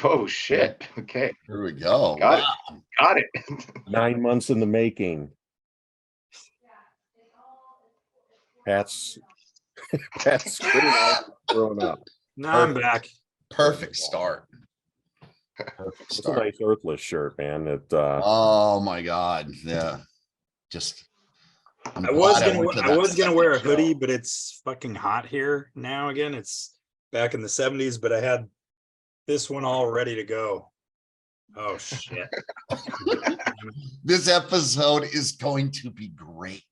Oh shit. Okay. Here we go. Got Wow. it. Got it. 9 months in the making. Pat's growing up. No, I'm back. Perfect start. Perfect It's a start. nice Earthless shirt, man. It Oh my God. Yeah. Just I was gonna wear a hoodie, but it's fucking hot here now again. It's back in the 70s, but I had this one all ready to go. Oh shit. This episode is going to be great.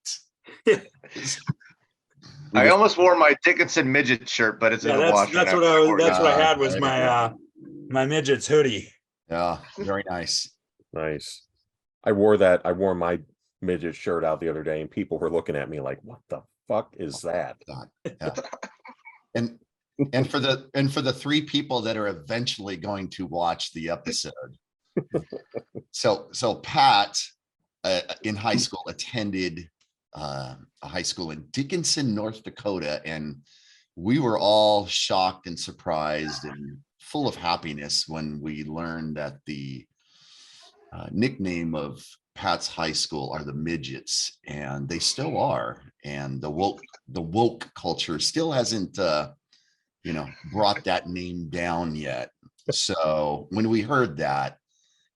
I almost wore my Dickinson midget shirt, but it's in the wash. That's what I had was my my midget's hoodie. Yeah, very nice. nice. I wore my midget shirt out the other day, and people were looking at me like, "What the fuck is that?" Yeah. And for the 3 people that are eventually going to watch the episode. So Pat in high school attended a high school in Dickinson, North Dakota, and we were all shocked and surprised and full of happiness when we learned that the nickname of Pat's high school are the Midgets, and they still are. And the woke culture still hasn't brought that name down yet. So when we heard that,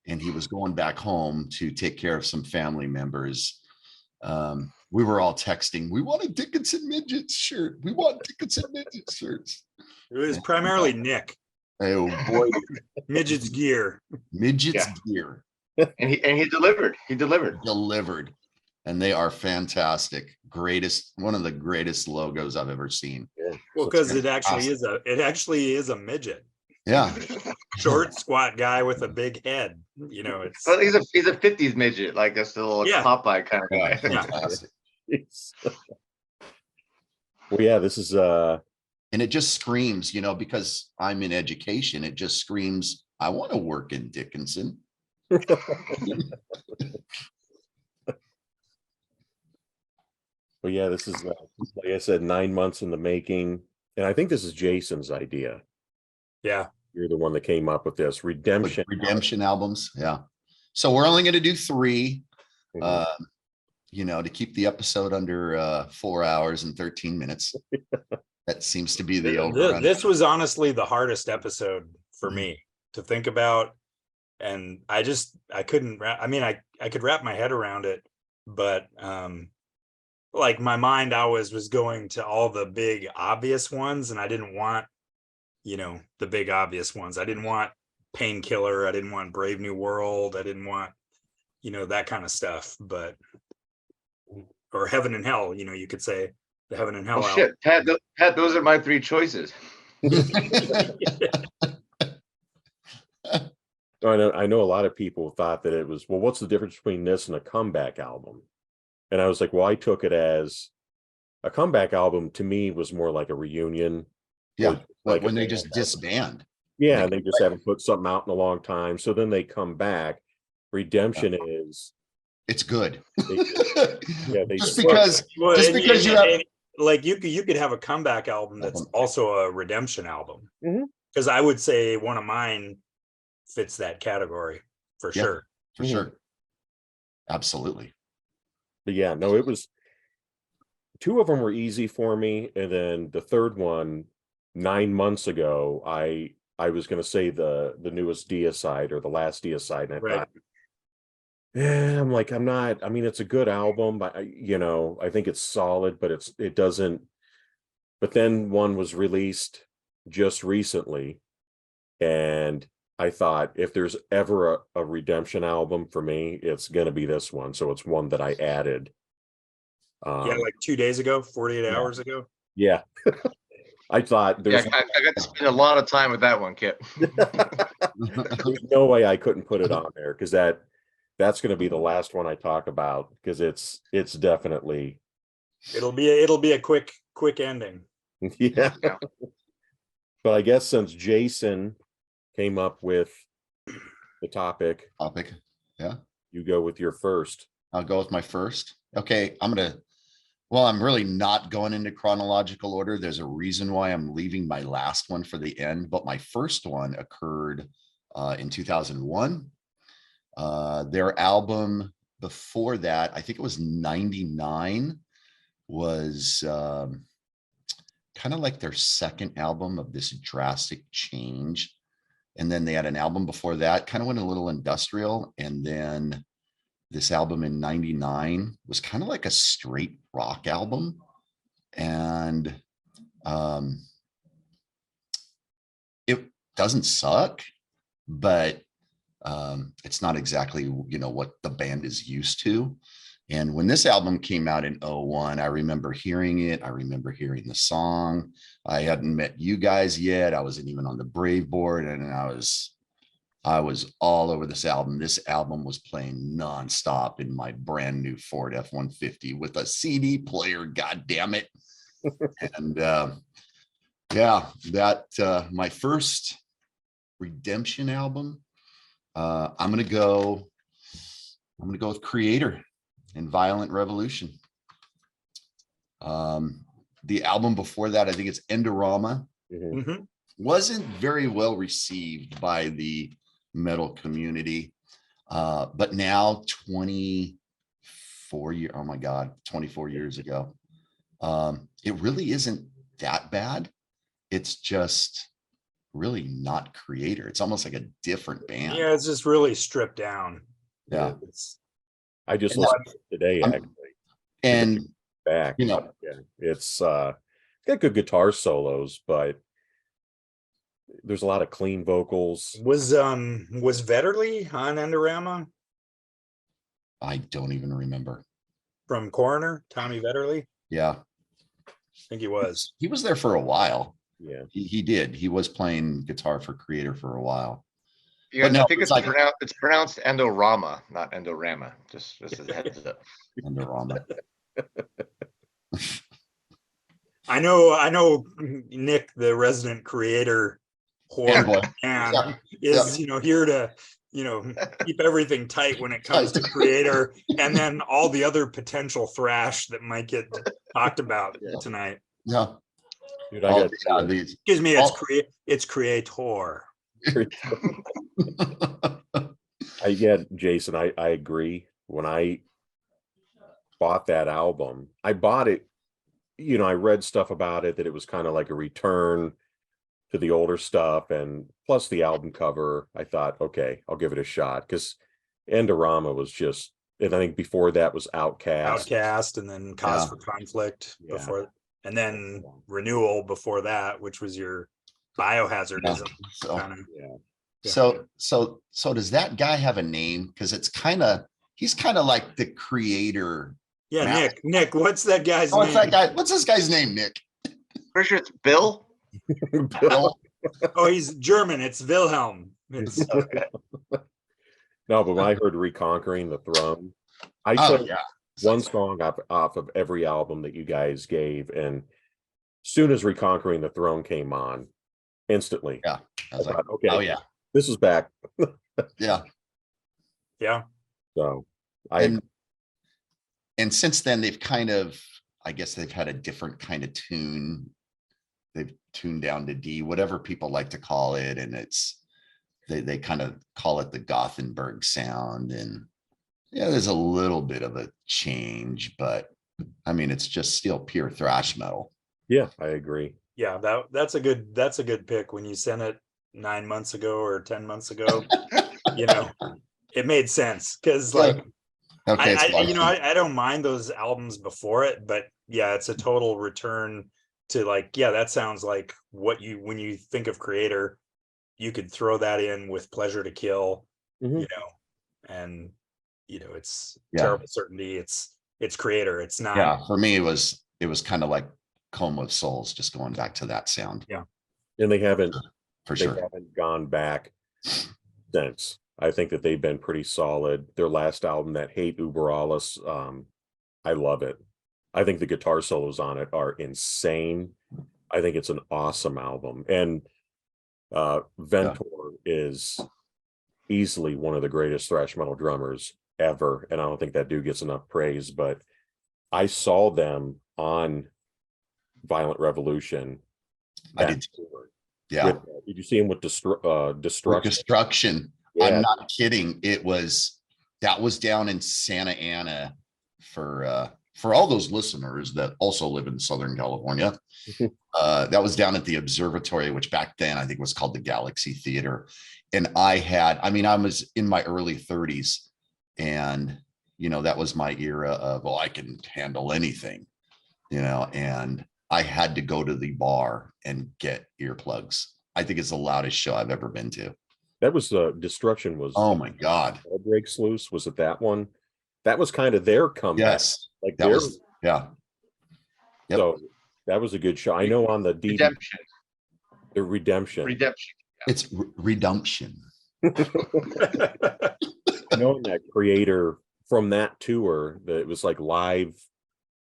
and he was going back home to take care of some family members, we were all texting, "We want a Dickinson Midgets shirt. We want Dickinson Midgets shirts." It was primarily Nick. Oh boy. Midgets gear. Midgets gear. And he delivered. He Delivered. And they are fantastic. One of the greatest logos I've ever seen. Well, because it actually is a midget. Yeah. Short, squat guy with a big head. It's well, he's a 50s midget, like a little Popeye kind of guy. Fantastic. Well, yeah, this is and it just screams, because I'm in education, it just screams, I want to work in Dickinson. Well, yeah, this is like I said, 9 months in the making, and I think this is Jason's idea. Yeah, you're the one that came up with this redemption albums. Yeah, so we're only going to do 3, mm-hmm. To keep the episode under 4 hours and 13 minutes. That seems to be the over. This was honestly the hardest episode for me to think about, and I couldn't. I could wrap my head around it, but like my mind always was going to all the big obvious ones, and I didn't want the big obvious ones. I didn't want Painkiller, I didn't want Brave New World, I didn't want that kind of stuff, or Heaven and Hell, you could say the Heaven and Hell. Oh shit, Pat, those are my 3 choices. I know a lot of people thought that it was, well, what's the difference between this and a comeback album? And I was like, well, I took it as a comeback album. To me, was more like a reunion. Yeah, like when they just disband. Yeah, they just haven't put something out in a long time. So then they come back. Redemption is it's good. Just because you have like you could have a comeback album that's also a redemption album. Because I would say one of mine fits that category for sure. For sure. Absolutely. But yeah, no, it was 2 of them were easy for me, and then the third one 9 months ago, I was going to say the newest Deicide or the last Deicide, and I thought, I'm like, I'm not. I mean, it's a good album, but I think it's solid, but it doesn't. But then one was released just recently, and I thought if there's ever a redemption album for me, it's going to be this one. So it's one that I added. Like 2 days ago, 48 hours ago. Yeah. I thought I got to spend a lot of time with that one, Kip. There's no way I couldn't put it on there, because that's going to be the last one I talk about, because it's definitely it'll be a quick ending. Yeah. But I guess since Jason came up with the topic, yeah, you go with your first. I'll go with my first. Okay, I'm really not going into chronological order. There's a reason why I'm leaving my last one for the end, but my first one occurred in 2001. Their album before that, I think it was 99, was kind of like their second album of this drastic change. And then they had an album before that, kind of went a little industrial. And then this album in 99 was kind of like a straight rock album. And it doesn't suck, but it's not exactly, what the band is used to. And when this album came out in 01, I remember hearing it. I remember hearing the song. I hadn't met you guys yet. I wasn't even on the Brave board, and I was all over this album. This album was playing nonstop in my brand new Ford F-150 with a CD player. God damn it! And yeah, that my first Redemption album. I'm gonna go with Creator and Violent Revolution. The album before that, I think it's Endorama. Mm-hmm. Wasn't very well received by the metal community, but now 24 years ago, it really isn't that bad. It's just really not Creator. It's almost like a different band. Yeah, it's just really stripped down. Yeah. I just listened to it today, actually. And Back, yeah, it's got good guitar solos, but there's a lot of clean vocals. Was Vetterly on Endorama? I don't even remember. From Coroner, Tommy Vetterly? Yeah. I think he was. He was there for a while. Yeah, he did. He was playing guitar for Creator for a while. Yeah, But no, I think it's it's like- it's pronounced Endorama, not Endorama. Just as a heads up. Endorama. I know Nick, the resident Creator whore, Fanboy. and is here to keep everything tight when it comes to Creator, and then all the other potential thrash that might get talked about tonight. Yeah. dude, I got these. Excuse me, it's Creator. Jason, I agree. When I bought that album, I bought it, I read stuff about it, that it was kind of like a return to the older stuff, and plus the album cover, I thought, okay, I'll give it a shot, because Endorama was just, and I think before that was Outcast, and then Cause for Conflict before, and then Renewal before that, which was your Biohazardism kind of. So does that guy have a name? Because he's kind of like the Creator. Yeah, Nick, what's that guy's Oh, name? what's this guy's name, Nick? Pretty sure it's Bill. Bill? Oh, he's German. It's Wilhelm. It's, Okay. No, but when I heard Reconquering the Throne, I took one song off of every album that you guys gave, and soon as Reconquering the Throne came on, instantly, I was like, okay, oh yeah, this is back. yeah. So And since then they've I guess they've had a different kind of tune. They've tuned down to D, whatever people like to call it, and they kind of call it the Gothenburg sound. And there's a little bit of a change, but I mean, it's just still pure thrash metal. Yeah, I agree. Yeah, that's a good pick. When you sent it 9 months ago or 10 months ago, it made sense, because Okay, I don't mind those albums before it, but it's a total return to that sounds like when you think of Creator, you could throw that in with Pleasure to Kill, and it's Terrible Certainty. It's Creator. It's not. Yeah, for me it was kind of like Coma of Souls, just going back to that sound. Yeah, and they haven't gone back since. I think that they've been pretty solid. Their last album, that Hate Uber Alles, I love it. I think the guitar solos on it are insane. I think it's an awesome album. And Ventor is easily one of the greatest thrash metal drummers ever. And I don't think that dude gets enough praise, but I saw them on Violent Revolution. I did. Yeah. Did you see him with With destruction? destruction. Yeah. I'm not kidding. That was down in Santa Ana for all those listeners that also live in Southern California. That was down at the observatory, which back then I think was called the Galaxy Theater. And I was in my early 30s, and that was my era of, I can handle anything, and I had to go to the bar and get earplugs. I think it's the loudest show I've ever been to. That was destruction was. Oh my God. Breaks Loose. Was it that one? That was kind of their comeback. Yes. Like that was, yeah. Yep. So that was a good show. I know on the DVD, Redemption. the Redemption. Redemption. It's Redemption. Knowing that creator from that tour, that it was like Live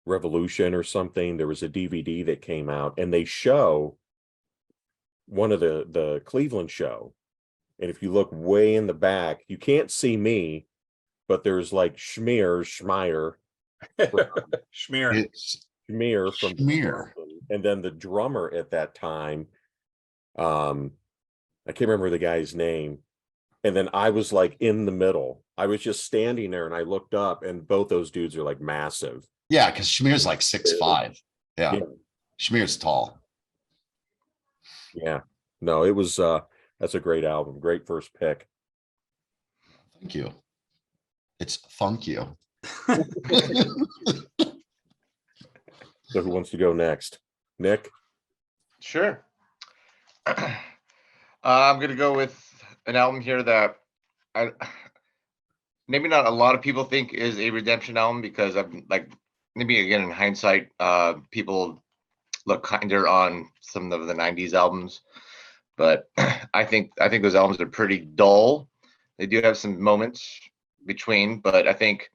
Revolution or something. There was a DVD that came out, and they show one of the Cleveland show. And if you look way in the back, you can't see me, but there's like Schmear It's from Schmear. and then the drummer at that time, I can't remember the guy's name. And then I was like in the middle. I was just standing there, and I looked up, and both those dudes are like massive. Yeah, because Schmear's like 6'5". Yeah. Schmear's tall. Yeah. No, it was that's a great album. Great first pick. Thank you. It's funk you. So who wants to go next? Nick? Sure. I'm gonna go with an album here that maybe not a lot of people think is a redemption album, because I'm like, maybe again in hindsight, people look kinder on some of the 90s albums, but I think those albums are pretty dull. They do have some moments between, but I think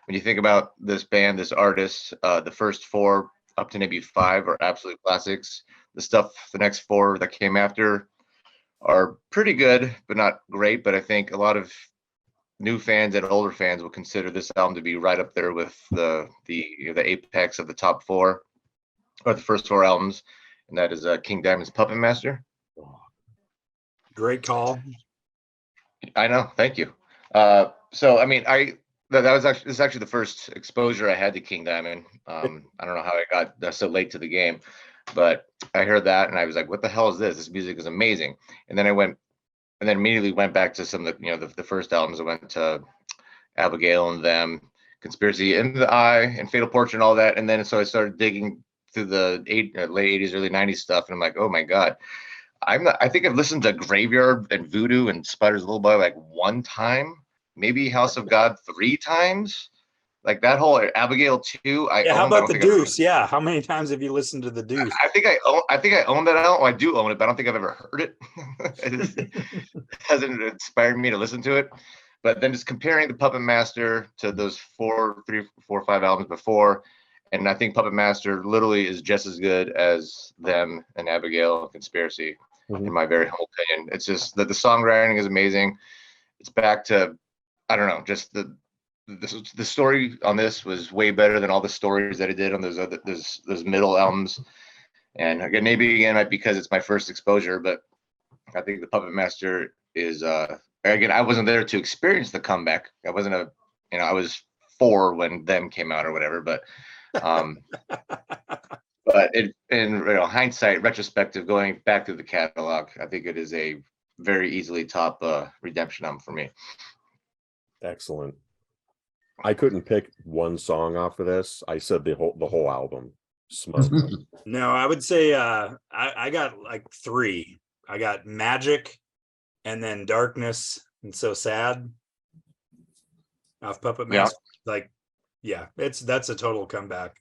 when you think about this band, this artist, the first 4 up to maybe 5 are absolute classics. The next 4 that came after are pretty good, but not great. But I think a lot of new fans and older fans will consider this album to be right up there with the apex of the top 4, or the first 4 albums, and that is King Diamond's Puppet Master. Great call. I know, thank you. So I mean, this is actually the first exposure I had to King Diamond. I don't know how I got so late to the game, but I heard that and I was like, "What the hell is this? This music is amazing!" And then immediately went back to some of the first albums. I went to Abigail and Them, Conspiracy in the Eye, and Fatal Portrait and all that. And then so I started digging through the late 80s, early 90s stuff, and I'm like, oh my God. I think I've listened to Graveyard and Voodoo and Spider's Lullaby like 1 time, maybe House of God 3 times. Like that whole Abigail 2. How about the Deuce? Yeah. How many times have you listened to the Deuce? I think I own that album. I do own it, but I don't think I've ever heard it. It hasn't inspired me to listen to it. But then just comparing the Puppet Master to those 4, 5 albums before, and I think Puppet Master literally is just as good as Them and Abigail and Conspiracy, in my very humble opinion. It's just that the songwriting is amazing. It's back to, I don't know, just the story on this was way better than all the stories that I did on those middle albums. And again, maybe because it's my first exposure, but I think the Puppet Master is again, I wasn't there to experience the comeback. I wasn't I was 4 when Them came out or whatever, but but in hindsight, retrospective, going back through the catalog, I think it is a very easily top redemption album for me. Excellent. I couldn't pick one song off of this. I said the whole album. Smoke. No, I would say I got like 3. I got Magic, and then Darkness and So Sad off Puppet Master. That's a total comeback.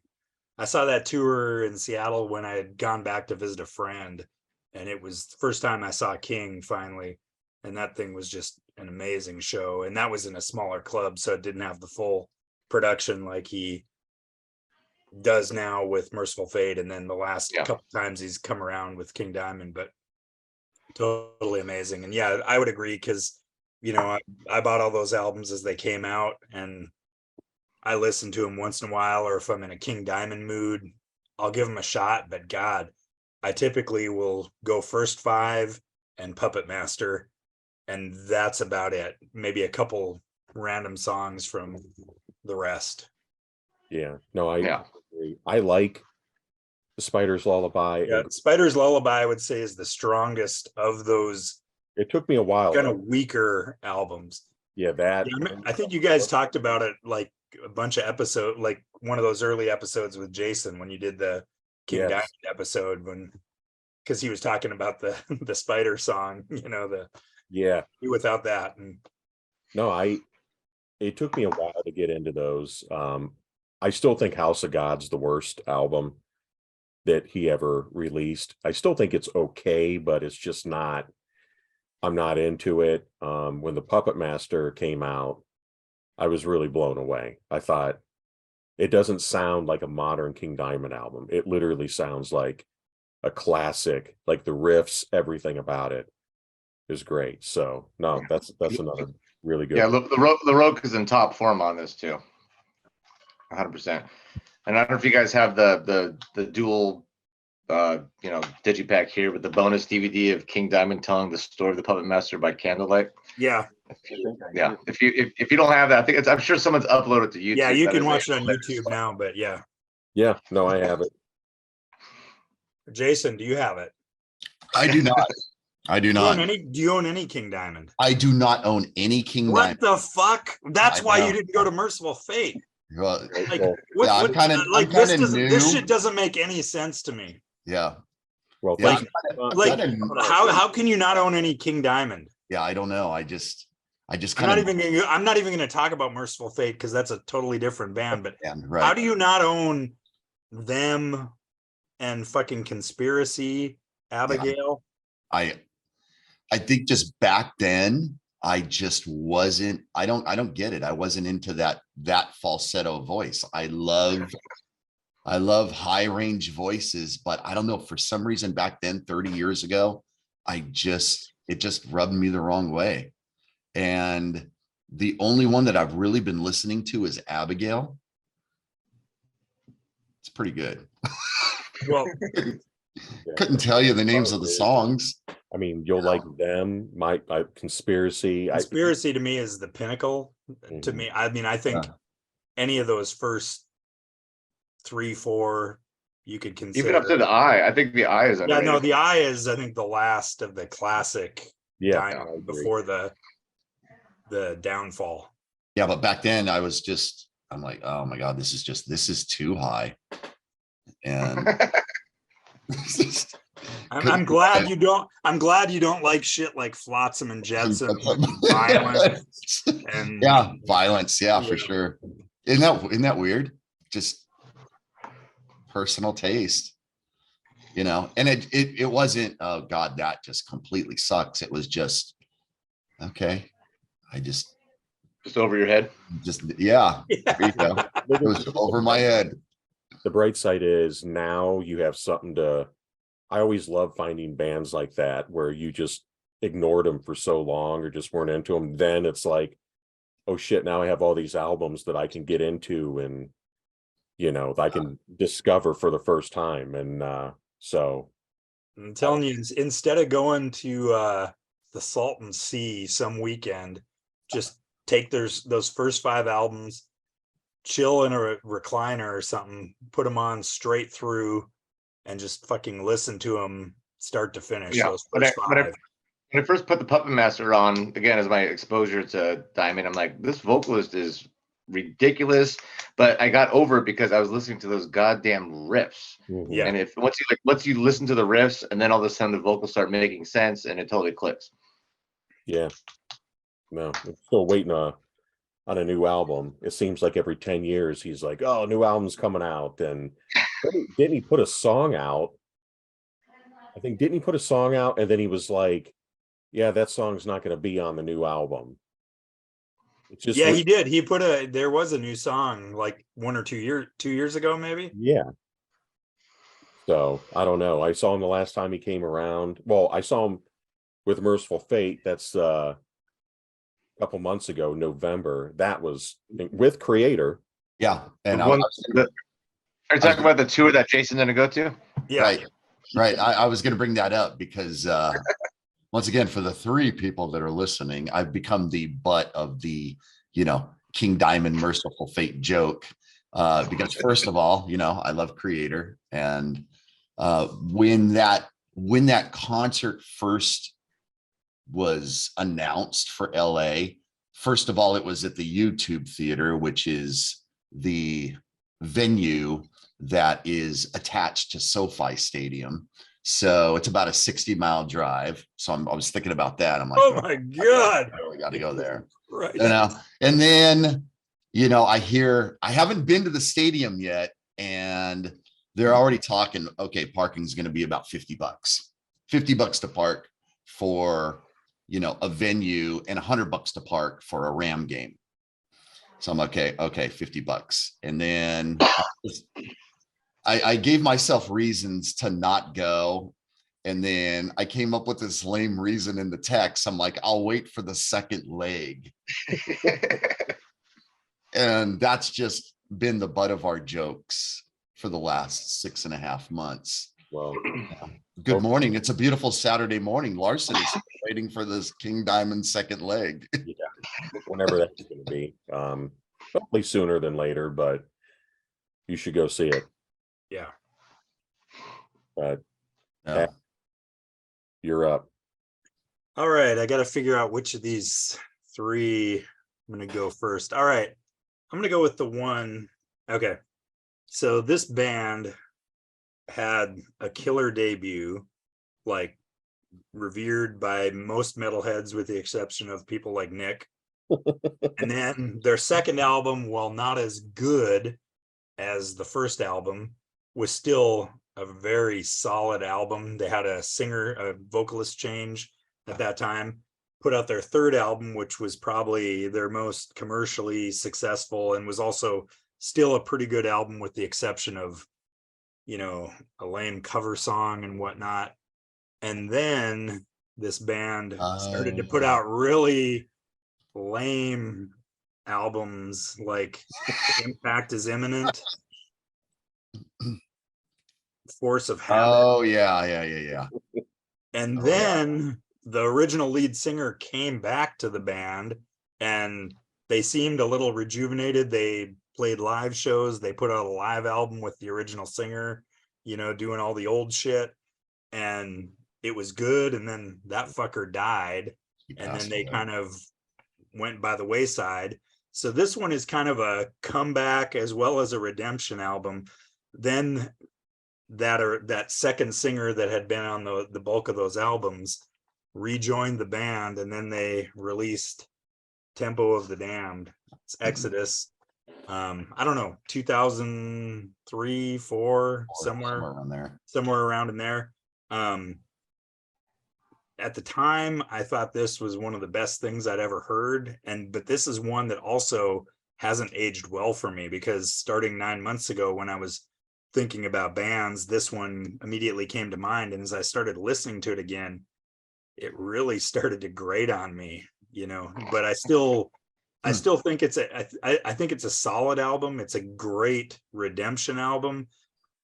I saw that tour in Seattle when I had gone back to visit a friend, and it was the first time I saw King finally, and that thing was just an amazing show. And that was in a smaller club, so it didn't have the full production like he does now with Merciful Fate, and then the last couple times he's come around with King Diamond. But totally amazing. And yeah, I would agree, because I bought all those albums as they came out, and I listen to them once in a while, or if I'm in a King Diamond mood, I'll give them a shot. But God, I typically will go first 5 and Puppet Master, and that's about it. Maybe a couple random songs from the rest. Yeah, no, I Yeah. agree. I like the Spider's Lullaby. Yeah, Spider's Lullaby, I would say, is the strongest of those It took me a while. kind of weaker albums. Yeah, that. Yeah, I think you guys talked about it like a bunch of episodes, like one of those early episodes with Jason when you did the King Yes. Diamond episode, because he was talking about the the Spider song, Yeah, without that. And no, it took me a while to get into those. I still think House of God's the worst album that he ever released. I still think it's okay, but it's just not, I'm not into it. When the Puppet Master came out, I was really blown away. I thought it doesn't sound like a modern King Diamond album. It literally sounds like a classic, like the riffs, everything about it is great. So no, that's another really good. Yeah, the Rogue is in top form on this too. 100%. And I don't know if you guys have the dual digipack here with the bonus DVD of King Diamond telling the story of the Puppet Master by candlelight. yeah, Yeah. If you don't have that, I think I'm sure someone's uploaded to YouTube. yeah, you That can is watch a- it on YouTube now. But yeah, Yeah, no, I have it. Jason, do you have it? I do not. I do Do you own not. any? Do you own any King Diamond? I do not own any King What Diamond. the fuck? That's I why know. you didn't go to Merciful Fate. Well, Like, Well, what, yeah, I'm what- kinda- like I'm this kinda doesn't. This new. shit doesn't make any sense to me. yeah. Well, Yeah, thank you. Like, kinda- how can you not own any King Diamond? Yeah, I don't know. I just I'm kind not of even going to talk about Merciful Fate because that's a totally different band. But right. how do you not own them and fucking Conspiracy, Abigail? I think just back then I just wasn't. I don't get it. I wasn't into that falsetto voice. I love high range voices, but I don't know, for some reason back then 30 years ago, it just rubbed me the wrong way. And the only one that I've really been listening to is Abigail. It's pretty good. Well, Couldn't tell you the names of the songs. I mean, you'll like them. My Conspiracy. Conspiracy to me is the pinnacle. To Mhm. me, I mean, I think any of those first 3, 4, you could consider. Even up to the Eye. I think the Eye is Yeah, underrated. no, the Eye is, I think, the last of the classic Yeah, Diamond I agree. before the downfall. Yeah, but back then I'm like, oh my God, this is too high. And it's just- I'm glad you don't. I'm glad you don't like shit like Flotsam and Jetsam, violence, and yeah, violence. Yeah, for Yeah. sure. Isn't that weird? Just personal taste, and it wasn't, oh God, that just completely sucks. It was just, okay. I just over your head. yeah, there you go. It was over my head. The bright side is now you have something to. I always love finding bands like that where you just ignored them for so long or just weren't into them. Then it's like, oh shit, now I have all these albums that I can get into and I can discover for the first time. And so I'm telling you, instead of going to the Salton Sea some weekend, just take those first 5 albums, chill in a recliner or something, put them on straight through, and just fucking listen to them start to finish. Yeah, Those first 5. When I first put the Puppet Master on, again, as my exposure to Diamond, I'm like, this vocalist is ridiculous. But I got over it because I was listening to those goddamn riffs. Yeah. And once you listen to the riffs, and then all of a sudden the vocals start making sense, and it totally clicks. yeah, no, I'm still waiting on a new album. It seems like every 10 years he's like, oh, new album's coming out. And didn't he put a song out? I think, didn't he put a song out? And then he was like, yeah, that song's not going to be on the new album. It's just, Yeah, he did. There was a new song like 1 or 2 years ago, maybe. yeah. So I don't know. I saw him the last time he came around. Well, I saw him with Merciful Fate. That's a couple months ago, November. That was with Creator. Yeah. And Are you talking about the tour that Jason didn't go to? Yeah. right. Right. I was going to bring that up because once again, for the 3 people that are listening, I've become the butt of the, King Diamond Merciful Fate joke. Because first of all, I love Creator. And when that concert first was announced for LA, first of all, it was at the YouTube Theater, which is the venue that is attached to SoFi Stadium. So it's about a 60-mile drive. So I was thinking about that. I'm like, oh my God, I really got to go there. right? And then, I haven't been to the stadium yet, and they're already talking, okay, parking's going to be about $50, $50 to park for, a venue, and $100 to park for a Ram game. So I'm okay, $50. And then I gave myself reasons to not go. And then I came up with this lame reason in the text. I'm like, I'll wait for the second leg. And that's just been the butt of our jokes for the last 6.5 months. Well, Good morning. It's a beautiful Saturday morning. Larson is waiting for this King Diamond second leg. whenever that's going to be, hopefully sooner than later, but you should go see it. Yeah. But Yeah. you're up. All right, I got to figure out which of these 3 I'm going to go first. All right, I'm going to go with the one. Okay, so this band had a killer debut, like revered by most metalheads with the exception of people like Nick. And then their second album, while not as good as the first album, was still a very solid album. They had a vocalist change at that time, put out their third album, which was probably their most commercially successful and was also still a pretty good album with the exception of, a lame cover song and whatnot. And then this band started to put out really lame albums like Impact is Imminent, Force of Habit. Oh, yeah. And then the original lead singer came back to the band and they seemed a little rejuvenated. They played live shows. They put out a live album with the original singer, doing all the old shit. And it was good. And then that fucker died. And then they kind of went by the wayside. So this one is kind of a comeback as well as a redemption album. Then that second singer that had been on the bulk of those albums rejoined the band, and then they released Tempo of the Damned. It's Exodus. I don't know, 2003, 4, somewhere around in there. At the time, I thought this was one of the best things I'd ever heard, but this is one that also hasn't aged well for me, because starting 9 months ago when I was thinking about bands, this one immediately came to mind. And as I started listening to it again, it really started to grate on me, but I still think I think it's a solid album. It's a great redemption album,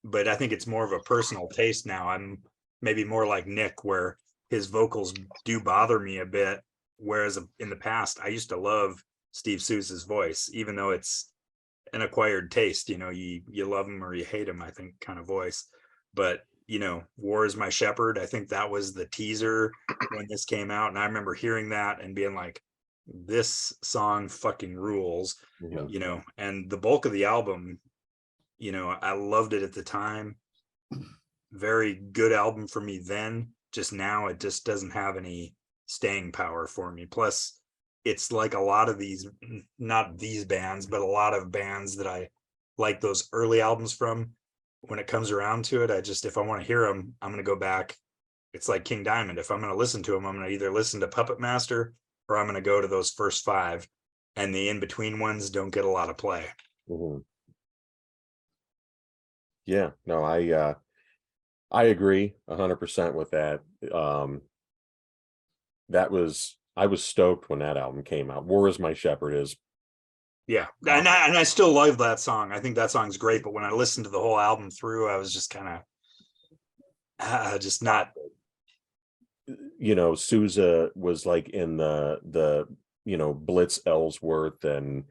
but I think it's more of a personal taste now. I'm maybe more like Nick, where his vocals do bother me a bit. Whereas in the past, I used to love Steve Sousa's voice, even though it's an acquired taste, you love him or you hate him, I think, kind of voice. But War is My Shepherd, I think that was the teaser when this came out, and I remember hearing that and being like, this song fucking rules. And the bulk of the album, I loved it at the time. Very good album for me then. Just now it just doesn't have any staying power for me. Plus it's like a lot of these, not these bands, but a lot of bands that I like those early albums from, when it comes around to it, if I want to hear them, I'm going to go back. It's like King Diamond. If I'm going to listen to them, I'm going to either listen to Puppet Master or I'm going to go to those first 5, and the in-between ones don't get a lot of play. Mm-hmm. Yeah, no, I agree 100% with that. I was stoked when that album came out. War is My Shepherd is. Yeah, and I still love that song. I think that song's great, but when I listened to the whole album through, I was just kind of, just not. You know, Sousa was like in the Blitz Ellsworth and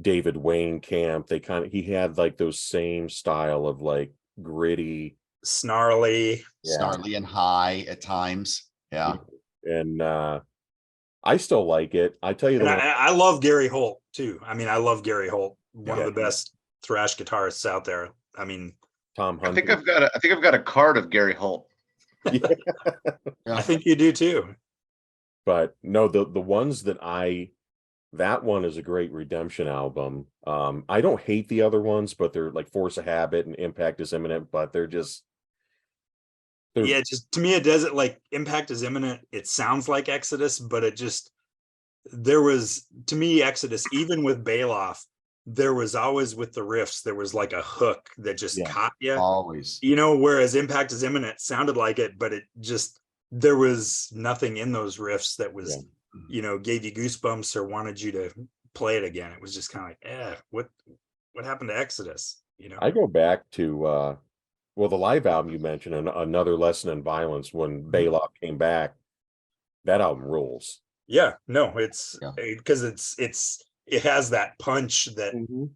David Wayne camp. He had like those same style of like gritty, Snarly. Snarly and high at times. Yeah. And I still like it. I tell you, And I love Gary Holt too. I mean, I love Gary Holt, one of the best thrash guitarists out there. I mean, Tom I Hunter. think I've got a card of Gary Holt. Yeah. I think you do too. But no, the ones that one is a great Redemption album. I don't hate the other ones, but they're like Force of Habit and Impact is Imminent, but they're just to me it doesn't, like, Impact is Imminent, it sounds like Exodus, but there was, to me, Exodus, even with Bailoff, there was always, with the riffs, there was like a hook that just caught you. Always. Whereas Impact is Imminent sounded like it, but there was nothing in those riffs that was, gave you goosebumps or wanted you to play it again. It was just kind of like, what happened to Exodus? I go back to the live album you mentioned, Another Lesson in Violence, when Bailoff came back. That album rules. Yeah, no, it's because it has that punch that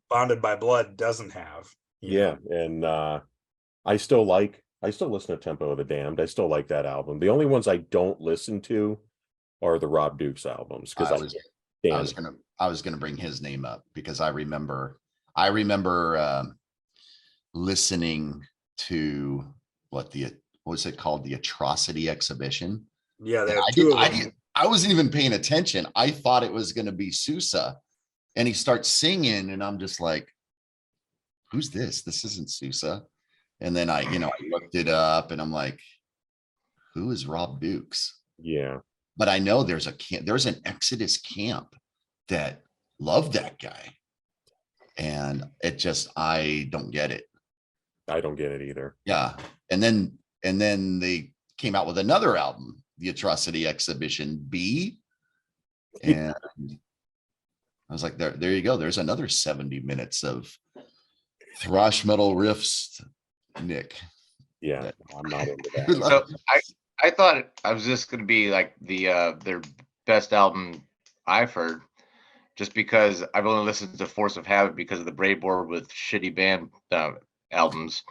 Bonded by Blood doesn't have. Yeah, and I still listen to Tempo of the Damned. I still like that album. The only ones I don't listen to are the Rob Dukes albums, because I was gonna bring his name up, because I remember listening to what was it called, the Atrocity Exhibition. Yeah, they have two of them. I wasn't even paying attention. I thought it was going to be Sousa, and he starts singing, and I'm just like, "Who's this? This isn't Sousa." And then I looked it up, and I'm like, "Who is Rob Dukes?" Yeah, but I know there's an Exodus camp that loved that guy, and I don't get it. I don't get it either. Yeah, and then they came out with another album, the Atrocity Exhibition B, and I was like, there you go. There's another 70 minutes of thrash metal riffs, Nick. Yeah, I'm not into that. So I thought I was just going to be like their best album I've heard, just because I've only listened to Force of Habit because of the Breakboard with shitty band albums.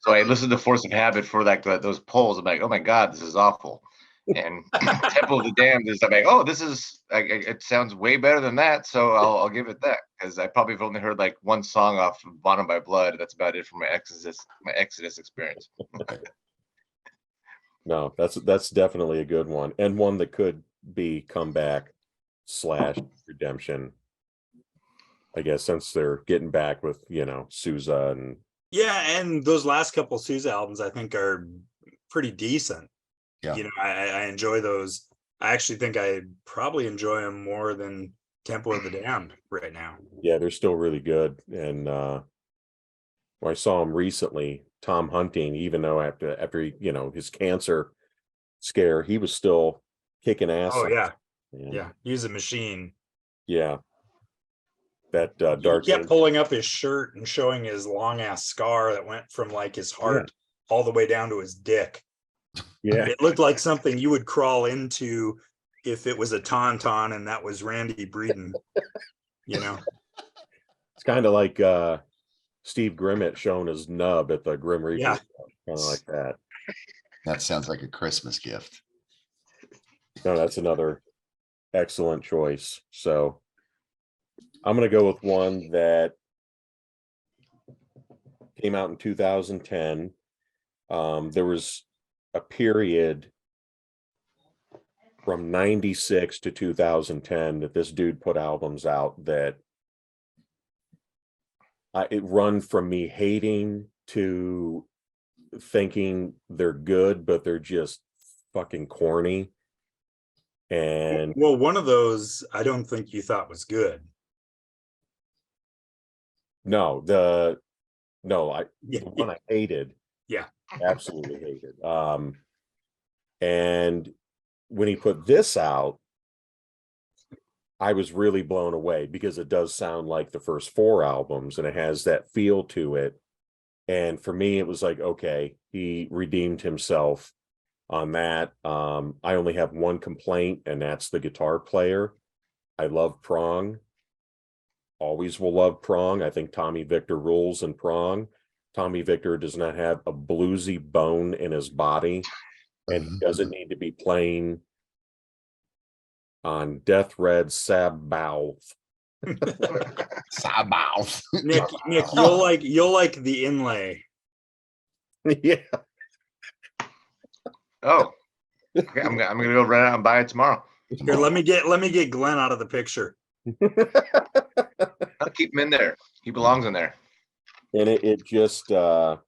So I listened to Force of Habit for like those polls. I'm like, oh my god, this is awful. And Temple of the Damned is, I'm like, oh, this is it sounds way better than that. So I'll give it that, because I probably have only heard like one song off of Bonded by Blood. That's about it for my Exodus experience. No, that's definitely a good one, and one that could be comeback / redemption, I guess, since they're getting back with Sousa and and those last couple Sousa albums I think are pretty decent. Yeah, I enjoy those. I actually think I probably enjoy them more than Temple of the Damned right now. Yeah, they're still really good. And I saw him recently, Tom Hunting, even though after his cancer scare, he was still kicking ass. Oh yeah, he's a machine. Yeah, that He kept pulling up his shirt and showing his long ass scar that went from like his heart all the way down to his dick. Yeah, it looked like something you would crawl into if it was a tauntaun and that was Randy Breeden. It's kind of like Steve Grimmett showing his nub at the Grim Reaper. Yeah, kind of like that. That sounds like a Christmas gift. No, that's another excellent choice. So I'm going to go with one that came out in 2010. There was a period from 96 to 2010 that this dude put albums out that it run from me hating to thinking they're good, but they're just fucking corny. And well, one of those I don't think you thought was good. The one I hated. Yeah, absolutely hated. And when he put this out, I was really blown away, because it does sound like the first 4 albums, and it has that feel to it And for me, it was like, okay, he redeemed himself on that. I only have one complaint, and that's the guitar player. I love Prong. Always will love Prong. I think Tommy Victor rules in Prong. Tommy Victor does not have a bluesy bone in his body, and he doesn't need to be playing on Death Red Sabbath. Sabbath. Nick, you'll like the inlay. Yeah. Oh, okay, I'm gonna go run out and buy it tomorrow. Here, let me get Glenn out of the picture. I'll keep him in there. He belongs in there. And it just I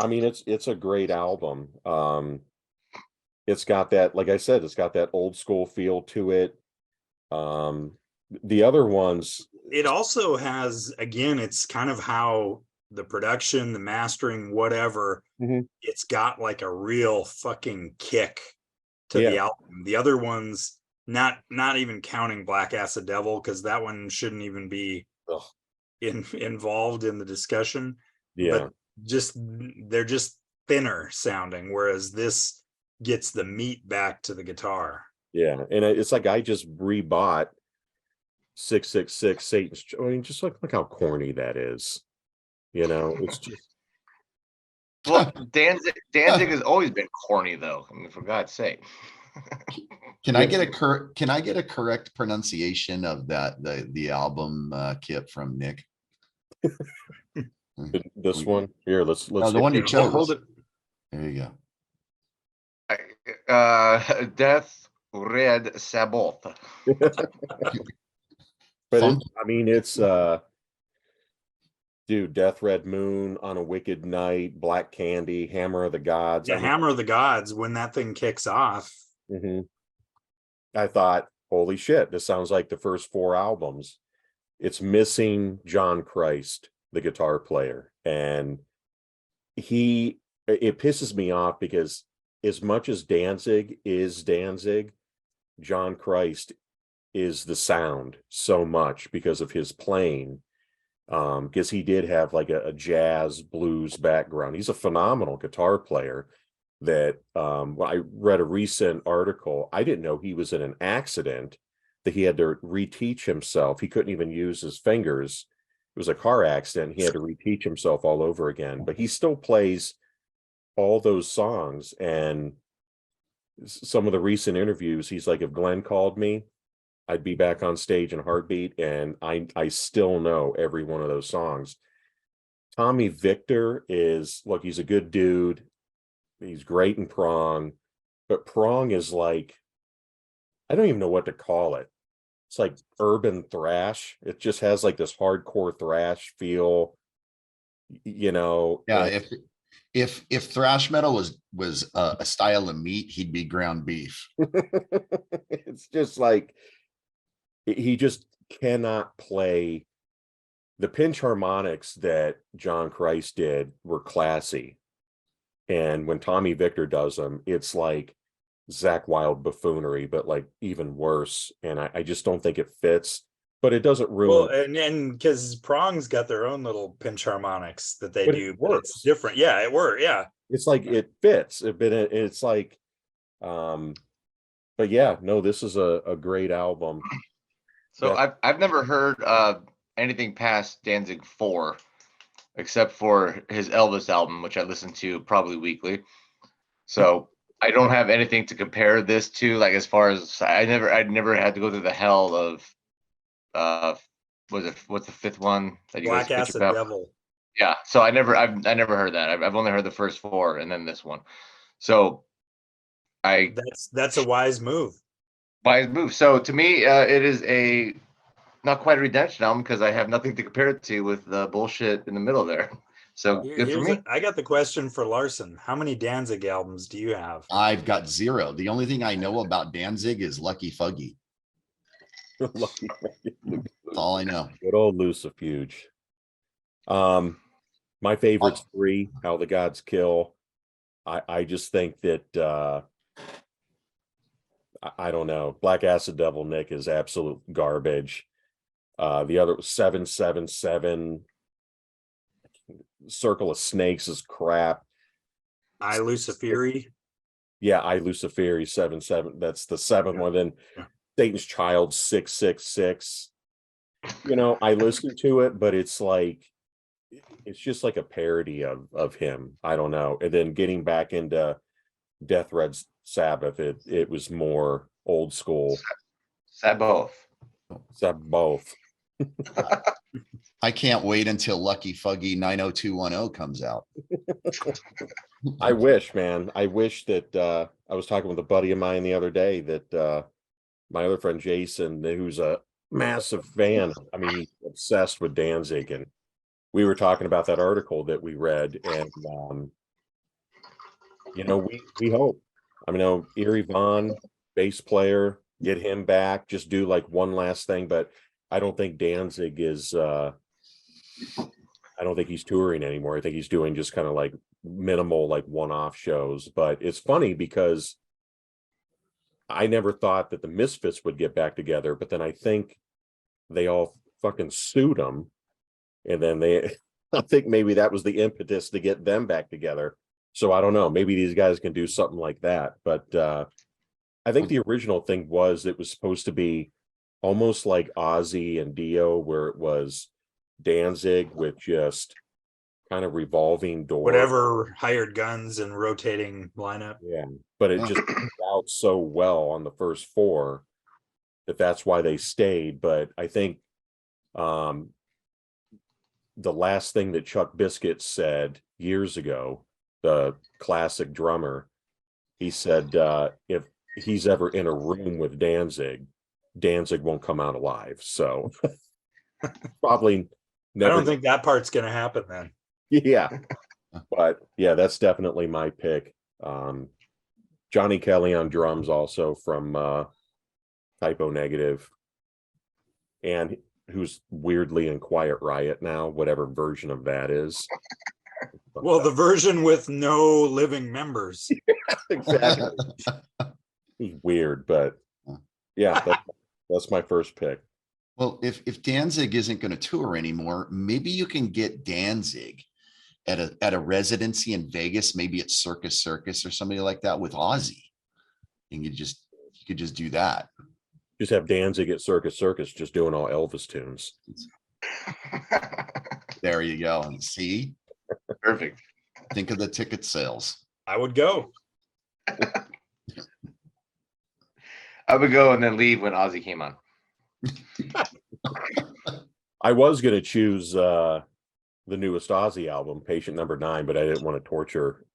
mean, it's a great album. It's got that, like I said, it's got that old school feel to it. The other ones, It also has, again, it's kind of how the production, the mastering, whatever, it's got like a real fucking kick to the album. The other ones, not even counting Black Acid Devil, because that one shouldn't even be involved in the discussion. But they're just thinner sounding, whereas this gets the meat back to the guitar. Yeah, and it's like I just rebought 666 Satan's. I mean, just look how corny that is. You know, it's just. Well, Danzig has always been corny, though. I mean, for God's sake. Can I get a correct pronunciation of the album kit from Nick? This one here. Let's. Oh, the one you chose. Hold it. There you go. Death Red Sabbath. But I mean, it's dude, Death Red Moon, On a Wicked Night, Black Candy, Hammer of the Gods. Yeah, Hammer of the Gods, when that thing kicks off. I thought, holy shit, this sounds like the first 4 albums. It's missing John Christ, the guitar player. And it pisses me off because as much as Danzig is Danzig, John Christ is the sound so much because of his playing. Because he did have like a jazz blues background. He's a phenomenal guitar player that I read a recent article. I didn't know he was in an accident that he had to reteach himself. He couldn't even use his fingers. It was a car accident. He had to reteach himself all over again, but he still plays all those songs. And some of the recent interviews, he's like, if Glenn called me, I'd be back on stage in a heartbeat, and I still know every one of those songs. Tommy Victor is, look, he's a good dude. He's great in Prong, but Prong is like, I don't even know what to call it. It's like urban thrash. It just has like this hardcore thrash feel, you know. Yeah, if thrash metal was a style of meat, he'd be ground beef. It's just like he just cannot play. The pinch harmonics that John Christ did were classy. And when Tommy Victor does them, it's like Zakk Wylde buffoonery, but like even worse. And I just don't think it fits, but it doesn't ruin. Well, and because Prong's got their own little pinch harmonics that they do, but it's works. different. Yeah, it works. Yeah. It's like it fits. It's like, but yeah, no, this is a great album. So I've never heard anything past Danzig 4, except for his Elvis album, which I listen to probably weekly. So I don't have anything to compare this to. Like, as far as I never had to go through the hell of what's the 5th one that you Black guys Acid about? Devil. Yeah. So I never heard that. I've only heard the first 4 and then this one. So that's a wise move. So to me, it is a not quite a redemption album because I have nothing to compare it to with the bullshit in the middle there. So good for me. I got the question for Larson. How many Danzig albums do you have? I've got 0. The only thing I know about Danzig is Lucky Fuggy. That's all I know. Good old Lucifuge. My favorite's 3, How the Gods Kill. I just think that I don't know. Black Acid Devil, Nick, is absolute garbage. The other was 777. I Circle of Snakes is crap. I Luciferi. Yeah, I Luciferi 7-7. That's the seventh one. Then Yeah. Satan's Child 666. I listened to it, but it's just like a parody of him. I don't know. And then getting back into Death Red Sabbath, it was more old school. Sabbath. Both. I can't wait until Lucky Fuggy 90210 comes out. I wish, man. I wish that I was talking with a buddy of mine the other day that my other friend Jason, who's a massive fan. I mean, he's obsessed with Danzig, and we were talking about that article that we read, and we hope. I mean, Erie Vaughn, bass player, get him back, just do like one last thing, but I don't think Danzig is I don't think he's touring anymore. I think he's doing just kind of like minimal, like one-off shows. But it's funny because I never thought that the Misfits would get back together, but then I think they all fucking sued them. And then I think maybe that was the impetus to get them back together. So I don't know, maybe these guys can do something like that. But I think the original thing it was supposed to be almost like Ozzy and Dio, where it was Danzig with just kind of revolving door, Whatever hired guns and rotating lineup. Yeah, but it just worked out so well on the first four that's why they stayed. But I think the last thing that Chuck Biscuit said years ago, the classic drummer, he said if he's ever in a room with Danzig won't come out alive. So probably never. I don't think that part's going to happen then. Yeah, but yeah, that's definitely my pick. Johnny Kelly on drums, also from Typo Negative, and who's weirdly in Quiet Riot now, whatever version of that is. Well, the version with no living members. Exactly. It's weird, but yeah, that's my first pick. Well, if Danzig isn't going to tour anymore, maybe you can get Danzig at a residency in Vegas, maybe at Circus or somebody like that with Ozzy. And you could just do that. Just have Danzig at Circus just doing all Elvis tunes. There you go. And see? Perfect. Think of the ticket sales. I would go. I would go and then leave when Ozzy came on. I was going to choose the newest Ozzy album, Patient Number 9, but I didn't want to torture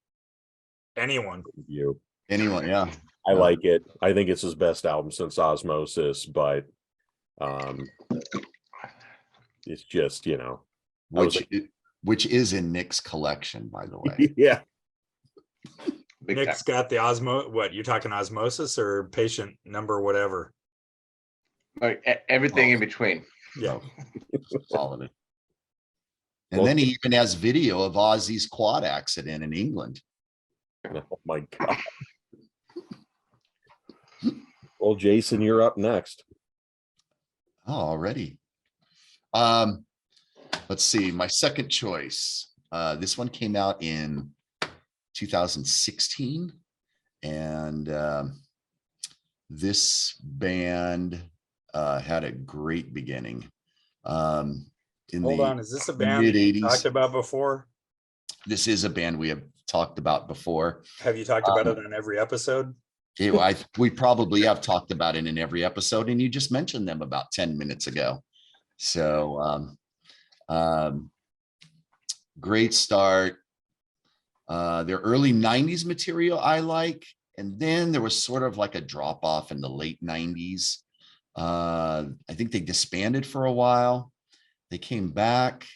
anyone. You. Anyone, yeah. I like it. I think it's his best album since Osmosis, but it's just, which is in Nick's collection, by the way. Yeah. Nick's got the what, you talking Osmosis or Patient Number whatever? Like everything in between. Yeah. All of it. And then he even has video of Ozzy's quad accident in England. Oh my God. Well, Jason, you're up next. Oh, already. Let's see. My second choice. This one came out in 2016. And this band had a great beginning. Hold on, is this a band you talked about before? This is a band we have talked about before. Have you talked about it on every episode? We probably have talked about it in every episode, and you just mentioned them about 10 minutes ago. So great start. Their early 90s material I like, and then there was sort of like a drop off in the late 90s. I think they disbanded for a while. They came back.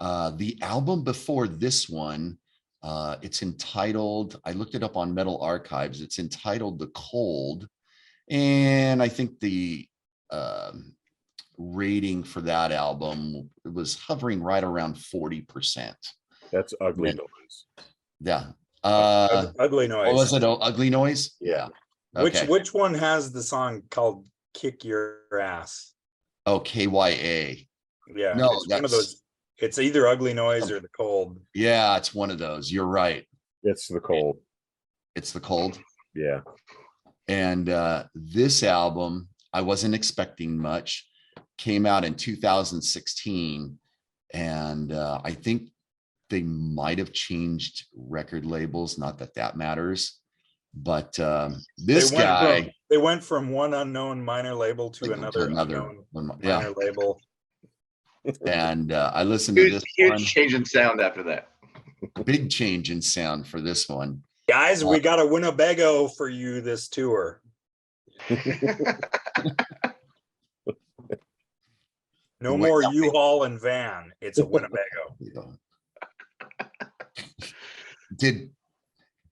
The album before this one, it's entitled, I looked it up on Metal Archives, it's entitled The Cold. And I think the rating for that album, it was hovering right around 40%. That's Ugly Noise. Yeah. Ugly Noise. Oh, was it Ugly Noise? Yeah. Okay. Which one has the song called Kick Your Ass? Oh, KYA. Yeah, No, it's one of those It's either Ugly Noise or The Cold. Yeah, it's one of those. You're right. It's The Cold. It's The Cold. Yeah. And this album, I wasn't expecting much. Came out in 2016, and I think they might have changed record labels. Not that that matters, but this guy, they went from one unknown minor label to another unknown minor label. And I listened to this huge one. Change in sound after that. Big change in sound for this one. Guys, we got a Winnebago for you this tour. No more U-Haul and van. It's a Winnebago.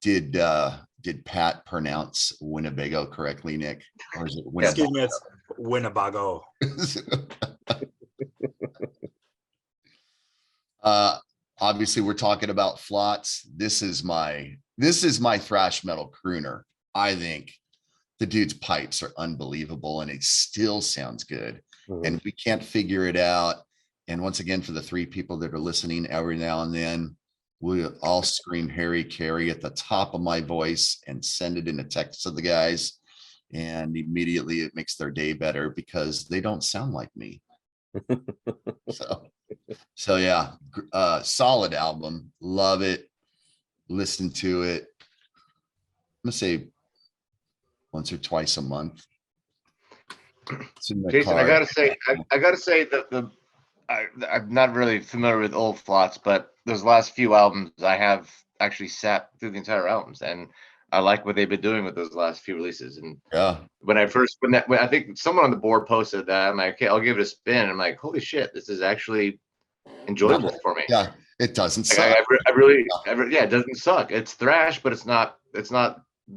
Did Pat pronounce Winnebago correctly, Nick? Or is it Winnebago? Excuse me, it's Winnebago. Obviously we're talking about Flots. This is my thrash metal crooner. I think the dude's pipes are unbelievable and it still sounds good. And we can't figure it out. And once again, for the three people that are listening, every now and then we'll all scream Harry Carey at the top of my voice and send it in a text to the guys. And immediately it makes their day better because they don't sound like me. So yeah, solid album. Love it. Listen to it. I'm gonna say once or twice a month. Jason, I gotta say that I'm not really familiar with old Flots, but those last few albums I have actually sat through the entire albums, and I like what they've been doing with those last few releases. And yeah, when I think someone on the board posted that, I'm like, okay, I'll give it a spin. I'm like, holy shit, this is actually enjoyable for me. Yeah, it doesn't suck. Yeah, it doesn't suck. It's thrash, but it's not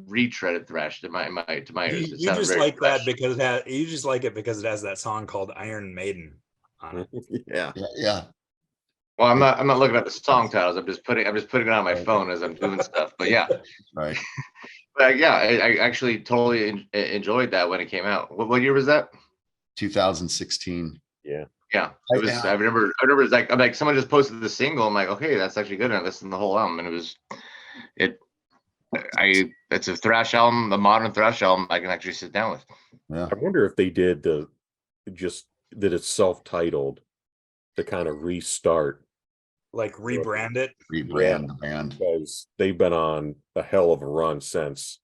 retreaded thrash to my you just like thrash. That because you just like it because it has that song called Iron Maiden on it. Yeah. Well, I'm not looking at the song titles. I'm just putting it on my phone as I'm doing stuff. But yeah, right. But yeah, I actually totally enjoyed that when it came out. What year was that? 2016. Yeah. Yeah, it was. I remember. It's like I'm like someone just posted the single. I'm like, okay, that's actually good. And I listened to the whole album, and it's a thrash album, a modern thrash album I can actually sit down with. Yeah. I wonder if they did that it's self-titled to kind of restart, like rebrand it. Rebrand the band because they've been on a hell of a run since.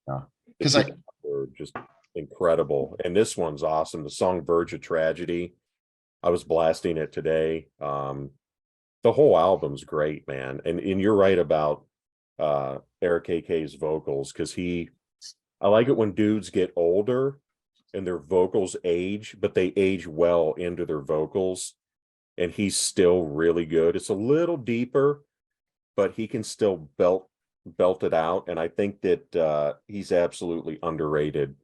Because they're just incredible, and this one's awesome. The song "Verge of Tragedy," I was blasting it today. The whole album's great, man. And you're right about Eric KK's vocals, because I like it when dudes get older and their vocals age, but they age well into their vocals, and he's still really good. It's a little deeper, but he can still belt it out. And I think that he's absolutely underrated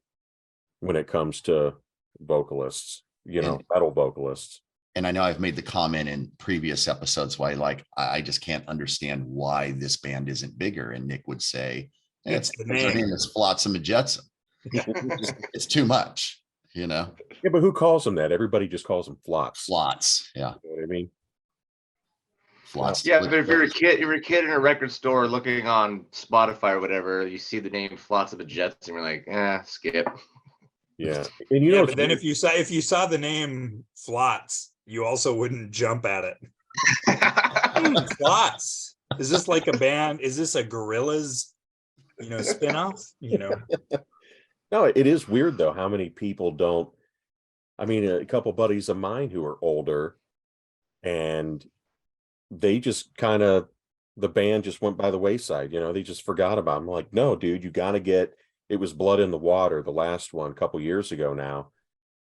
when it comes to vocalists, metal vocalists. And I know I've made the comment in previous episodes why I just can't understand why this band isn't bigger. And Nick would say, it's the name is Flotsam and Jetsam. It's too much, Yeah, but who calls them that? Everybody just calls them Flots. Flots, yeah. You know what I mean? Flots. Yeah, but if you're a kid in a record store looking on Spotify or whatever, you see the name Flotsam and Jetsam, and you're like, skip. Yeah, and but then if you saw the name Flots, you also wouldn't jump at it. Flots. Is this like a band? Is this a Gorillaz, spinoff? No, it is weird though how many people don't. I mean, a couple buddies of mine who are older, and they just the band just went by the wayside. They just forgot about them. I'm like, no, dude, you got to get. It was Blood in the Water, the last one, a couple years ago now.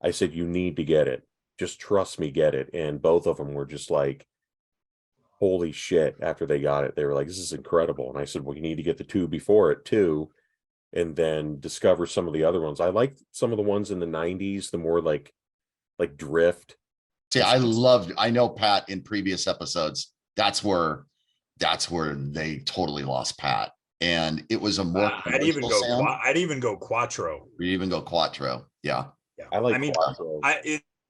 I said, you need to get it. Just trust me, get it. And both of them were just like, holy shit, after they got it. They were like, this is incredible. And I said, well, you need to get the two before it too, and then discover some of the other ones. I like some of the ones in the 90s, the more like Drift. See, I know Pat in previous episodes, that's where they totally lost Pat. And it was a more I'd even go Quattro. We even go Quattro. Yeah. I mean, Quattro.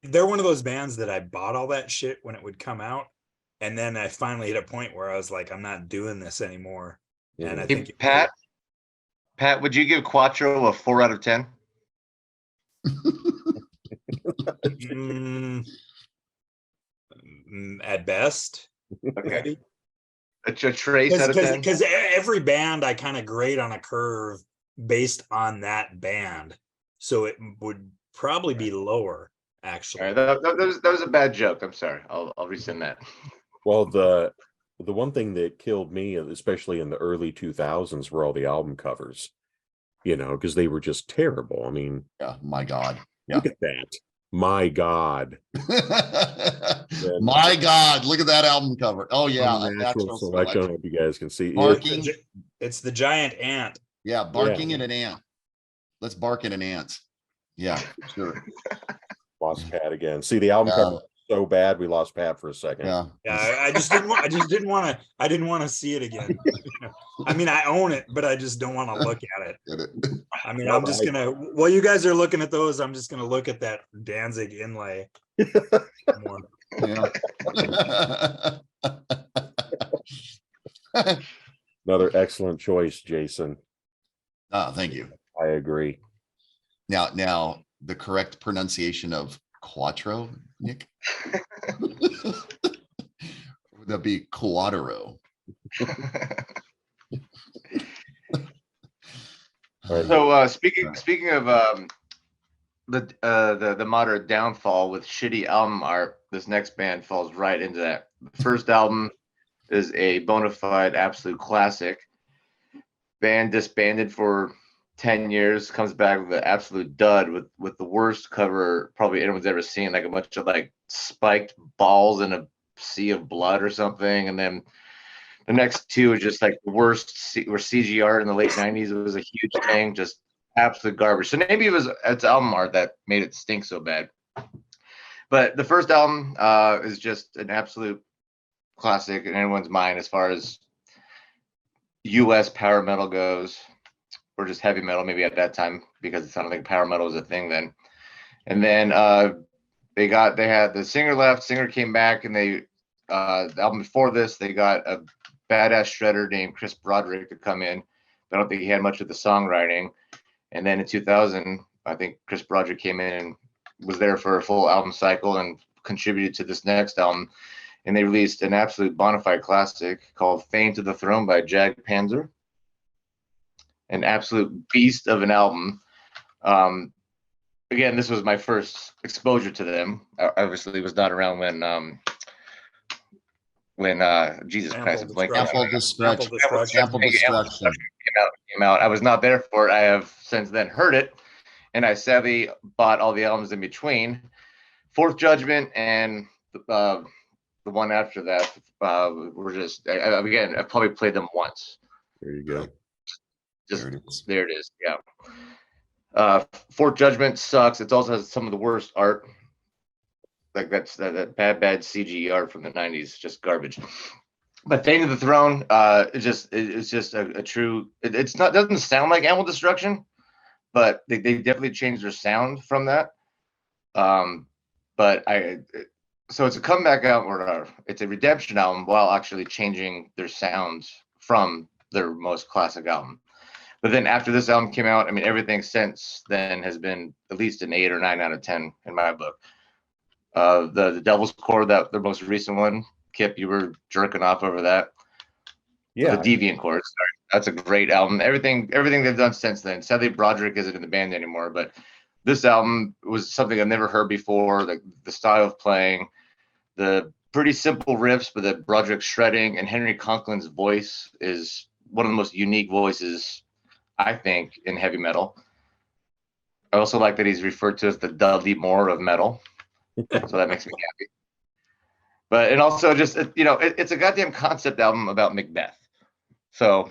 They're one of those bands that I bought all that shit when it would come out, And then I finally hit a point where I was like, I'm not doing this anymore. And I Mhm. think Pat, would you give Quattro a 4 out of 10? At best, Okay. maybe. A trace out of 10? Because every band I kind of grade on a curve based on that band. So it would probably be lower, All actually. right, that was a bad joke. I'm sorry. I'll rescind that. Well, the one thing that killed me, especially in the early 2000s, were all the album covers, because they were just terrible. I mean, Yeah, my God. look at that. My God. My God, look at that album cover. Oh yeah, A a natural select. I don't know if you guys can see. Barking. It's the giant ant. Yeah, barking at an ant. Let's bark at an ant. Yeah, sure. Lost Pat again. See, the album cover was so bad we lost Pat for a second. Yeah. Yeah, I just didn't want to see it again. I mean, I own it, but I just don't want to look at it. I mean, I'm just gonna, while you guys are looking at those, I'm just gonna look at that Danzig inlay more. Yeah. Another excellent choice, Jason. Oh, thank you. I agree. Now the correct pronunciation of Quattro, Nick? Would that be Quattro? So speaking of the moderate downfall with shitty album art, this next band falls right into that. The first album is a bona fide absolute classic. Band disbanded for 10 years, comes back with an absolute dud with the worst cover probably anyone's ever seen, like a bunch of like spiked balls in a sea of blood or something. And then the next two are just like the worst CG art in the late 90s. It was a huge thing, just absolute garbage. So maybe it's album art that made it stink so bad. But the first album is just an absolute classic in anyone's mind as far as US power metal goes, or just heavy metal maybe at that time, because it sounded like power metal was a thing then. And then they had the singer came back, and the album before this, they got a badass shredder named Chris Broderick to come in. I don't think he had much of the songwriting. And then in 2000, I think Chris Broderick came in and was there for a full album cycle and contributed to this next album. And they released an absolute bona fide classic called Fame to the Throne by Jag Panzer. An absolute beast of an album. Again, this was my first exposure to them. I obviously was not around when Jesus Christ, Ample Destruction came out. I was not there for it. I have since then heard it, and I sadly bought all the albums in between. Fourth Judgment and the one after that were just again. I've probably played them once. There you go. Just there it is. Yeah. Fourth Judgment sucks. It also has some of the worst art. Like that bad CG art from the 90s, just garbage. But Fame to the Throne, it's just a true. It's not, doesn't sound like Animal Destruction, but they definitely changed their sound from that. So it's a comeback album, or it's a redemption album, while actually changing their sounds from their most classic album. But then after this album came out, I mean, everything since then has been at least an 8 or 9 out of 10 in my book. The Devil's Core, that their most recent one, Kip, you were jerking off over that. Yeah. The Deviant Core, sorry. That's a great album. Everything they've done since then. Sadly, Broderick isn't in the band anymore, but this album was something I've never heard before. The style of playing, the pretty simple riffs, but the Broderick shredding, and Henry Conklin's voice is one of the most unique voices, I think, in heavy metal. I also like that he's referred to as the Dudley Moore of metal. So that makes me happy. But and also just it's a goddamn concept album about Macbeth. So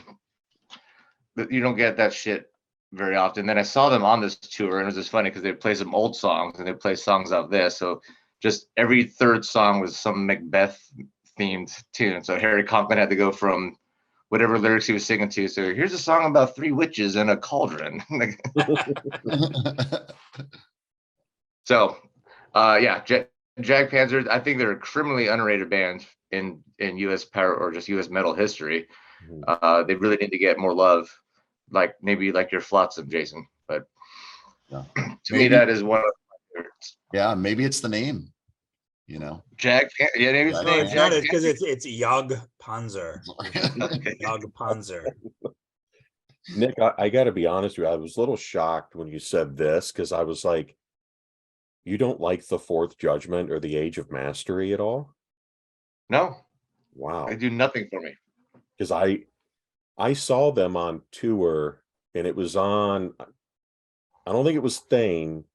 you don't get that shit very often. Then I saw them on this tour, and it was just funny because they play some old songs and they play songs out this. So just every third song was some Macbeth themed tune. So Harry Conklin had to go from whatever lyrics he was singing to. So here's a song about 3 witches and a cauldron. So, Jag Panzer, I think they're a criminally underrated band in US power or just US metal history. Mhm. They really need to get more love, like maybe like your Flotsam, Jason. But Yeah. to me, that is one of my favorites. Yeah, maybe it's the name, you know. Yeah, maybe it's Yeah, the No, name it's not. Jag It's because Panzer. it's Jog Panzer. Okay. Jog Panzer. Nick, I got to be honest with you. I was a little shocked when you said this because I was like, you don't like the Fourth Judgment or the Age of Mastery at all? No, Wow. they do nothing for me. Because I saw them on tour and it was on, I don't think it was Thane.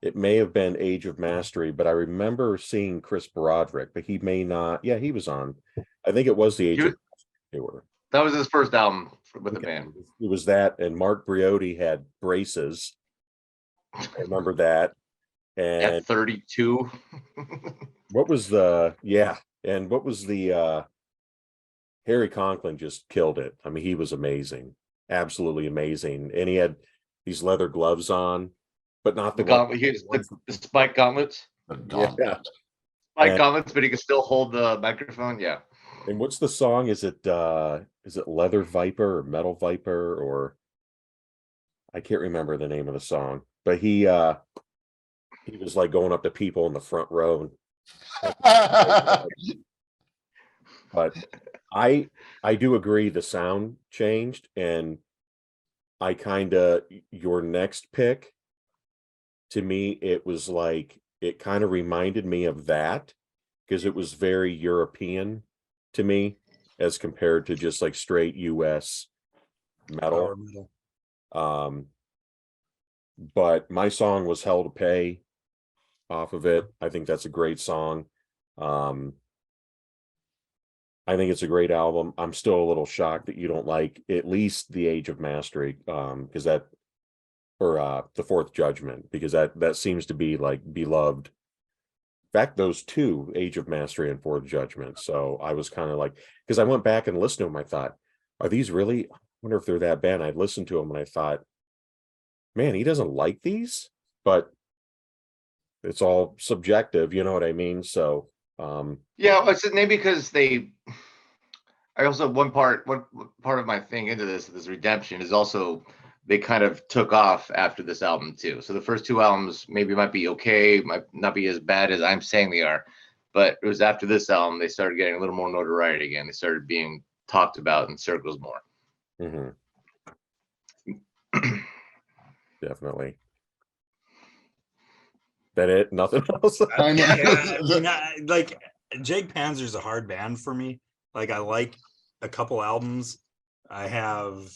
It may have been Age of Mastery, but I remember seeing Chris Broderick, but he may not. Yeah, he was on. I think it was the Age of Mastery tour. That was his first album with the band. It was that, and Mark Briotti had braces. I remember that. And At 32. what was the and what was the Harry Conklin just killed it. I mean, he was amazing. Absolutely amazing. And he had these leather gloves on, but not the The spike gauntlets. yeah. Spike gauntlets, but he can still hold the microphone. Yeah. And what's the song? Is it Leather Viper or Metal Viper, or I can't remember the name of the song, but he was like going up to people in the front row. But I do agree the sound changed, and I kind of, your next pick, to me, it was like, it kind of reminded me of that because it was very European to me as compared to just like straight US metal. Power metal. But my song was Hell to Pay off of it. I think that's a great song. I think it's a great album. I'm still a little shocked that you don't like at least the Age of Mastery, because that, or the Fourth Judgment, because that seems to be like beloved. In fact, those two, Age of Mastery and Fourth Judgment. So I was kind of like, because I went back and listened to them, I thought, are these really? I wonder if they're that bad. I listened to them and I thought, man, he doesn't like these, but it's all subjective, you know what I mean? So Yeah, it's maybe because I also one part of my thing into this redemption is also they kind of took off after this album too. So the first two albums maybe might be okay, might not be as bad as I'm saying they are, but it was after this album they started getting a little more notoriety again. They started being talked about in circles more. mhm. Definitely. That it? Nothing else? I know. Yeah, I mean, like Jag Panzer's a hard band for me. Like I like a couple albums. I have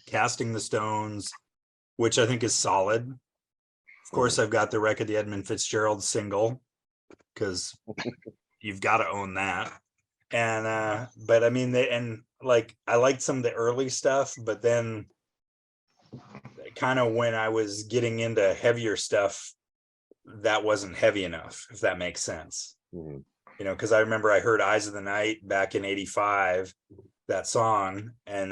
Casting the Stones, which I think is solid. Of course, I've got the Wreck of the Edmund Fitzgerald single because you've got to own that. And but I mean, I liked some of the early stuff, but then kind of when I was getting into heavier stuff, that wasn't heavy enough, if that makes sense. Mhm. You know, because I remember I heard Eyes of the Night back in '85, that song, and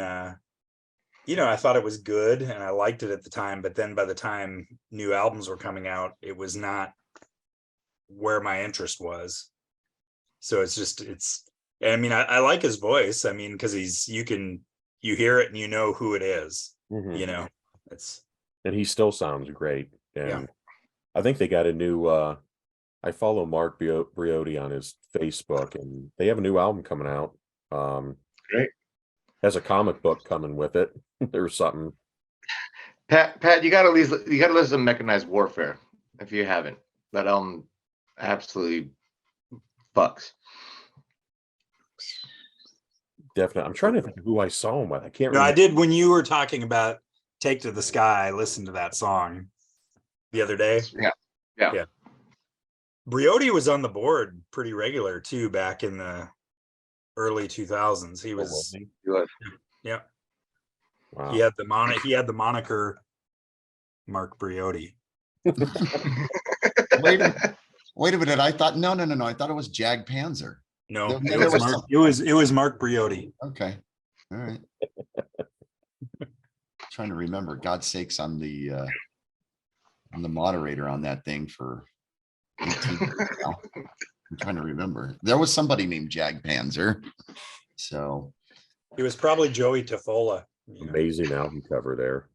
you know, I thought it was good and I liked it at the time, but then by the time new albums were coming out, it was not where my interest was. So I mean, I like his voice. I mean, because you hear it and you know who it is, Mhm. you know, And he still sounds great. And Yeah. I think they got a new I follow Mark Briotti on his Facebook, and they have a new album coming out. Great. Has a comic book coming with it. There's something. Pat, you gotta listen to Mechanized Warfare if you haven't. That album absolutely fucks. Definitely. I'm trying to think of who I saw him with. I can't No, I remember. did when you were talking about Take to the Sky. I listened to that song the other day. Yeah. Briotti was on the board pretty regular too back in the early 2000s. He was, he? yeah. Wow. He had the moniker Mark Briotti. Wait a minute. I thought no. I thought it was Jag Panzer. No, There it was was Mark, it was Mark Briotti. Okay. All right. Trying to remember. God's sakes, I'm the moderator on that thing for 18 years now. I'm trying to remember. There was somebody named Jag Panzer. So It was probably Joey Tafola. You know? Amazing album cover there.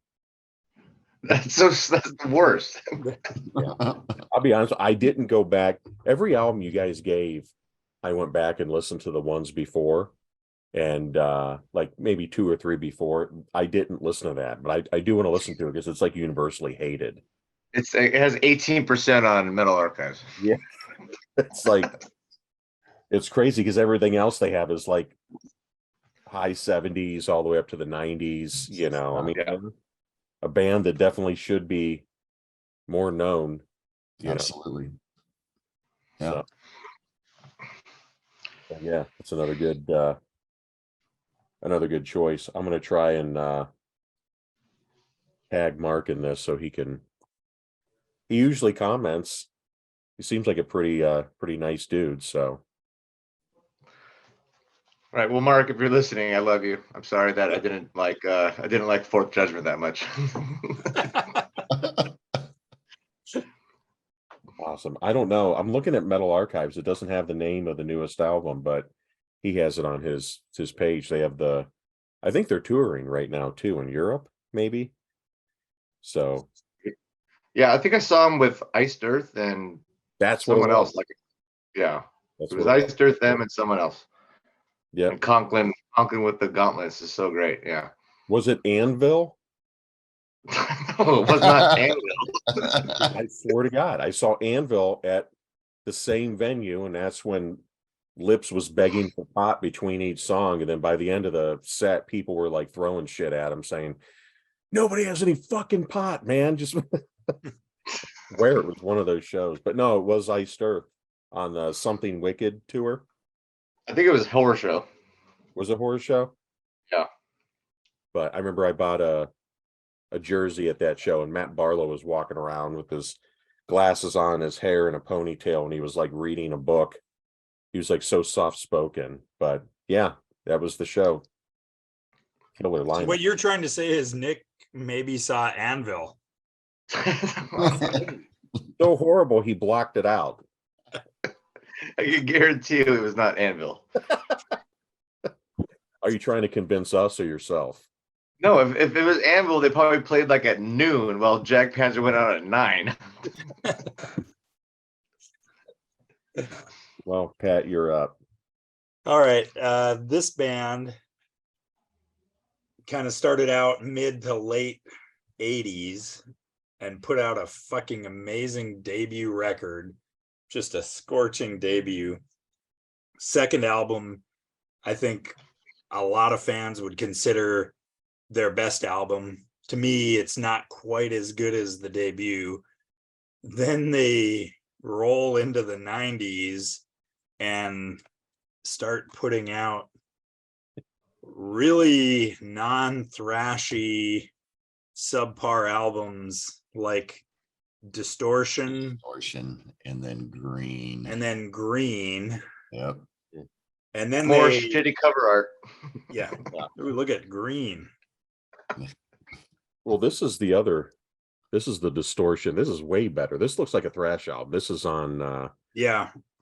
That's the worst. I'll be honest, I didn't go back. Every album you guys gave, I went back and listened to the ones before. And like maybe 2 or 3 before. I didn't listen to that, but I do want to listen to it because it's like universally hated. It has 18% on Metal Archives. Yeah. It's like, it's crazy because everything else they have is like high 70s all the way up to the 90s. You know, I mean, Yeah. a band that definitely should be more known. Absolutely. Yeah. So, yeah, it's another good choice. I'm gonna try and tag Mark in this so he usually comments. He seems like a pretty nice dude. So All right. Well, Mark, if you're listening, I love you. I'm sorry that I didn't like Fourth Judgment that much. awesome. I don't know. I'm looking at Metal Archives. It doesn't have the name of the newest album, but he has it on his page. They have I think they're touring right now too in Europe, maybe. So yeah, I think I saw him with Iced Earth and that's what someone else. It was Iced Earth, them, and someone else. Yeah. And Conklin with the gauntlets is so great. Yeah. Was it Anvil? No, it was not Anvil. I swear to God, I saw Anvil at the same venue, and that's when Lips was begging for pot between each song, and then by the end of the set, people were like throwing shit at him, saying, "Nobody has any fucking pot, man." Just where it was one of those shows, but no, it was Iced Earth on the Something Wicked tour. I think it was Horror Show. Was it Horror Show? Yeah. But I remember I bought a jersey at that show, and Matt Barlow was walking around with his glasses on, his hair in a ponytail, and he was like reading a book. He was like so soft spoken, but yeah, that was the show. Killer line. So what you're trying to say is Nick maybe saw Anvil. So horrible, he blocked it out. I can guarantee you it was not Anvil. Are you trying to convince us or yourself? No, if it was Anvil, they probably played like at noon while Jag Panzer went out at 9. Well, Pat, you're up. All right. This band kind of started out mid to late 80s and put out a fucking amazing debut record. Just a scorching debut. Second album, I think a lot of fans would consider their best album. To me, it's not quite as good as the debut. Then they roll into the 90s and start putting out really non-thrashy subpar albums like Distortion, and then Green. Yep. And then more shitty cover art. Yeah. Ooh, look at Green. Well, this is the Distortion. This is way better. This looks like a thrash album. This is on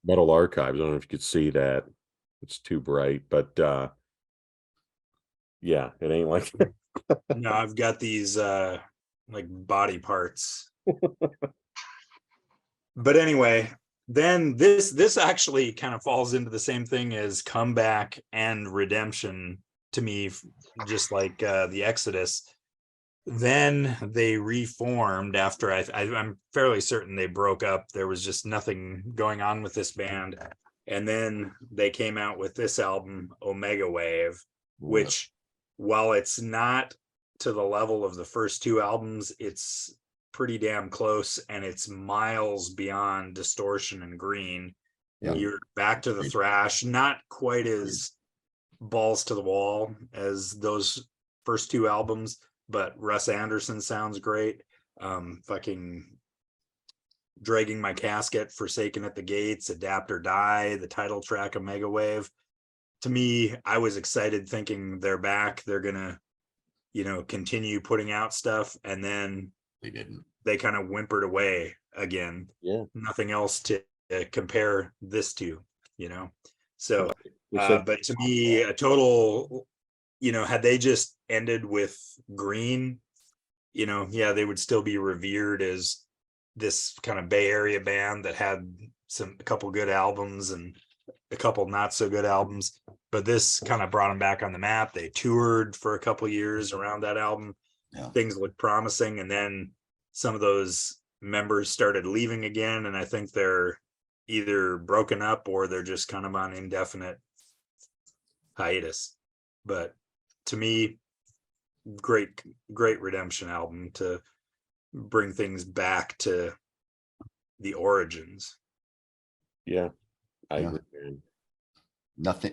Metal Archives. I don't know if you could see that. It's too bright, but yeah, it ain't like No, I've got these like body parts. But anyway, then this actually kind of falls into the same thing as Comeback and Redemption to me, just like the Exodus. Then they reformed after I'm fairly certain they broke up. There was just nothing going on with this band. And then they came out with this album, Omega Wave, which, while it's not to the level of the first 2 albums, it's pretty damn close, and it's miles beyond Distortion and Green. Yeah. You're back to the thrash, not quite as balls to the wall as those first 2 albums, but Russ Anderson sounds great. Fucking Dragging My Casket, Forsaken at the Gates, Adapt or Die, the title track of Mega Wave. To me, I was excited thinking they're back. They're gonna, continue putting out stuff, and then they didn't. They kind of whimpered away again. Yeah. Nothing else to compare this to, so So, but to me a total, had they just ended with Green, yeah, they would still be revered as this kind of Bay Area band that had a couple good albums and a couple not so good albums, but this kind of brought them back on the map. They toured for a couple years around that album. Yeah. Things looked promising, and then some of those members started leaving again, and I think they're either broken up or they're just kind of on indefinite hiatus. But to me, great redemption album to bring things back to the origins. yeah, I Yeah. agree, man.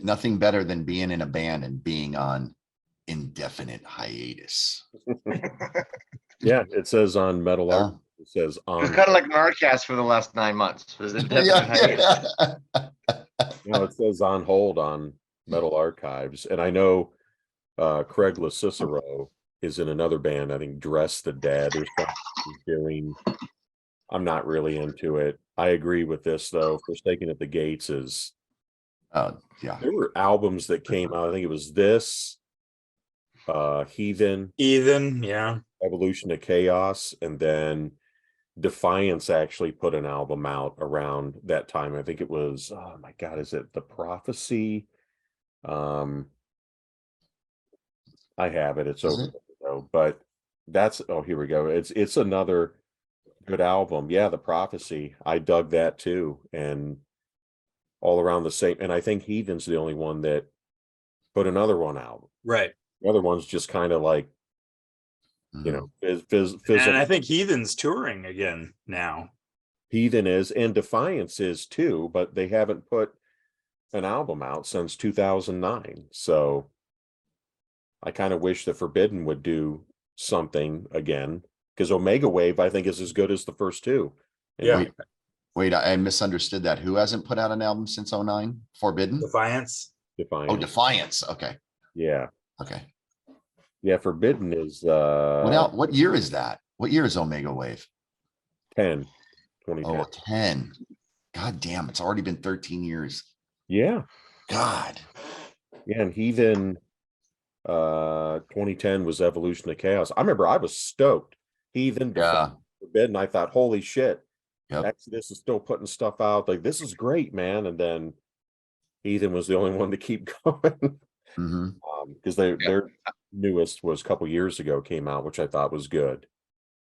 Nothing better than being in a band and being on indefinite hiatus. Yeah, it says on Metal Yeah. Art, it says It on. was kind of like Gnarcast for the last 9 months. It was indefinite hiatus. No, it says on hold on Metal Archives, and I know Craig LaCicero is in another band. I think Dress the Dead or something he's doing. I'm not really into it. I agree with this though. Forsaken at the Gates is. Yeah. There were albums that came out. I think it was this, Heathen, Yeah. Evolution of Chaos, and then Defiance actually put an album out around that time. I think it was, oh my God, is it The Prophecy? I have it. It's Is over it? there, though, but that's, oh, here we go. It's another good album. Yeah, The Prophecy. I dug that too. And all around the same. And I think Heathen's the only one that put another one out. Right. The other one's just kind of like, And I think Heathen's touring again now. Heathen is, and Defiance is too, but they haven't put an album out since 2009. So I kind of wish that Forbidden would do something again, because Omega Wave, I think, is as good as the first two. And Yeah. Wait, I misunderstood that. Who hasn't put out an album since 2009? Forbidden? Defiance. Defiance. Oh, Defiance. Okay. Yeah. Okay. Yeah, Forbidden is What year is that? What year is Omega Wave? 10, 2010. Oh, 10. God damn, it's already been 13 years. Yeah. God. Yeah, and Heathen 2010 was Evolution of Chaos. I remember I was stoked. Heathen, Yeah. Forbidden, I thought, holy shit. Yep. Exodus is still putting stuff out. Like, this is great, man. And then Heathen was the only one to keep going. Mm-hmm. Because their newest was a couple years ago, came out, which I thought was good.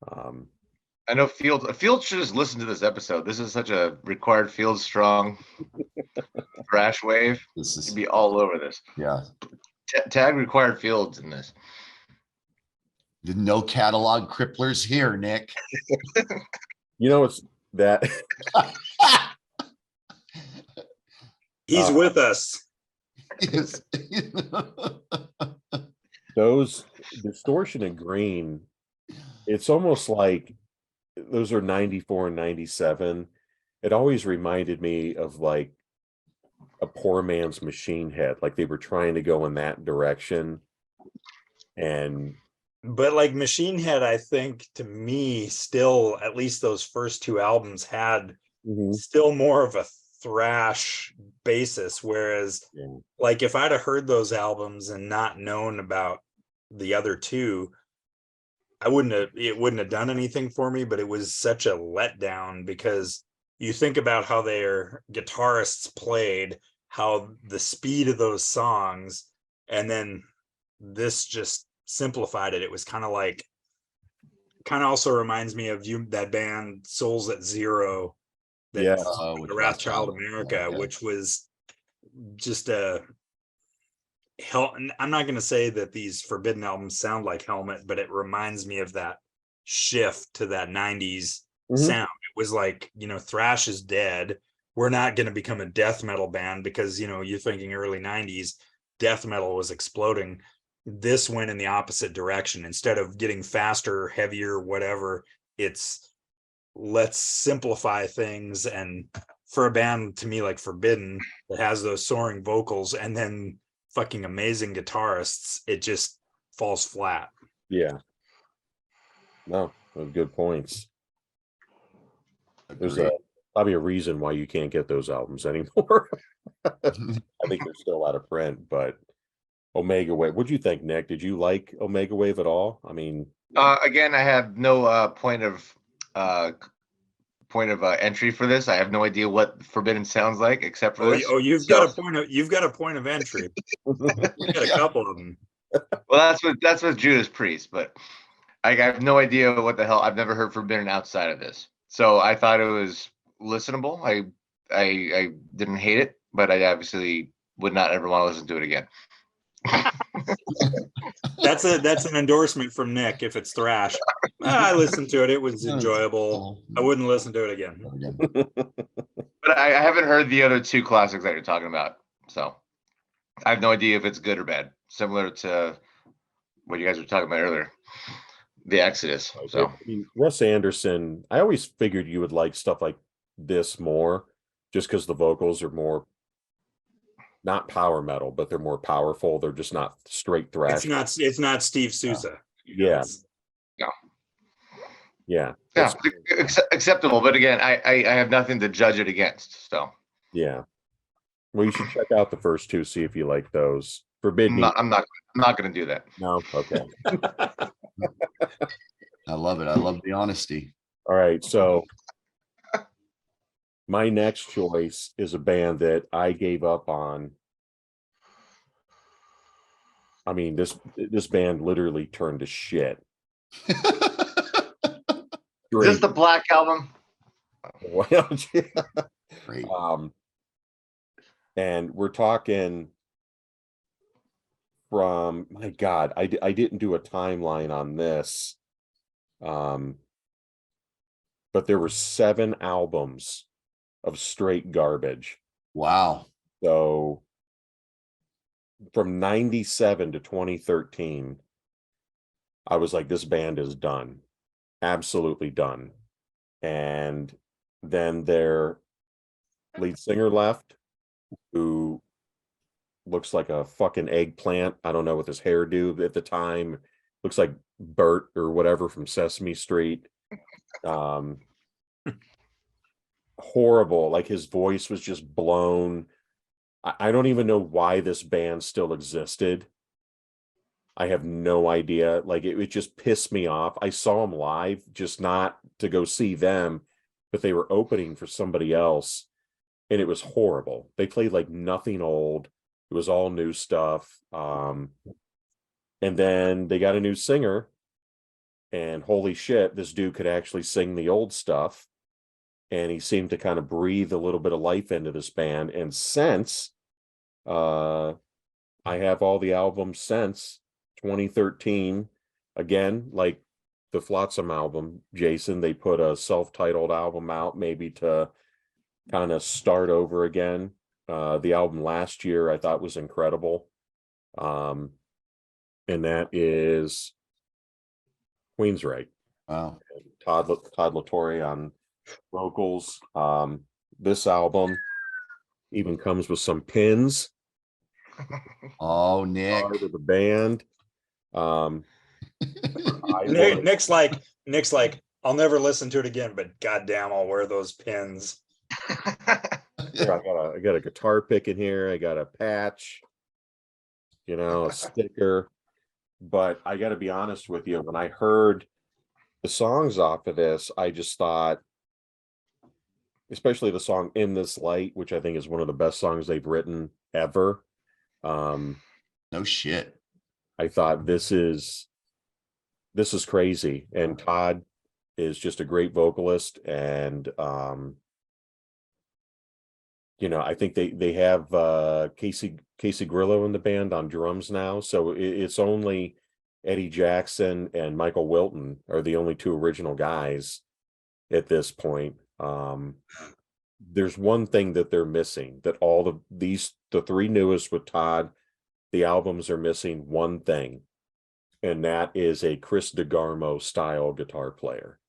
I know Field should just listen to this episode. This is such a required Field strong thrash wave. This is He'd be all over this. yeah. Tag required Fields in this. The no catalog cripplers here, Nick. It's that He's with us. Yes. those Distortion and Green, it's almost like those are 94 and 97. It always reminded me of like a poor man's Machine Head, like they were trying to go in that direction. But like Machine Head, I think to me still, at least those first two albums had still more of a thrash basis, whereas like if I'd have heard those albums and not known about the other two, it wouldn't have done anything for me. But it was such a letdown, because you think about how their guitarists played, how the speed of those songs, and then this just simplified it. It was kind of also reminds me of that band Souls at Zero, Yeah, the Wrathchild America, which was just a hell. I'm not going to say that these Forbidden albums sound like Helmet, but it reminds me of that shift to that 90s sound. It was like, thrash is dead. We're not going to become a death metal band, because you're thinking early 90s death metal was exploding. This went in the opposite direction. Instead of getting faster, heavier, whatever, it's let's simplify things. And for a band to me like Forbidden that has those soaring vocals and then fucking amazing guitarists, it just falls flat. Yeah. No, those good points. There's a probably a reason why you can't get those albums anymore. I think they're still out of print, but Omega Wave. What'd you think, Nick? Did you like Omega Wave at all? I mean, Again, I have no point of entry for this. I have no idea what Forbidden sounds like except for this. You've got a point of entry. You got a couple of them. Well, that's with Judas Priest, but I have no idea what the hell. I've never heard Forbidden outside of this, so I thought it was listenable. I didn't hate it, but I obviously would not ever want to listen to it again. That's an endorsement from Nick. If it's thrash, I listened to it. It was enjoyable. I wouldn't listen to it again. But I haven't heard the other two classics that you're talking about, so I have no idea if it's good or bad. Similar to what you guys were talking about earlier, the Exodus. So I mean, Russ Anderson, I always figured you would like stuff like this more, just because the vocals are more not power metal, but they're more powerful. They're just not straight thrash. It's not Steve Sousa. Yeah. Yeah, acceptable. But again, I have nothing to judge it against. So yeah, well, you should check out the first two, see if you like those. Forbidden. I'm not going to do that. No, okay. I love it. I love the honesty. All right, so my next choice is a band that I gave up on. I mean, this band literally turned to shit. Is this the Black Album? Well, Great. and we're talking from, my God, I didn't do a timeline on this. But there were 7 albums of straight garbage. Wow. So from 97 to 2013, I was like, this band is done. Absolutely done. And then their lead singer left, who looks like a fucking eggplant. I don't know, with his hairdo at the time. Looks like Bert or whatever from Sesame Street. Horrible. Like, his voice was just blown. I don't even know why this band still existed. I have no idea. Like, it just pissed me off. I saw them live, just not to go see them, but they were opening for somebody else, and it was horrible. They played like nothing old. It was all new stuff. And then they got a new singer, and holy shit, this dude could actually sing the old stuff. And he seemed to kind of breathe a little bit of life into this band. And since I have all the albums since 2013, again, like the Flotsam album, Jason, they put a self-titled album out, maybe to kind of start over again. The album last year I thought was incredible. And that is Queensryche. Wow. Todd LaTorre on vocals. This album even comes with some pins. Oh, Nick. Part of the band. Nick's like, I'll never listen to it again, but goddamn, I'll wear those pins. I got a guitar pick in here. I got a patch, a sticker. But I got to be honest with you, when I heard the songs off of this, I just thought, especially the song In This Light, which I think is one of the best songs they've written ever. No shit. I thought this is crazy. And Todd is just a great vocalist. And, I think they have Casey Grillo in the band on drums now. So it's only Eddie Jackson and Michael Wilton are the only 2 original guys at this point. There's one thing that they're missing, that all the 3 newest with Todd, the albums are missing one thing, and that is a Chris DeGarmo style guitar player.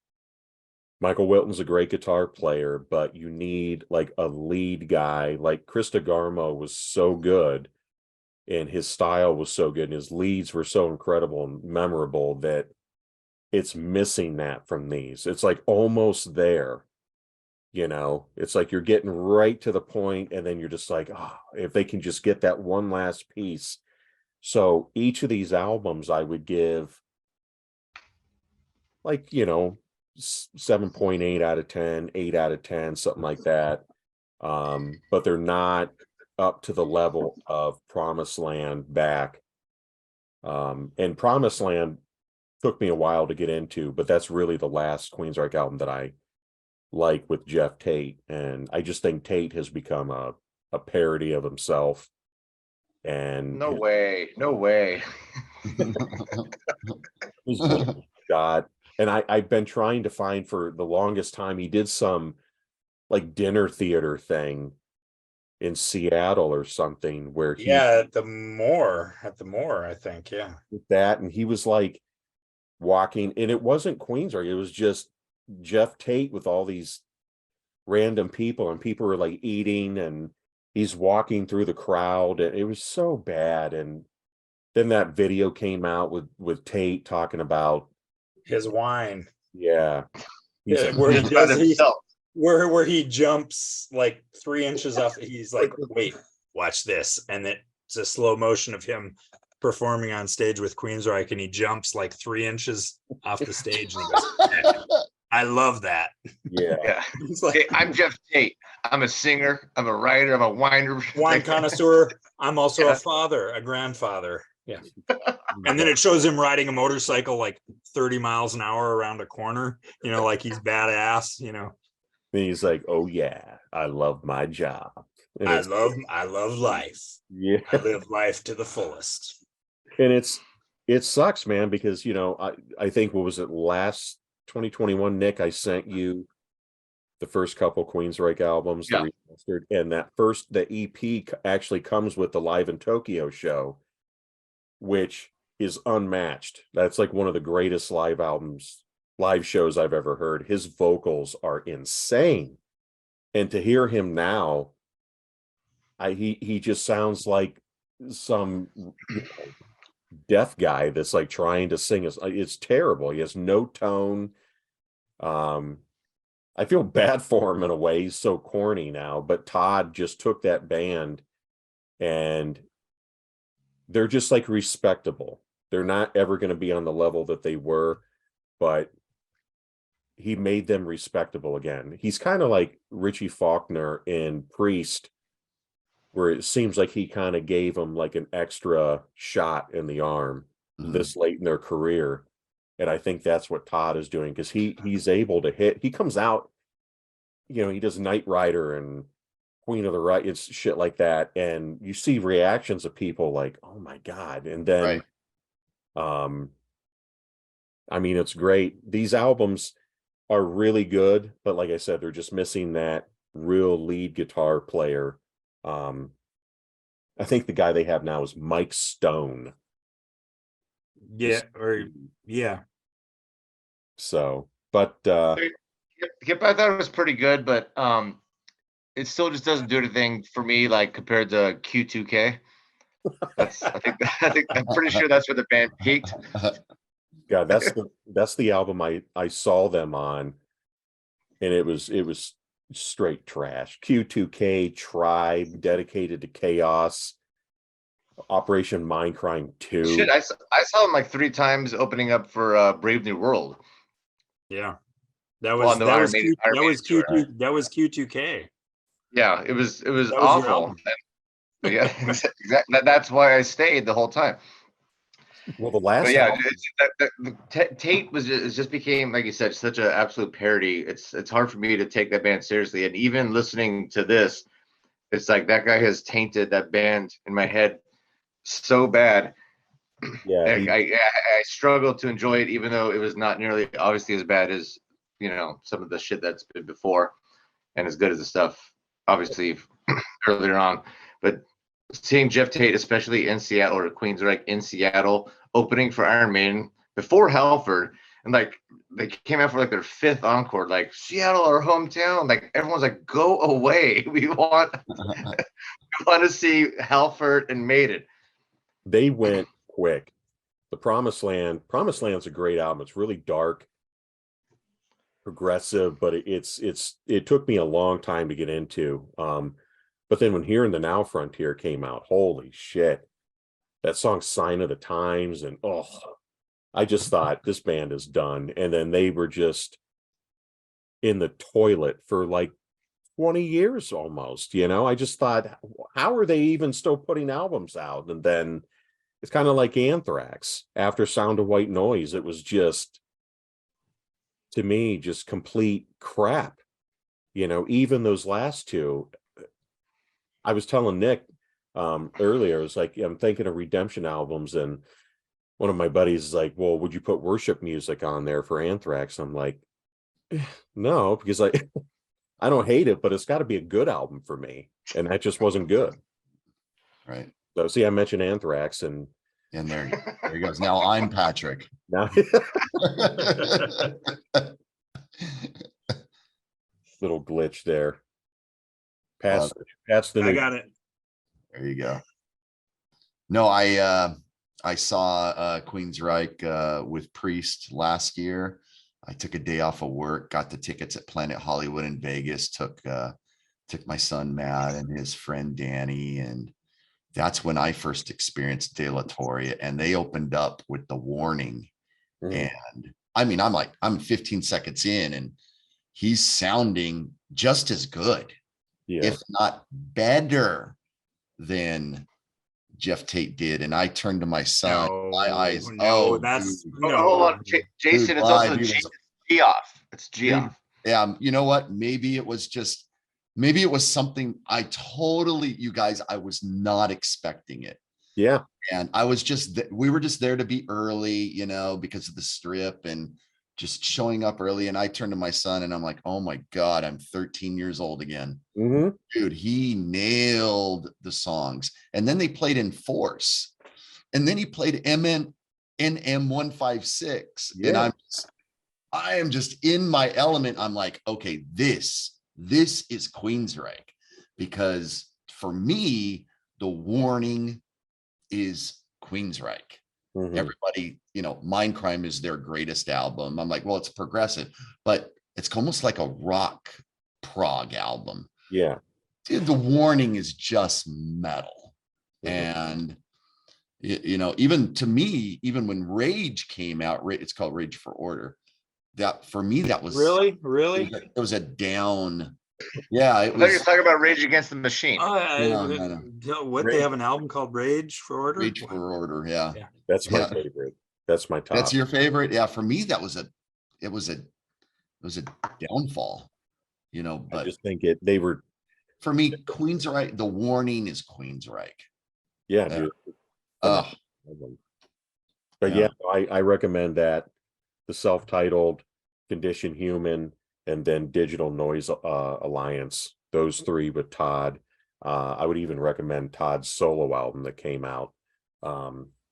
Michael Wilton's a great guitar player, but you need like a lead guy. Like Chris DeGarmo was so good, and his style was so good, and his leads were so incredible and memorable, that it's missing that from these. It's like almost there, You know, it's like you're getting right to the point, and then you're just like, oh, if they can just get that one last piece. So each of these albums I would give like, 7.8 out of 10, 8 out of 10, something like that. But they're not up to the level of Promised Land back. And Promised Land took me a while to get into, but that's really the last Queensryche album that I like with Jeff Tate. And I just think Tate has become a parody of himself. And No way. No way. his God. And I've been trying to find for the longest time. He did some like dinner theater thing in Seattle or something where he at the Moore, I think. Yeah. did that, and he was like walking, and it wasn't Queensryche, it was just Jeff Tate with all these random people, and people were like eating, and he's walking through the crowd, and it was so bad. And then that video came out with Tate talking about His wine. yeah, he's like, Where he Just about does himself. where he jumps like 3 inches off. He's like, wait, watch this. And it's a slow motion of him performing on stage with Queensryche, and he jumps like 3 inches off the stage. And he goes, I love that. yeah, Yeah. He's like, Hey, I'm Jeff Tate. I'm a singer. I'm a writer. I'm a wine connoisseur. I'm also Yeah. a father, a grandfather. Yeah. And then it shows him riding a motorcycle like 30 miles an hour around a corner, like he's badass, and he's like, oh yeah, I love my job. And I love life. yeah, I live life to the fullest. and it sucks, man, because I think, what was it, last 2021, Nick, I sent you the first couple Queensryche albums, Yeah. the remastered, and the EP actually comes with the Live in Tokyo show, which is unmatched. That's like one of the greatest live shows I've ever heard. His vocals are insane, and to hear him now, he just sounds like some deaf guy that's like trying to sing. It's terrible. He has no tone. I feel bad for him in a way. He's so corny now, but Todd just took that band, and they're just like respectable. They're not ever going to be on the level that they were, but he made them respectable again. He's kind of like Richie Faulkner in Priest, where it seems like he kind of gave them like an extra shot in the arm this late in their career. And I think that's what Todd is doing, because he's able to hit. He comes out, he does Knight Rider and Queen of the Right, it's shit like that, and you see reactions of people like, oh my God. And then I mean, it's great. These albums are really good, but like I said, they're just missing that real lead guitar player. I think the guy they have now is Mike Stone. Yeah. So, but Yep, I thought it was pretty good, but it still just doesn't do anything for me, like compared to Q2K. I think I'm pretty sure that's where the band peaked. yeah, that's the album I saw them on, and it was straight trash. Q2K, Tribe, Dedicated to Chaos, Operation Mindcrime 2. Shit, I saw them like 3 times opening up for Brave New World. Yeah. That was Q2K. Yeah, it was That was your awful. album. Yeah, exactly. That's why I stayed the whole time. Well, the last But yeah, album, Tate just became, like you said, such an absolute parody. It's hard for me to take that band seriously, and even listening to this, it's like that guy has tainted that band in my head so bad. yeah, I struggled to enjoy it, even though it was not nearly obviously as bad as some of the shit that's been before, and as good as the stuff obviously earlier on. But seeing Jeff Tate, especially in Seattle, or Queensryche in Seattle, opening for Iron Maiden before Halford, and like they came out for like their 5th encore, like Seattle, our hometown, like everyone's like, go away, we want to see Halford and Maiden. they went quick. The Promised Land's a great album. It's really dark. progressive, but it took me a long time to get into. But then when Here in the Now Frontier came out, holy shit, that song Sign of the Times, and I just thought this band is done. And then they were just in the toilet for like 20 years almost, I just thought, how are they even still putting albums out? And then it's kind of like Anthrax after Sound of White Noise. It was just, to me, just complete crap. Even those last two. I was telling Nick earlier, it was like, I'm thinking of Redemption albums, and one of my buddies is like, well, would you put worship music on there for Anthrax? I'm like, no, because I don't hate it, but it's got to be a good album for me, and that just wasn't good. Right. So see, I mentioned Anthrax, and there he goes. Now I'm Patrick. now little glitch there. Pass the I got it. There you go. No, I saw Queensryche with Priest last year. I took a day off of work, got the tickets at Planet Hollywood in Vegas, took my son Matt and his friend Danny, and that's when I first experienced De La Torre, and they opened up with The Warning. And I mean, I'm 15 seconds in, and he's sounding just as good, if not better, than Jeff Tate did. And I turned to my son, my eyes. Hold on, Jason. It's also G off. It's G off. Yeah, you know what? Maybe it was something you guys, I was not expecting it. Yeah. And we were just there to be early, because of the strip and just showing up early. And I turned to my son and I'm like, oh my God, I'm 13 years old again. Dude, he nailed the songs. And then they played In Force. And then he played NM156. Yeah. And I am just in my element. I'm like, okay, this is Queensryche, because for me, The Warning is Queensryche. Everybody, Mindcrime is their greatest album. I'm like, well, it's progressive, but it's almost like a rock prog album. Yeah. Dude, The Warning is just metal. And even to me, even when Rage came out, it's called Rage for Order. That for me, that was really it was a down. Yeah, it was. You're talking about Rage Against the Machine. No. What, they have an album called Rage for Order? Rage for Order, yeah. That's my favorite. That's my top. That's your favorite? Yeah, for me, it was a downfall. But I just think they were, for me, Queensryche. The Warning is Queensryche. Yeah, dude. But yeah, I recommend that. The self-titled, Condition Human, and then Digital Noise Alliance. Those three with Todd. I would even recommend Todd's solo album that came out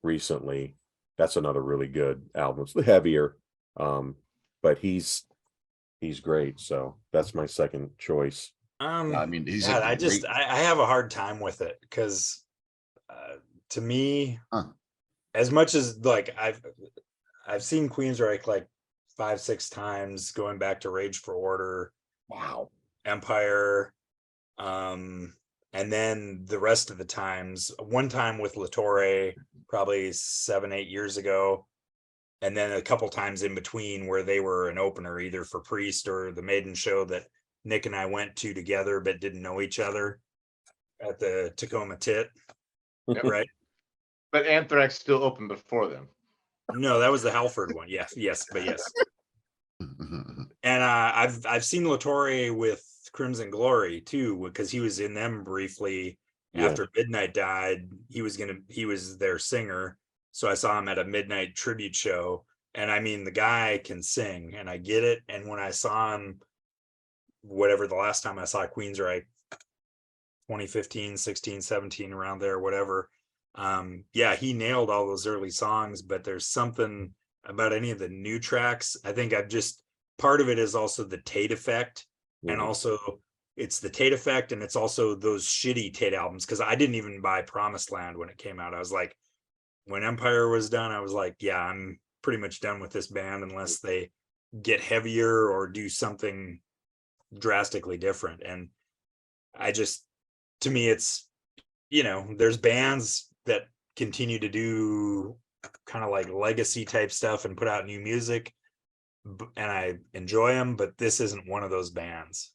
recently. That's another really good album. It's heavier, but he's great. So that's my second choice. I mean, I have a hard time with it because to me, as much as like I've seen Queensryche like 5-6 times, going back to Rage for Order, Empire, and then the rest of the times, one time with La Torre, probably 7-8 years ago, and then a couple times in between where they were an opener either for Priest or the Maiden show that Nick and I went to together but didn't know each other at the Tacoma Tit. Right? But Anthrax still opened before them. No, that was the Halford one. Yes. And I've seen La Torre with Crimson Glory too, because he was in them briefly after Midnight died. He was their singer, so I saw him at a Midnight tribute show. And I mean, the guy can sing, and I get it. And when I saw him, whatever the last time I saw Queensryche, 2015, 16, 17, around there, whatever. He nailed all those early songs, but there's something about any of the new tracks. I think part of it is also the Tate effect, and also it's the Tate effect, and it's also those shitty Tate albums, because I didn't even buy Promised Land when it came out. I was like, when Empire was done, I was like, yeah, I'm pretty much done with this band unless they get heavier or do something drastically different. And to me, it's, there's bands that continue to do kind of like legacy type stuff and put out new music, and I enjoy them, but this isn't one of those bands.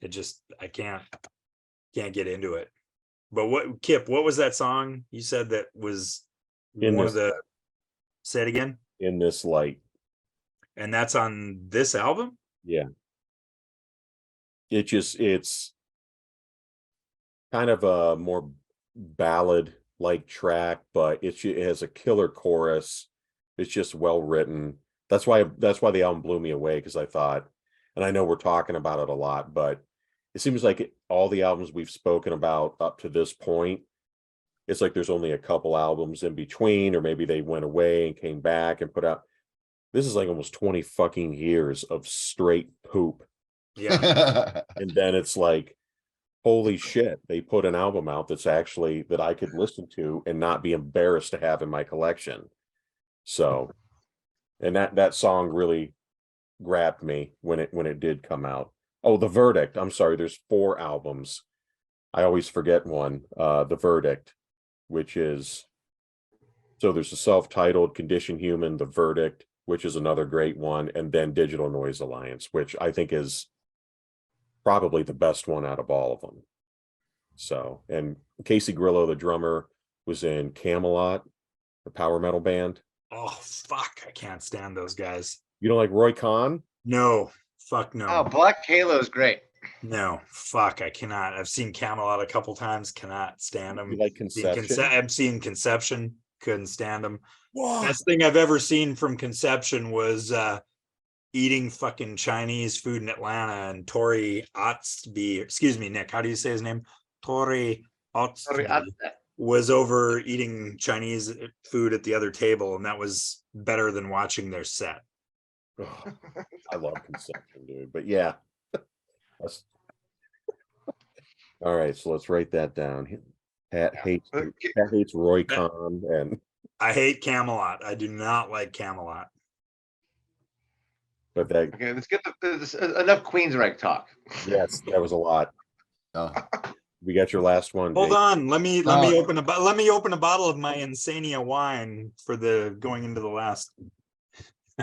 I can't get into it. But Kip, what was that song you said that was say it again? In This Light. And that's on this album? Yeah. It's kind of a more ballad like track, but it has a killer chorus. It's just well written. That's why the album blew me away, because I thought, and I know we're talking about it a lot, but it seems like all the albums we've spoken about up to this point, it's like there's only a couple albums in between, or maybe they went away and came back and put out. This is like almost 20 fucking years of straight poop. Yeah. And then it's like, holy shit, they put an album out that I could listen to and not be embarrassed to have in my collection. So, and that song really grabbed me when it did come out. Oh, The Verdict. I'm sorry, there's 4 albums. I always forget one. The Verdict, which is, so there's a self-titled Condition Human, The Verdict, which is another great one, and then Digital Noise Alliance, which I think is probably the best one out of all of them. So, and Casey Grillo, the drummer, was in Camelot, the power metal band. Oh, fuck. I can't stand those guys. You don't like Roy Khan? No. Fuck no. Oh, Black Halo is great. No. Fuck. I cannot. I've seen Camelot a couple times. Cannot stand them. You like Conception? I've seen Conception. Couldn't stand them. What? Best thing I've ever seen from Conception was eating fucking Chinese food in Atlanta, and Tori Otzby, excuse me, Nick, how do you say his name? Tori Otzby was over eating Chinese food at the other table, and that was better than watching their set. Oh, I love Conception, dude. But yeah. All right, so let's write that down. Pat hates Roy Khan, and I hate Camelot. I do not like Camelot. But that, okay, let's get enough Queensryche talk. Yes, that was a lot. Oh. We got your last one. Hold Jake. on, let me open a bottle of my Insania wine for the going into the last.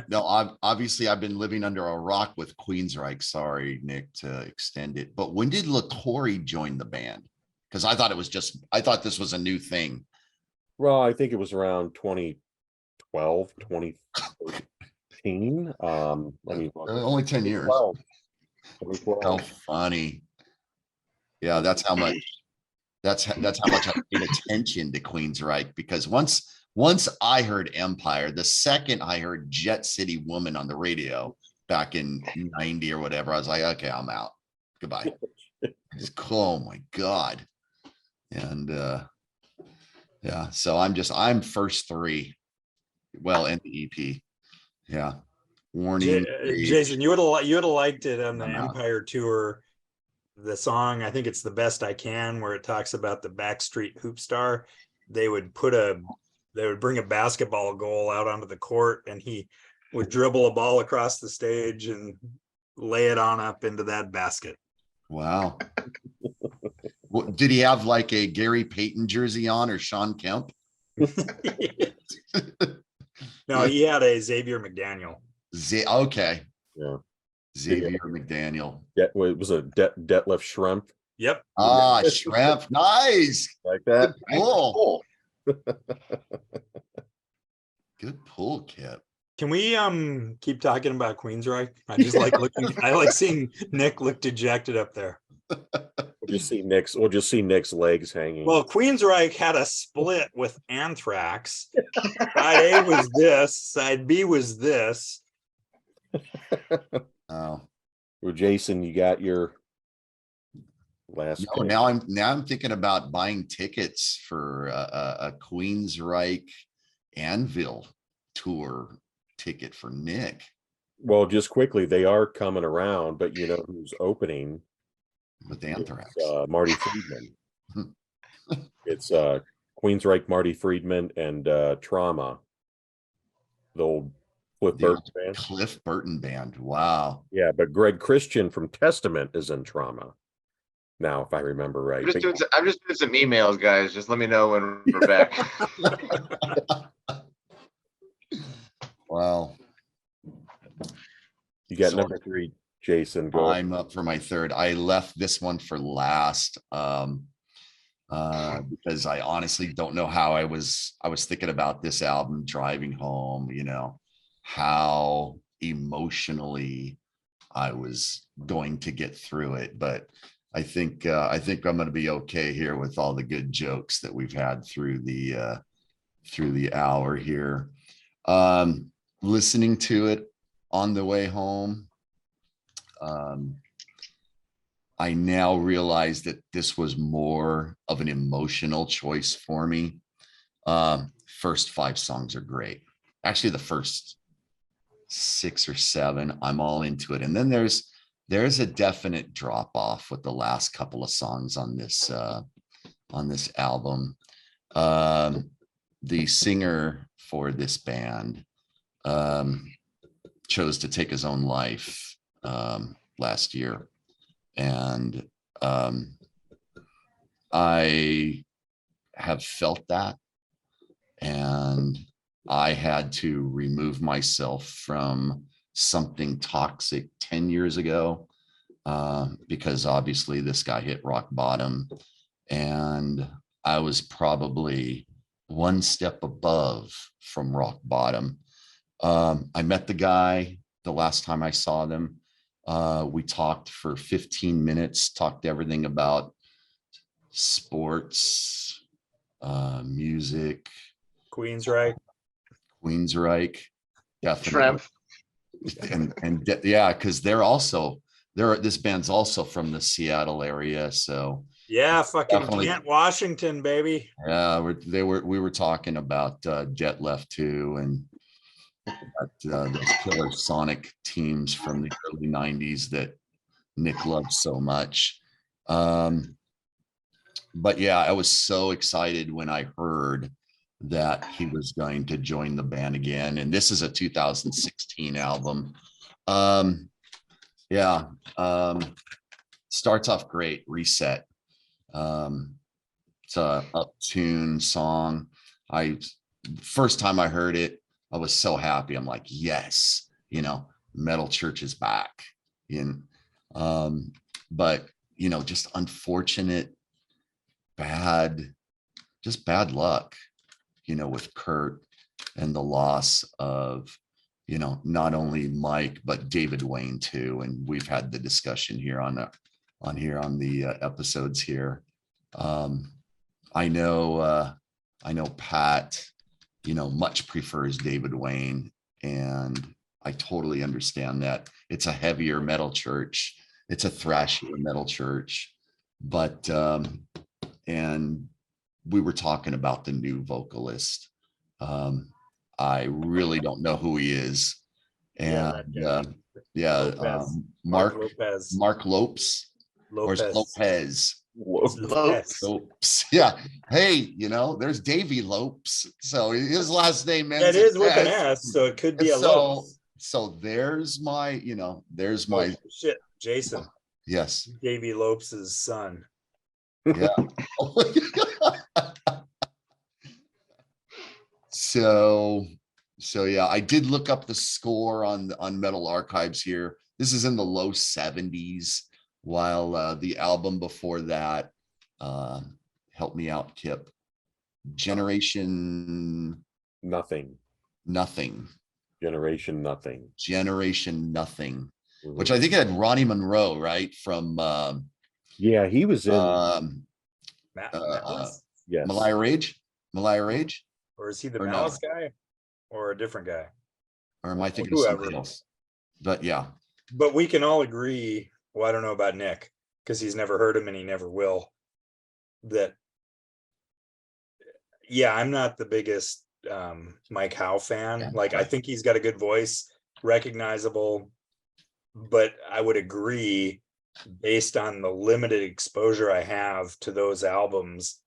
No, obviously I've been living under a rock with Queensryche. Sorry, Nick, to extend it. But when did LaTorre join the band? Because I thought this was a new thing. Well, I think it was around 2012, 2013. Only 10 years. 2012. How funny. Yeah, that's how much I paid attention to Queensryche, because once I heard Empire, the second I heard Jet City Woman on the radio back in 90 or whatever, I was like, okay, I'm out. Goodbye. Just oh my God. And yeah, so I'm first 3. Well, and the EP. Yeah. Warning. Jason, you would have liked it on the I'm out. Empire tour. The song, I think it's The Best I Can, where it talks about the Backstreet Hoop Star. They would bring a basketball goal out onto the court, and he would dribble a ball across the stage and lay it on up into that basket. Wow. Did he have like a Gary Payton jersey on, or Sean Kemp? No, he had a Xavier McDaniel. Okay. Yeah. Xavier McDaniel. Yeah, was a Detlef Schrempf. Yep. Ah, Schrempf. Nice. Like that. Cool. Good pull, Kip. Can we keep talking about Queensryche? I just like I like seeing Nick look dejected up there. We'll just see Nick's legs hanging. Well, Queensryche had a split with Anthrax. Side A was this, side B was this. Oh. Well, Jason, you got your last. No, now I'm thinking about buying tickets for a Queensryche Anvil tour ticket for Nick. Well, just quickly, they are coming around, but you know who's opening With Anthrax. Marty Friedman. It's Queensryche, Marty Friedman, and Trauma, the old Cliff The Burton band. Cliff Burton band. Wow. Yeah, but Greg Christian from Testament is in Trauma now, if I remember right. I'm just doing some emails, guys. Just let me know when we're back. Wow. You got So number 3, Jason. Go. I'm up for my third. I left this one for last because I honestly don't know how I was thinking about this album driving home, you know, how emotionally I was going to get through it. But I think I'm going to be okay here with all the good jokes that we've had through the hour here. Listening to it on the way home, I now realize that this was more of an emotional choice for me. First 5 songs are great. Actually, the first 6 or 7, I'm all into it. And then there's a definite drop off with the last couple of songs on this album. The singer for this band chose to take his own life last year. And I have felt that, and I had to remove myself from something toxic 10 years ago because obviously this guy hit rock bottom, and I was probably one step above from rock bottom. I met the guy the last time I saw them. We talked for 15 minutes, talked everything about sports, music, Queensryche, definitely. Shrimp. Yeah, because this band's also from the Seattle area. So yeah, fucking Definitely. Kent, Washington, baby. yeah, we were talking about Jet Left too, and those killer Sonic teams from the early 90s that Nick loved so much. But yeah, I was so excited when I heard that he was going to join the band again. And this is a 2016 album. Starts off great, Reset. It's a up-tune song. First time I heard it, I was so happy. I'm like, yes, Metal Church is back. But just unfortunate, bad luck, with Kurt and the loss of, not only Mike, but David Wayne too. And we've had the discussion here on the episodes here. I know Pat, much prefers David Wayne, and I totally understand that. It's a heavier Metal Church. It's a thrashier Metal Church, but and we were talking about the new vocalist. I really don't know who he is. And Mark Lopes. Or is it Lopez? Lopes. Yeah. Hey, there's Davy Lopes. So his last name ends. That is with an S, so it could be a Lopes. So there's my, shit, Jason. Yes. Davy Lopes's son. Yeah. So yeah, I did look up the score on Metal Archives here. This is in the low 70s, while the album before that, help me out, Kip. Generation Nothing. Generation Nothing. Which I think had Ronnie Monroe, right? From yeah, he was in yes. Malaya Rage. Or is he the Malice guy, or a different guy? Or am I thinking of somebody else? But yeah. But we can all agree. Well, I don't know about Nick because he's never heard him and he never will. That, yeah, I'm not the biggest Mike Howe fan. Yeah, like, right. I think he's got a good voice, recognizable. But I would agree, based on the limited exposure I have to those albums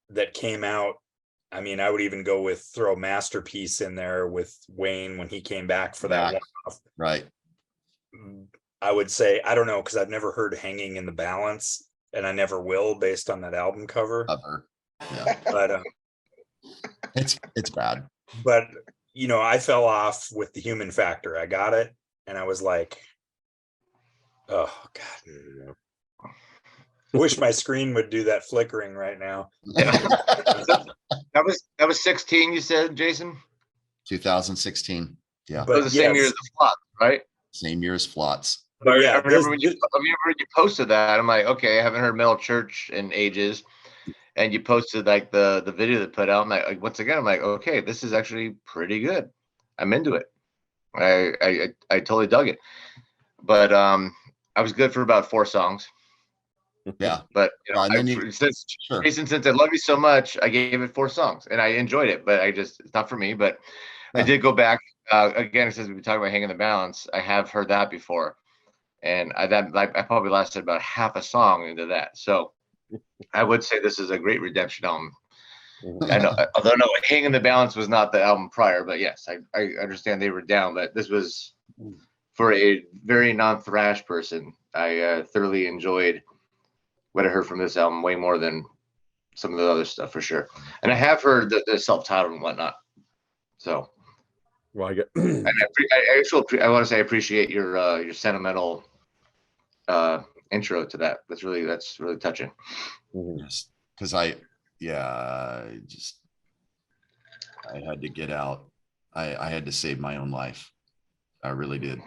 that came out I mean, I would even go with throw Masterpiece in there with Wayne when he came back for that Back. one-off. Right. I would say, I don't know, because I've never heard Hanging in the Balance, and I never will based on that album cover. Cover. Yeah. But It's bad. but you know, I fell off with The Human Factor. I got it, and I was like, oh God. I wish my screen would do that flickering right now. Yeah. That was 16, you said, Jason? 2016. Yeah. That was the same year as the flop, right? Same year as Flots. But yeah, I remember when you posted that. I'm like, okay, I haven't heard Metal Church in ages. And you posted like the video that put out. I'm like, once again, I'm like, okay, this is actually pretty good. I'm into it. I totally dug it. But I was good for about 4 songs. Yeah. But you know, since Jason, since I love you so much, I gave it 4 songs and I enjoyed it. But it's not for me. But I did go back again, since we've been talking about Hanging the Balance. I have heard that before, and I probably lasted about half a song into that. So I would say this is a great redemption album. I know, although no, Hanging in the Balance was not the album prior, but yes, I understand they were down. But this was, for a very non-thrash person, I thoroughly enjoyed what I heard from this album way more than some of the other stuff for sure. And I have heard the self-titled and whatnot. So, well, I want to say I appreciate your sentimental intro to that. That's really touching. Yes, because I had to get out. I had to save my own life. I really did,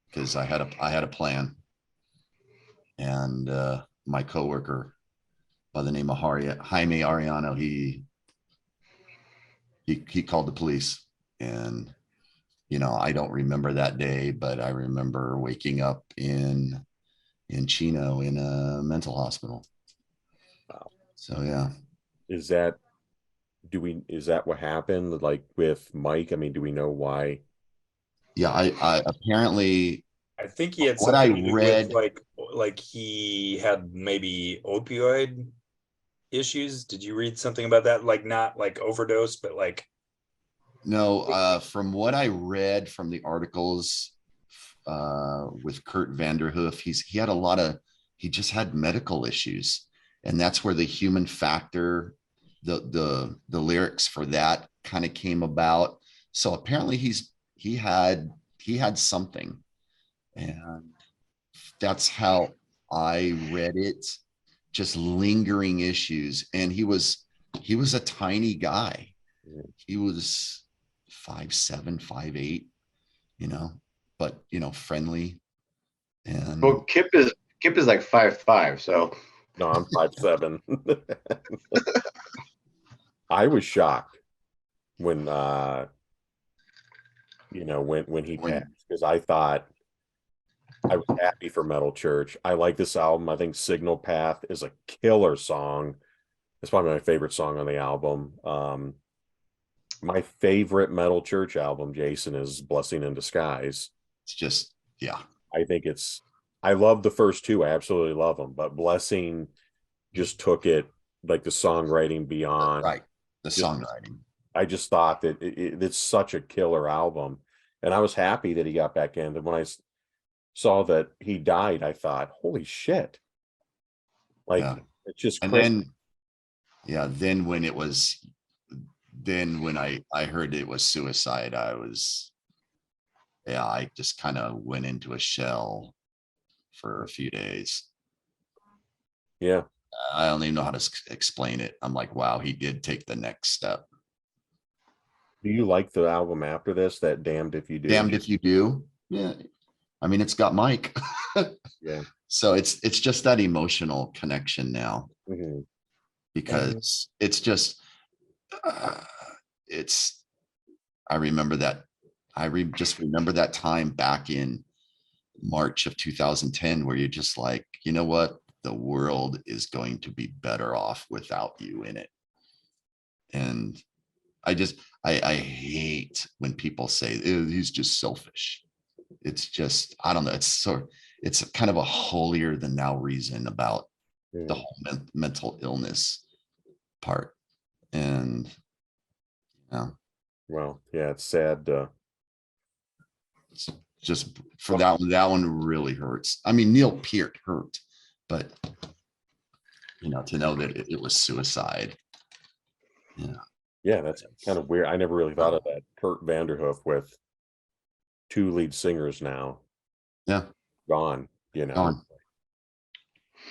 because I had a plan, and my coworker by the name of Jaime Ariano, he called the police, and you know, I don't remember that day, but I remember waking up in Chino in a mental hospital. Wow. So yeah. Is that what happened, like with Mike? I mean, do we know why? Yeah, I apparently, I think he had what I something to do read, with like he had maybe opioid issues. Did you read something about that? Like not like overdose, but like no, from what I read from the articles with Kurt Vanderhoof, he just had medical issues, and that's where The Human Factor, the lyrics for that kind of came about. So apparently he had something, and that's how I read it. Just lingering issues, and he was a tiny guy. He was 5'7", 5'8", you know, but you know, friendly. And well, Kip is like 5'5", so No, I'm 5'7". I was shocked when when he passed, because I thought, I was happy for Metal Church. I like this album. I think Signal Path is a killer song. It's probably my favorite song on the album. My favorite Metal Church album, Jason, is Blessing in Disguise. It's just, yeah. I love the first 2. I absolutely love them, but Blessing just took it, like, the songwriting beyond. Right. The songwriting. I just thought that it's such a killer album, and I was happy that he got back in. And when I saw that he died, I thought, holy shit. Like, it's just and crazy. then when I heard it was suicide, I just kind of went into a shell for a few days. Yeah. I don't even know how to explain it. I'm like, wow, he did take the next step. Do you like the album after this, that Damned If You Do? Damned If You Do? Yeah. I mean, it's got Mike. Yeah. So it's just that emotional connection now. Mm-hmm. Because it's just, I remember that. Just remember that time back in March of 2010, where you're just like, you know what? The world is going to be better off without you in it. And I hate when people say he's just selfish. It's just, I don't know. It's kind of a holier than thou reason about the whole mental illness part. And Well, yeah, it's sad. it's just for that one really hurts. I mean, Neil Peart hurt, but to know that it was suicide. Yeah, that's kind of weird. I never really thought of that. Kurt Vanderhoof with 2 lead singers now. Yeah. Gone. Gone.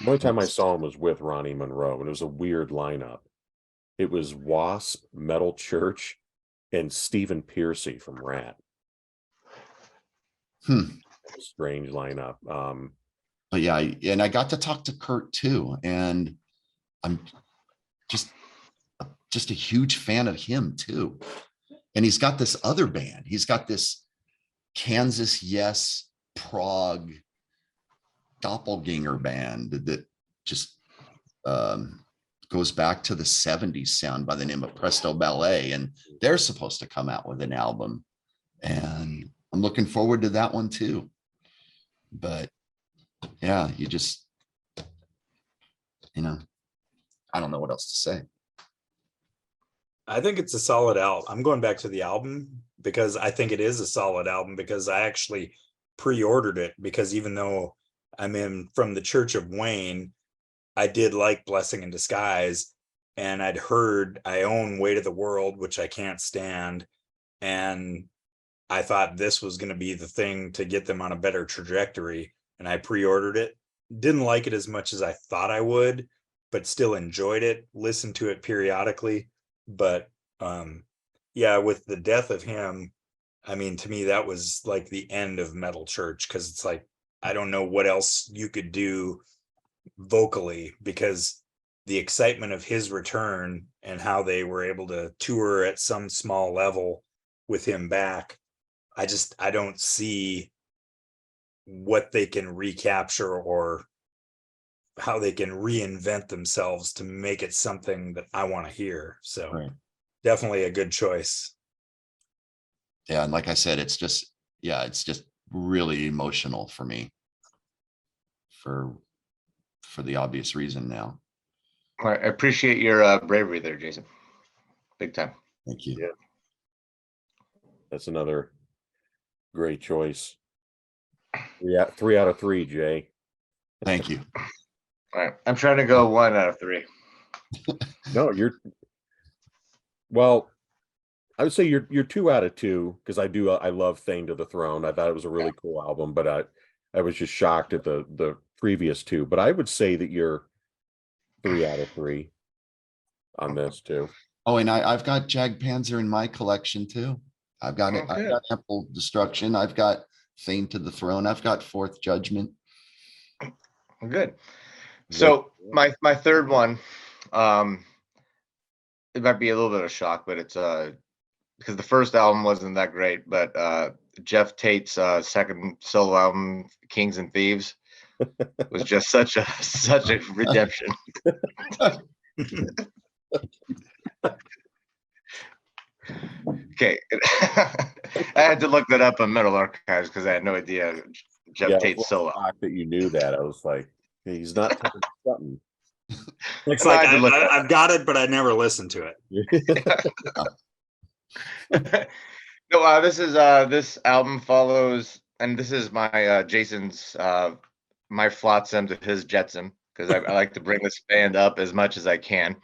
The only time I saw him was with Ronnie Monroe, and it was a weird lineup. It was Wasp, Metal Church, and Stephen Pearcy from Rat. Strange lineup. But yeah, and I got to talk to Kurt too, and I'm just a huge fan of him too. And he's got this other band. He's got this Kansas Yes Prague doppelganger band that just goes back to the 70s sound by the name of Presto Ballet, and they're supposed to come out with an album, and I'm looking forward to that one too. But yeah, you just I don't know what else to say. I think it's a solid album. I'm going back to the album because I think it is a solid album, because I actually pre-ordered it, because even though I'm in from the Church of Wayne, I did like Blessing in Disguise, and I own Weight of the World, which I can't stand, and I thought this was going to be the thing to get them on a better trajectory, and I pre-ordered it. Didn't like it as much as I thought I would, but still enjoyed it, listened to it periodically. But yeah, with the death of him, I mean, to me, that was like the end of Metal Church, because it's like, I don't know what else you could do vocally, because the excitement of his return and how they were able to tour at some small level with him back, I don't see what they can recapture or how they can reinvent themselves to make it something that I want to hear. So Right. Definitely a good choice. Yeah, and like I said, it's just really emotional for me, for the obvious reason now. I appreciate your bravery there, Jason. Big time. Thank you. Yeah. That's another great choice. Yeah, 3 out of 3, Jay. Thank you. All right, I'm trying to go 1 out of 3. No, well, I would say you're 2 out of 2, because I love Thane to the Throne. I thought it was a really cool album, but I was just shocked at the previous 2. But I would say that you're 3 out of 3 on this too. Oh, and I've got Jag Panzer in my collection too. I've got it. Okay. I've got Ample Destruction. I've got Thane to the Throne. I've got Fourth Judgment. Good. So my third one, it might be a little bit of a shock, but it's because the first album wasn't that great, but Jeff Tate's second solo album, Kings and Thieves, was just such a redemption. Okay. I had to look that up on Metal Archives because I had no idea Jeff Tate's solo. That you knew that. I was like, he's not telling something. It's like I've got it, but I never listened to it. No, this album follows, and this is my Jason's my flotsam to his jetsam, because I like to bring this band up as much as I can,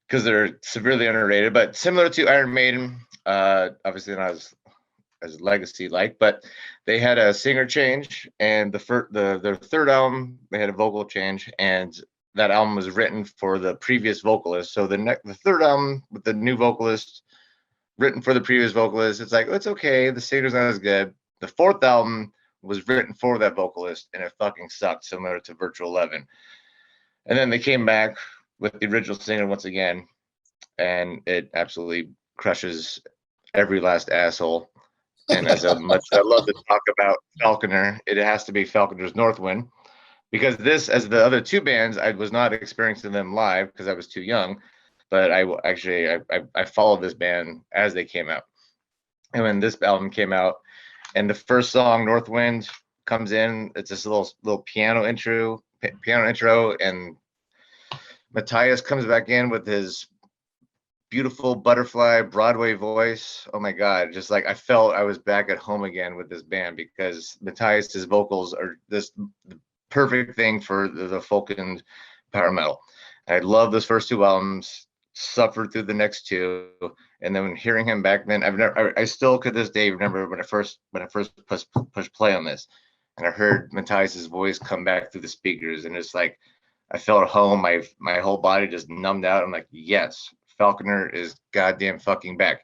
because they're severely underrated. But similar to Iron Maiden, obviously not as legacy like, but they had a singer change, and their third album they had a vocal change, and that album was written for the previous vocalist. So the third album with the new vocalist, written for the previous vocalist, it's like, it's okay, the singer's not as good. The fourth album was written for that vocalist, and it fucking sucked, similar to Virtual 11. And then they came back with the original singer once again, and it absolutely crushes every last asshole. And as much as I love to talk about Falconer, it has to be Falconer's Northwind, because this, as the other 2 bands, I was not experiencing them live because I was too young, but I followed this band as they came out. And when this album came out, and the first song, Northwind, comes in, it's this little piano intro, and Matthias comes back in with his beautiful butterfly Broadway voice. Oh my God. Just like I felt I was back at home again with this band because Matthias's vocals are the perfect thing for the folk and power metal. I love those first two albums, suffered through the next two. And then hearing him back then, I still to this day remember when I first pushed play on this and I heard Matthias's voice come back through the speakers and it's like, I felt at home. My whole body just numbed out. I'm like, yes, Falconer is goddamn fucking back.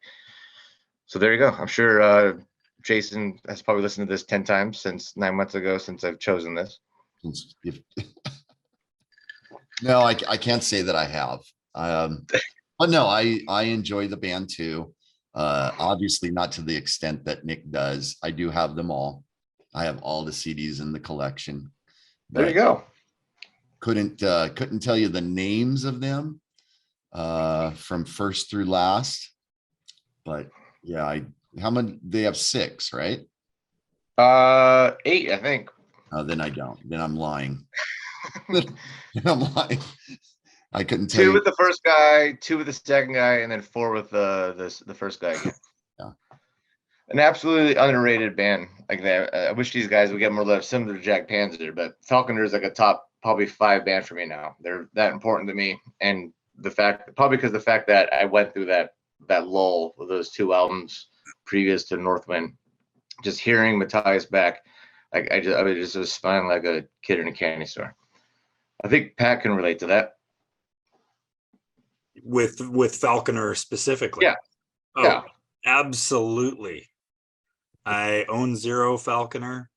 So there you go. I'm sure Jason has probably listened to this 10 times since 9 months ago since I've chosen this. No, I can't say that I have. But no, I enjoy the band too. Obviously not to the extent that Nick does. I do have them all. I have all the CDs in the collection. There you go. Couldn't tell you the names of them from first through last, but yeah, how many? They have 6, right? 8, I think. Oh, then I don't. Then I'm lying. I'm lying. I couldn't tell 2 you. with the first guy, 2 with the second guy, and then 4 with the first guy again. Yeah. An absolutely underrated band like that. I wish these guys would get more love, similar to Jack Panzer, but Falconer is like a top probably 5 band for me now. They're that important to me, and the fact that I went through that lull with those 2 albums previous to Northwind, just hearing Matthias back, like I just was smiling like a kid in a candy store. I think Pat can relate to that. With Falconer specifically. Yeah. Oh, Yeah. Absolutely. I own 0 Falconer.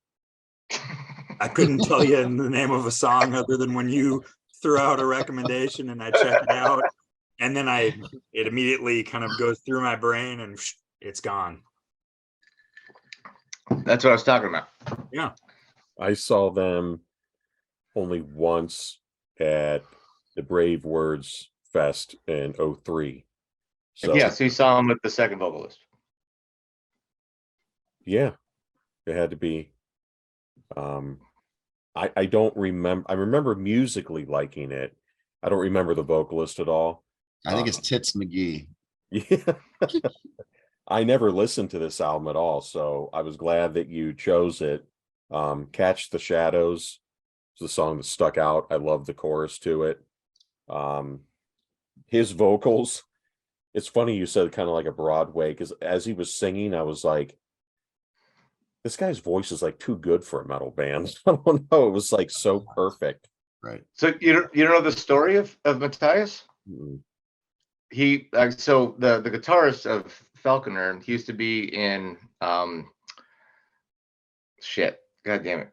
I couldn't tell you the name of a song other than when you threw out a recommendation and I check it out. And then it immediately kind of goes through my brain and it's gone. That's what I was talking about. Yeah. I saw them only once at the Brave Words Fest in 03. So yeah, so you saw him with the second vocalist. Yeah, it had to be. I don't remember. I remember musically liking it. I don't remember the vocalist at all. I think it's Tits McGee. Yeah. I never listened to this album at all, so I was glad that you chose it. Catch the Shadows is the song that stuck out. I love the chorus to it. His vocals, it's funny you said kind of like a Broadway, because as he was singing, I was like, this guy's voice is like too good for a metal band. I don't know. It was like so perfect. Right. So you don't know the story of Matthias? Mm. He so the guitarist of Falconer, he used to be in shit. God damn it.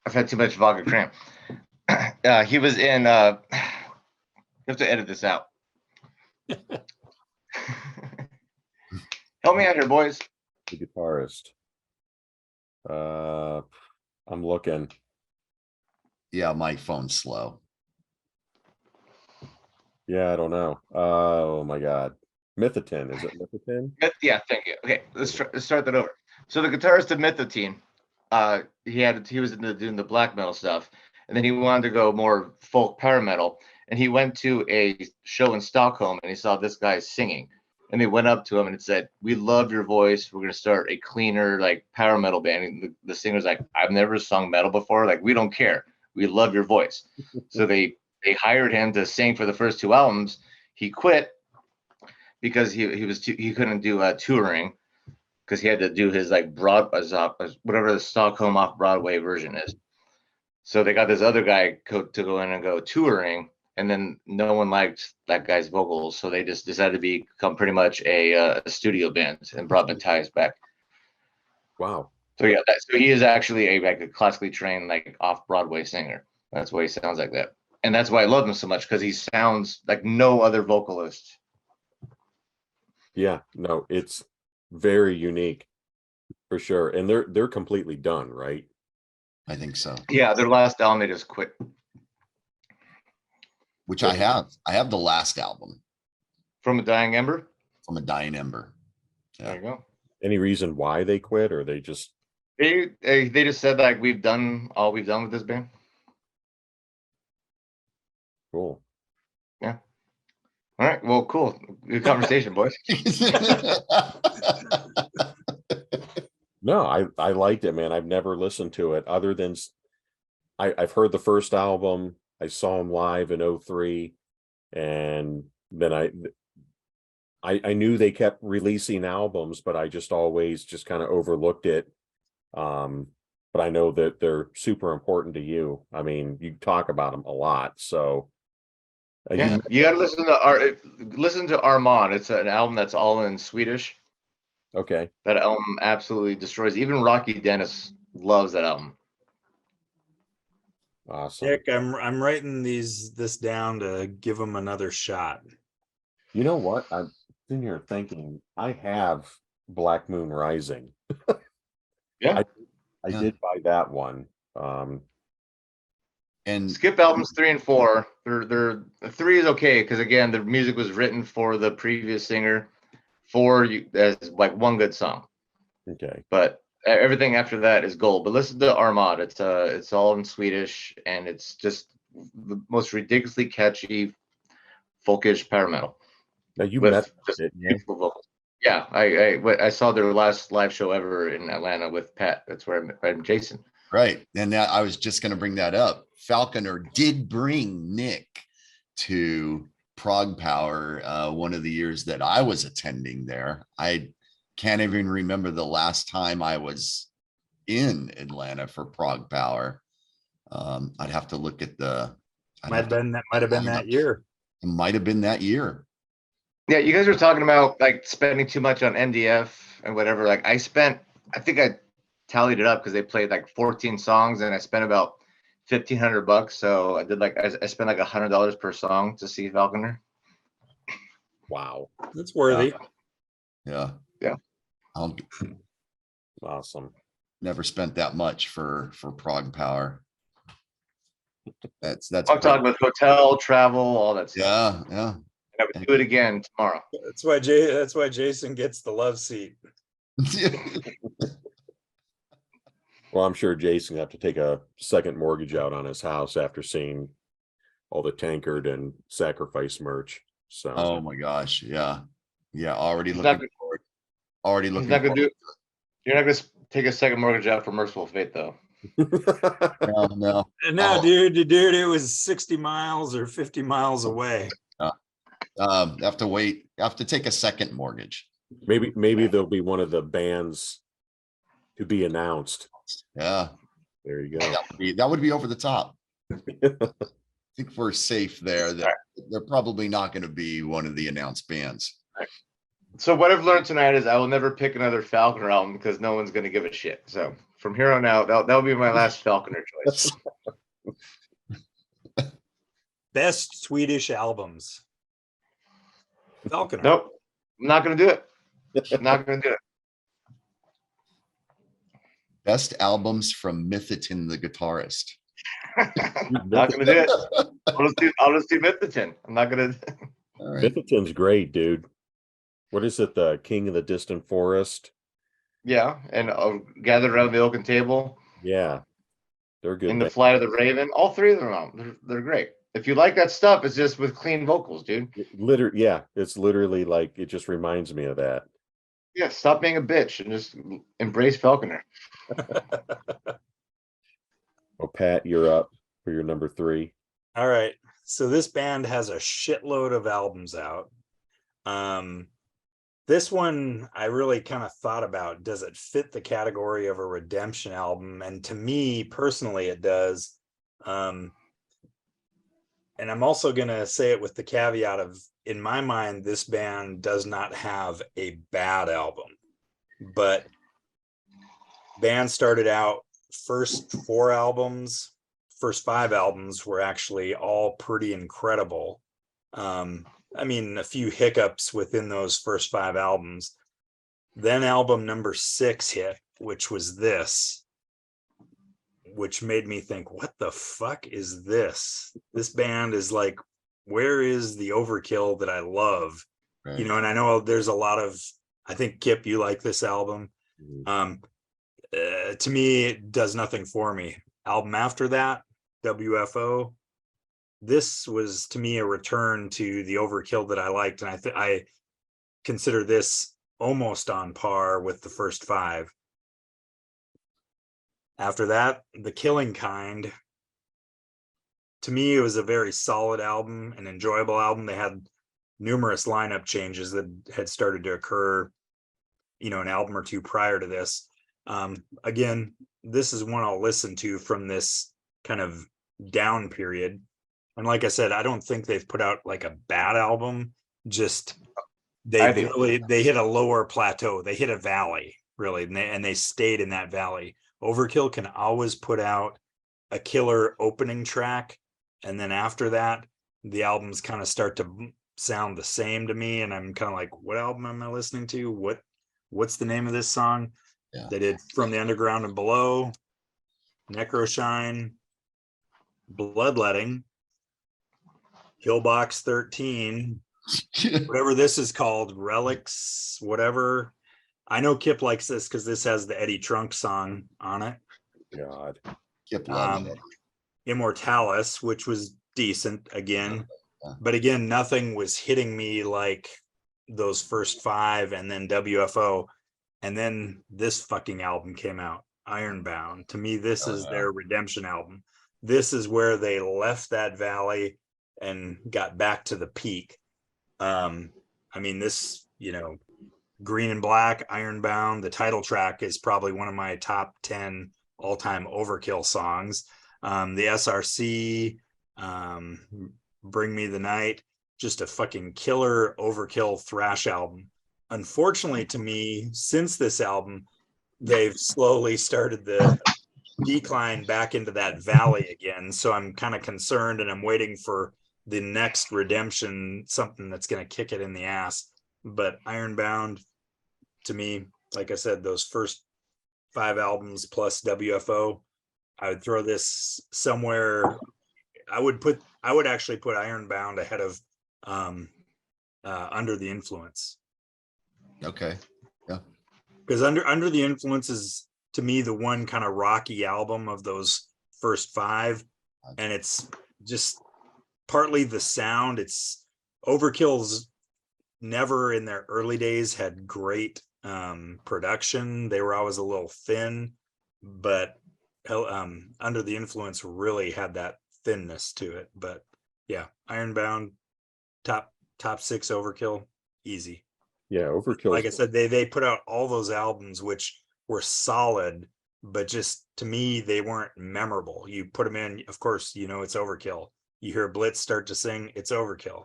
I've had too much vodka cramp. He was in you have to edit this out. Help me out here, boys. The guitarist. I'm looking. Yeah, my phone's slow. Yeah, I don't know. Oh my God. Mythotin. Is it Mythotin? Yeah, thank you. Okay, let's start that over. So the guitarist of Mythotin, he was doing the black metal stuff, and then he wanted to go more folk power metal, and he went to a show in Stockholm and he saw this guy singing, and they went up to him and said, "We love your voice. We're gonna start a cleaner like power metal band." And the singer's like, "I've never sung metal before. Like, we don't care. We love your voice." So they hired him to sing for the first 2 albums. He quit because he couldn't do touring because he had to do his like whatever the Stockholm off Broadway version is. So they got this other guy to go in and go touring, and then no one liked that guy's vocals, so they just decided to become pretty much a studio band and brought Matthias back. Wow. So yeah, so he is actually a classically trained like off Broadway singer. That's why he sounds like that, and that's why I love him so much, because he sounds like no other vocalist. Yeah, no, it's very unique for sure. And they're completely done, right? I think so. Yeah, their last album they just quit. Which I have. I have the last album, From a Dying Ember. From a Dying Ember. Yeah. There you go. Any reason why they quit, or they just They just said like we've done all we've done with this band. cool? All right. Well, cool. Good conversation, boys. No, I liked it, man. I've never listened to it other than I've heard the first album. I saw him live in '03, and then I knew they kept releasing albums, but I just always just kind of overlooked it. But I know that they're super important to you. I mean, you talk about them a lot, so Yeah, you got to listen to Armand. It's an album that's all in Swedish. Okay. That album absolutely destroys. Even Rocky Dennis loves that album. Awesome. Nick, I'm writing this down to give them another shot. You know what? I'm sitting here thinking I have Black Moon Rising. Yeah. I did buy that one. And skip albums 3 and 4. They're 3 is okay because again the music was written for the previous singer. 4 as like one good song. Okay. But everything after that is gold. But listen to Armad. It's all in Swedish and it's just the most ridiculously catchy folkish power metal. Now you with met just it, yeah? beautiful vocals. Yeah, I saw their last live show ever in Atlanta with Pat. That's where I met Jason. right. And that, I was just going to bring that up. Falconer did bring Nick to Prog Power one of the years that I was attending there. I can't even remember the last time I was in Atlanta for Prog Power. I'd have to look at the. Might have been that year. It might have been that year. Yeah, you guys were talking about like spending too much on NDF and whatever. Like I think I tallied it up because they played like 14 songs and I spent about $1,500. So I did I spent like $100 per song to see Falconer. Wow. That's worthy. Yeah. I'll Awesome. never spent that much for Prog Power. That's I'm talking about hotel, travel, all that stuff. yeah. I would do it again tomorrow. That's why Jason gets the love seat. Well, I'm sure Jason have to take a second mortgage out on his house after seeing all the Tankard and Sacrifice merch. So Oh my gosh, yeah. Already He's looking not- forward. Already He's looking not gonna forward. You're not gonna take a second mortgage out for Merciful Fate though. No. No, dude, it was 60 miles or 50 miles away. Have to wait. Have to take a second mortgage. maybe there'll be one of the bands to be announced. Yeah, There you go. that would be over the top. I think we're safe there. That they're probably not going to be one of the announced bands. So what I've learned tonight is I will never pick another Falconer album because no one's gonna give a shit. So from here on out, that'll be my last Falconer choice. Best Swedish albums. Falconer. Nope, I'm not gonna do it. I'm not gonna do it. Best albums from Mythitin the guitarist. Not gonna do it. I'll just do Mythitin. I'm not gonna. All right. Mythitin's great, dude. What is it? The King of the Distant Forest? Yeah, and gathered around the oaken table. Yeah. They're good. In the band. Flight of the Raven. All 3 of them. They're great. If you like that stuff, it's just with clean vocals, dude. It's literally like it just reminds me of that. Yeah, stop being a bitch and just embrace Falconer. Oh, Pat, you're up for your number 3. All right. So this band has a shitload of albums out. This one I really kind of thought about, does it fit the category of a redemption album? And to me personally, it does. And I'm also going to say it with the caveat of, in my mind, this band does not have a bad album, but band started out first 5 albums were actually all pretty incredible. I mean, a few hiccups within those first 5 albums. Then album number 6 hit, which was this, which made me think, what the fuck is this? This band is like, where is the overkill that I love? Right. You know, and I know there's a lot of, I think, Kip, you like this album. To me, it does nothing for me. Album after that, WFO, this was to me a return to the Overkill that I liked, and I consider this almost on par with the first 5. After that, The Killing Kind. To me, it was a very solid album, an enjoyable album. They had numerous lineup changes that had started to occur, an album or two prior to this. Again, this is one I'll listen to from this kind of down period. And like I said, I don't think they've put out like a bad album. Just they hit a lower plateau. They hit a valley, really, and they stayed in that valley. Overkill can always put out a killer opening track, and then after that, the albums kind of start to sound the same to me, and I'm kind of like, what album am I listening to? What's the name of this song? Yeah. They did From the Underground and Below, Necroshine, Bloodletting, Killbox 13, whatever this is called, Relics, whatever. I know Kip likes this because this has the Eddie Trunk song on it. God. Kip loves it. Immortalis, which was decent again. Yeah. But again, nothing was hitting me like those first 5, and then WFO. And then this fucking album came out, Ironbound. To me, this is their redemption album. This is where they left that valley and got back to the peak. I mean, this, Green and Black, Ironbound, the title track is probably one of my top 10 all-time Overkill songs. The SRC, Bring Me the Night, just a fucking killer Overkill thrash album. Unfortunately to me, since this album, they've slowly started the decline back into that valley again. So I'm kind of concerned, and I'm waiting for the next redemption, something that's going to kick it in the ass. But Ironbound, to me, like I said, those first 5 albums plus WFO, I would throw this somewhere. I would actually put Ironbound ahead of Under the Influence. Okay. Yeah. Because Under the Influence is, to me, the one kind of rocky album of those first 5. And it's just partly the sound. It's Overkill's never in their early days had great production. They were always a little thin, but Under the Influence really had that thinness to it. But yeah, Ironbound, top 6 Overkill, easy. Yeah, Overkill. Like I said, they put out all those albums which were solid, but just to me they weren't memorable. You put them in, of course, it's Overkill. You hear Blitz start to sing, it's Overkill.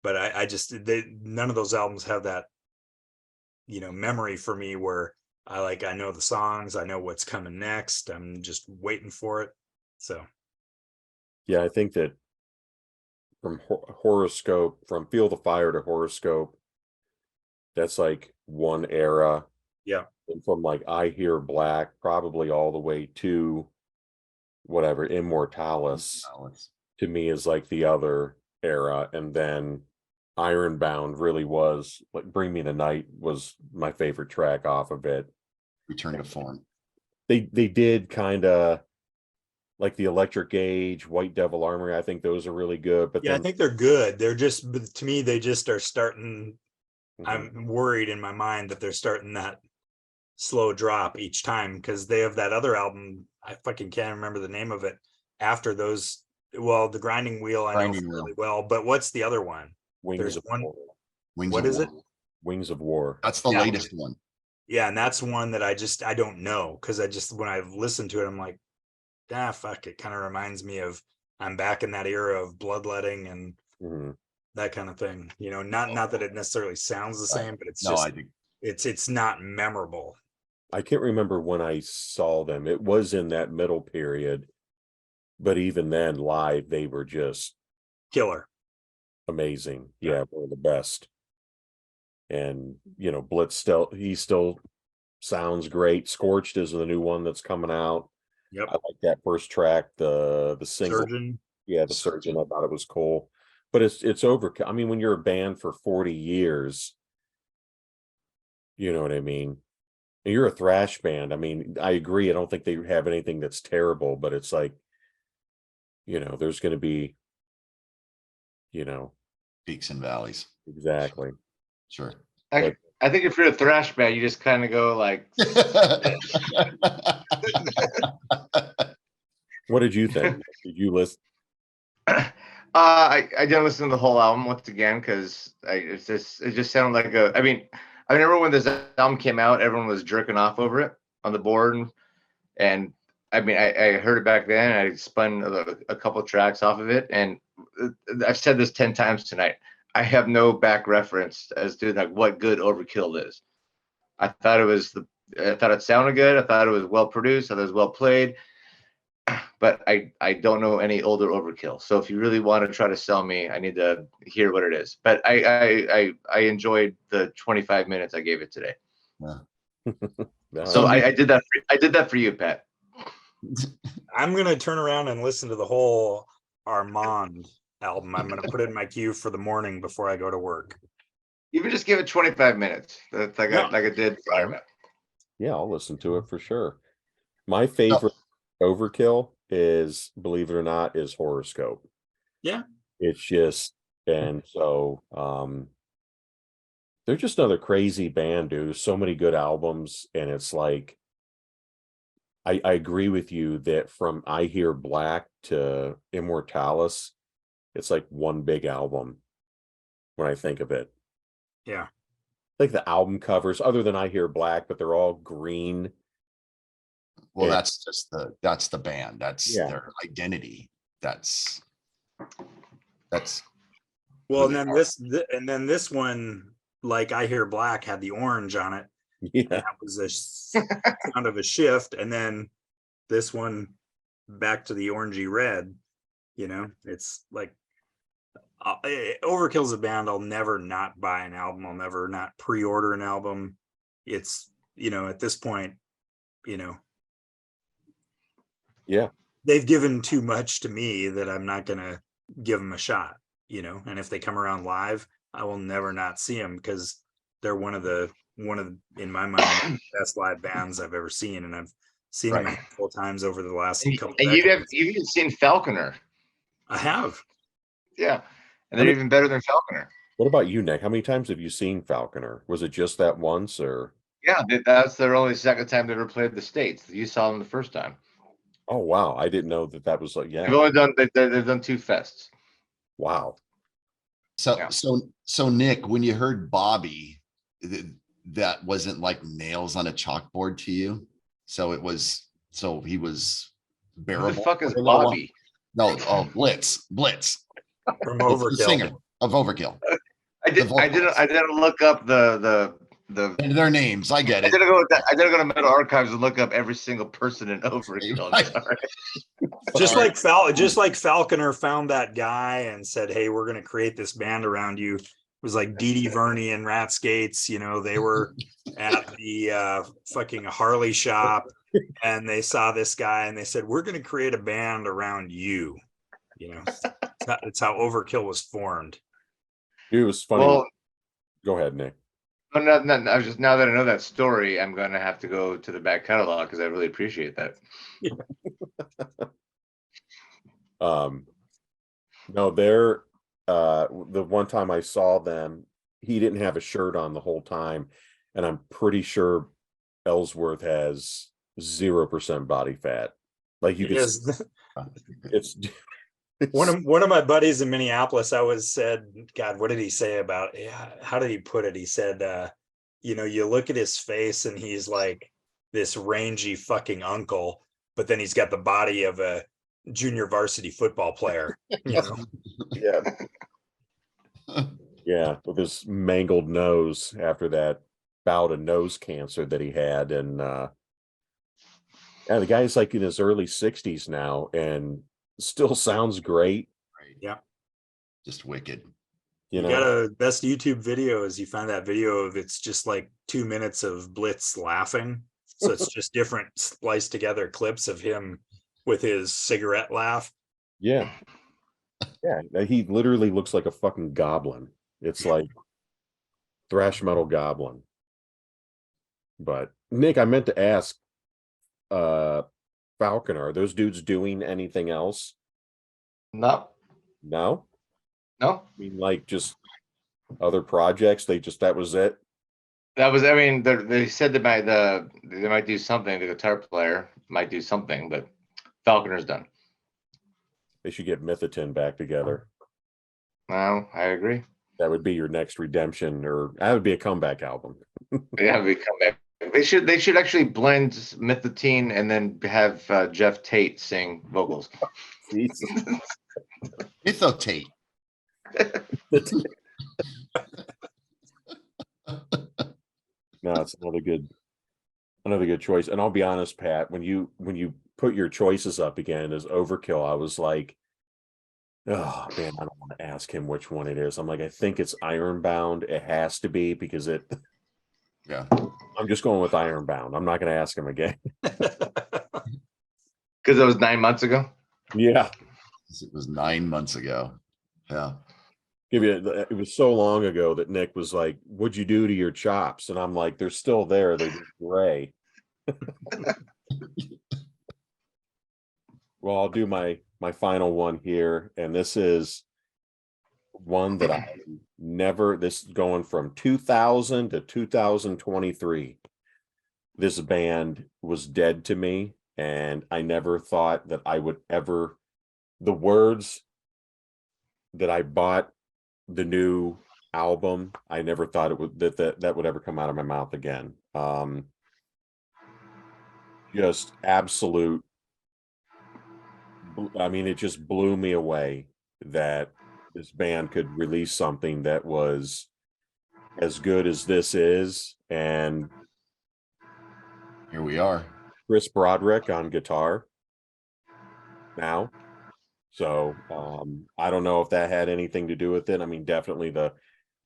But I just none of those albums have that memory for me where I know the songs, I know what's coming next, I'm just waiting for it. So yeah, I think that from Horoscope, from Feel the Fire to Horoscope, that's like one era. Yeah. And from like I Hear Black probably all the way to whatever Immortalis to me is like the other era. And then Ironbound really was like Bring Me the Night was my favorite track off of it. Return to Form. They did kind of like the Electric Age, White Devil Armory. I think those are really good. But yeah, then, I think they're good. They're just, to me, they just are starting. I'm worried in my mind that they're starting that slow drop each time, because they have that other album. I fucking can't remember the name of it. After those, well, the Grinding Wheel I know really well, but what's the other one? Wings of one. War. What is it? Wings of War. That's the latest one. Yeah, and that's one that I don't know, because when I listened to it, I'm like, fuck, it kind of reminds me of, I'm back in that era of Bloodletting and that kind of thing. Not that it necessarily sounds the same, but it's just, it's not memorable. I can't remember when I saw them. It was in that middle period, but even then, live, they were just killer, amazing. Yeah, one of the best. And Blitz still sounds great. Scorched is the new one that's coming out. Yep. I like that first track, the single. Surgeon. Yeah, the Surgeon. I thought it was cool. But it's overkill. I mean, when you're a band for 40 years, you know what I mean? And you're a thrash band. I mean, I agree. I don't think they have anything that's terrible, but it's like, there's going to be, Peaks and valleys. exactly. Sure. I think if you're a thrash band, you just kind of go like. What did you think? Did you listen? I didn't listen to the whole album once again because it just sounded like a. I mean, I remember when this album came out, everyone was jerking off over it on the board, and I mean, I heard it back then. I spun a couple tracks off of it, and I've said this 10 times tonight. I have no back reference as to like what good Overkill is. I thought it sounded good. I thought it was well produced. I thought it was well played. But I don't know any older Overkill. So if you really want to try to sell me, I need to hear what it is. But I enjoyed the 25 minutes I gave it today. Yeah. So I did that. I did that for you, Pat. I'm gonna turn around and listen to the whole Armand album. I'm gonna put it in my queue for the morning before I go to work. Even just give it 25 minutes. That's like I did. Yeah, I'll listen to it for sure. My favorite Overkill is, believe it or not, is Horoscope. Yeah. It's just, and so they're just another crazy band, dude. There's so many good albums, and it's like I agree with you that from I Hear Black to Immortalis, it's like one big album when I think of it. Yeah. Like the album covers, other than I Hear Black, but they're all green. Well, Yeah. that's the band. That's Yeah. their identity. That's Well, who and they then are. this one, like I Hear Black, had the orange on it. Yeah. That was a sound of a shift, and then this one back to the orangey red. It's like Overkill's a band I'll never not buy an album. I'll never not pre-order an album. It's at this point, Yeah. they've given too much to me that I'm not gonna give them a shot. And if they come around live, I will never not see them because they're one of the in my mind best live bands I've ever seen, and I've seen them a handful of times over the last couple. And you've even seen Falconer. I have. Yeah, and they're even better than Falconer. What about you, Nick? How many times have you seen Falconer? Was it just that once, or? Yeah, that's their only second time they ever played the States. You saw them the first time. Oh wow, I didn't know that was like, yeah. They've only done they've done 2 fests. Wow. So Nick, when you heard Bobby, that wasn't like nails on a chalkboard to you. So he was bearable. Who the fuck is Bobby? No, Blitz From the Overkill. singer of Overkill. I didn't look up the their names. I get it. I didn't go to Metal Archives and look up every single person in Overkill. Just like Falconer found that guy and said, "Hey, we're going to create this band around you." It was like Dee Dee Verney and Rat Skates. They were at the fucking Harley shop, and they saw this guy, and they said, "We're going to create a band around you." That's how Overkill was formed. It was funny. Well, go ahead, Nick. No, I was just, now that I know that story, I'm gonna have to go to the back catalog because I really appreciate that. No, they're the one time I saw them, he didn't have a shirt on the whole time, and I'm pretty sure Ellsworth has 0% body fat. Like you could, it's one of my buddies in Minneapolis always said, God, what did he say about, how did he put it? He said, you look at his face and he's like this rangy fucking uncle, but then he's got the body of a junior varsity football player. Yeah. Yeah, with his mangled nose after that bout of nose cancer that he had. And the guy's like in his early 60s now and still sounds great. Yeah. Just wicked. You got a best YouTube video is you find that video of it's just like 2 minutes of Blitz laughing. So it's just different spliced together clips of him with his cigarette laugh. Yeah. Yeah. He literally looks like a fucking goblin. It's like thrash metal goblin. But Nick, I meant to ask, Falconer, are those dudes doing anything else? No, No, no. I mean like just other projects. That was it. That was, I mean, they said they might do something. The guitar player might do something, but Falconer's done. They should get Mythotin back together. No, I agree. That would be your next redemption, or that would be a comeback album. Yeah, we come back. They should actually blend Mythotine and then have Jeff Tate sing vocals. Jesus. Mythotate. No, it's another good choice. And I'll be honest, Pat, when you put your choices up again as overkill, I was like, oh man, I don't want to ask him which one it is. I'm like, I think it's Ironbound. It has to be because Yeah. I'm just going with Ironbound. I'm not going to ask him again. Because it was 9 months ago. Yeah. It was 9 months ago. Yeah. It was so long ago that Nick was like, "What'd you do to your chops?" And I'm like, "They're still there. They're just gray." Well, I'll do my final one here, and this is one that I never. This is going from 2000 to 2023. This band was dead to me, and I never thought that I would ever. The words that I bought the new album, I never thought it would that would ever come out of my mouth again. Just absolute. I mean, it just blew me away that this band could release something that was as good as this is. And Here we are. Chris Broderick on guitar now. So I don't know if that had anything to do with it. I mean, definitely the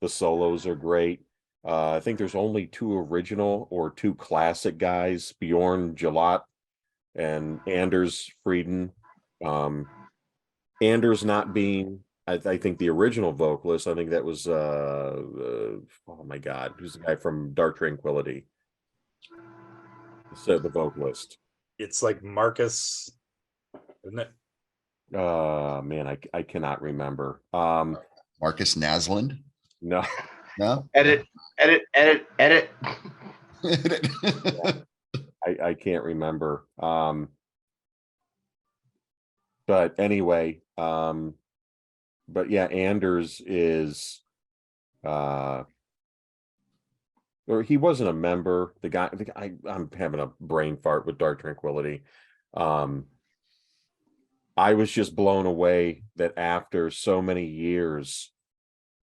solos are great. I think there's only 2 original or 2 classic guys, Bjorn Gelat and Anders Frieden. Anders not being, I think the original vocalist. I think that was oh my God, who's the guy from Dark Tranquility? So the vocalist. It's like Marcus, isn't it? Man, I cannot remember. Marcus Naslund. No. No. Edit. I can't remember. But anyway, but yeah, Anders is or he wasn't a member. The guy I'm having a brain fart with Dark Tranquility. I was just blown away that after so many years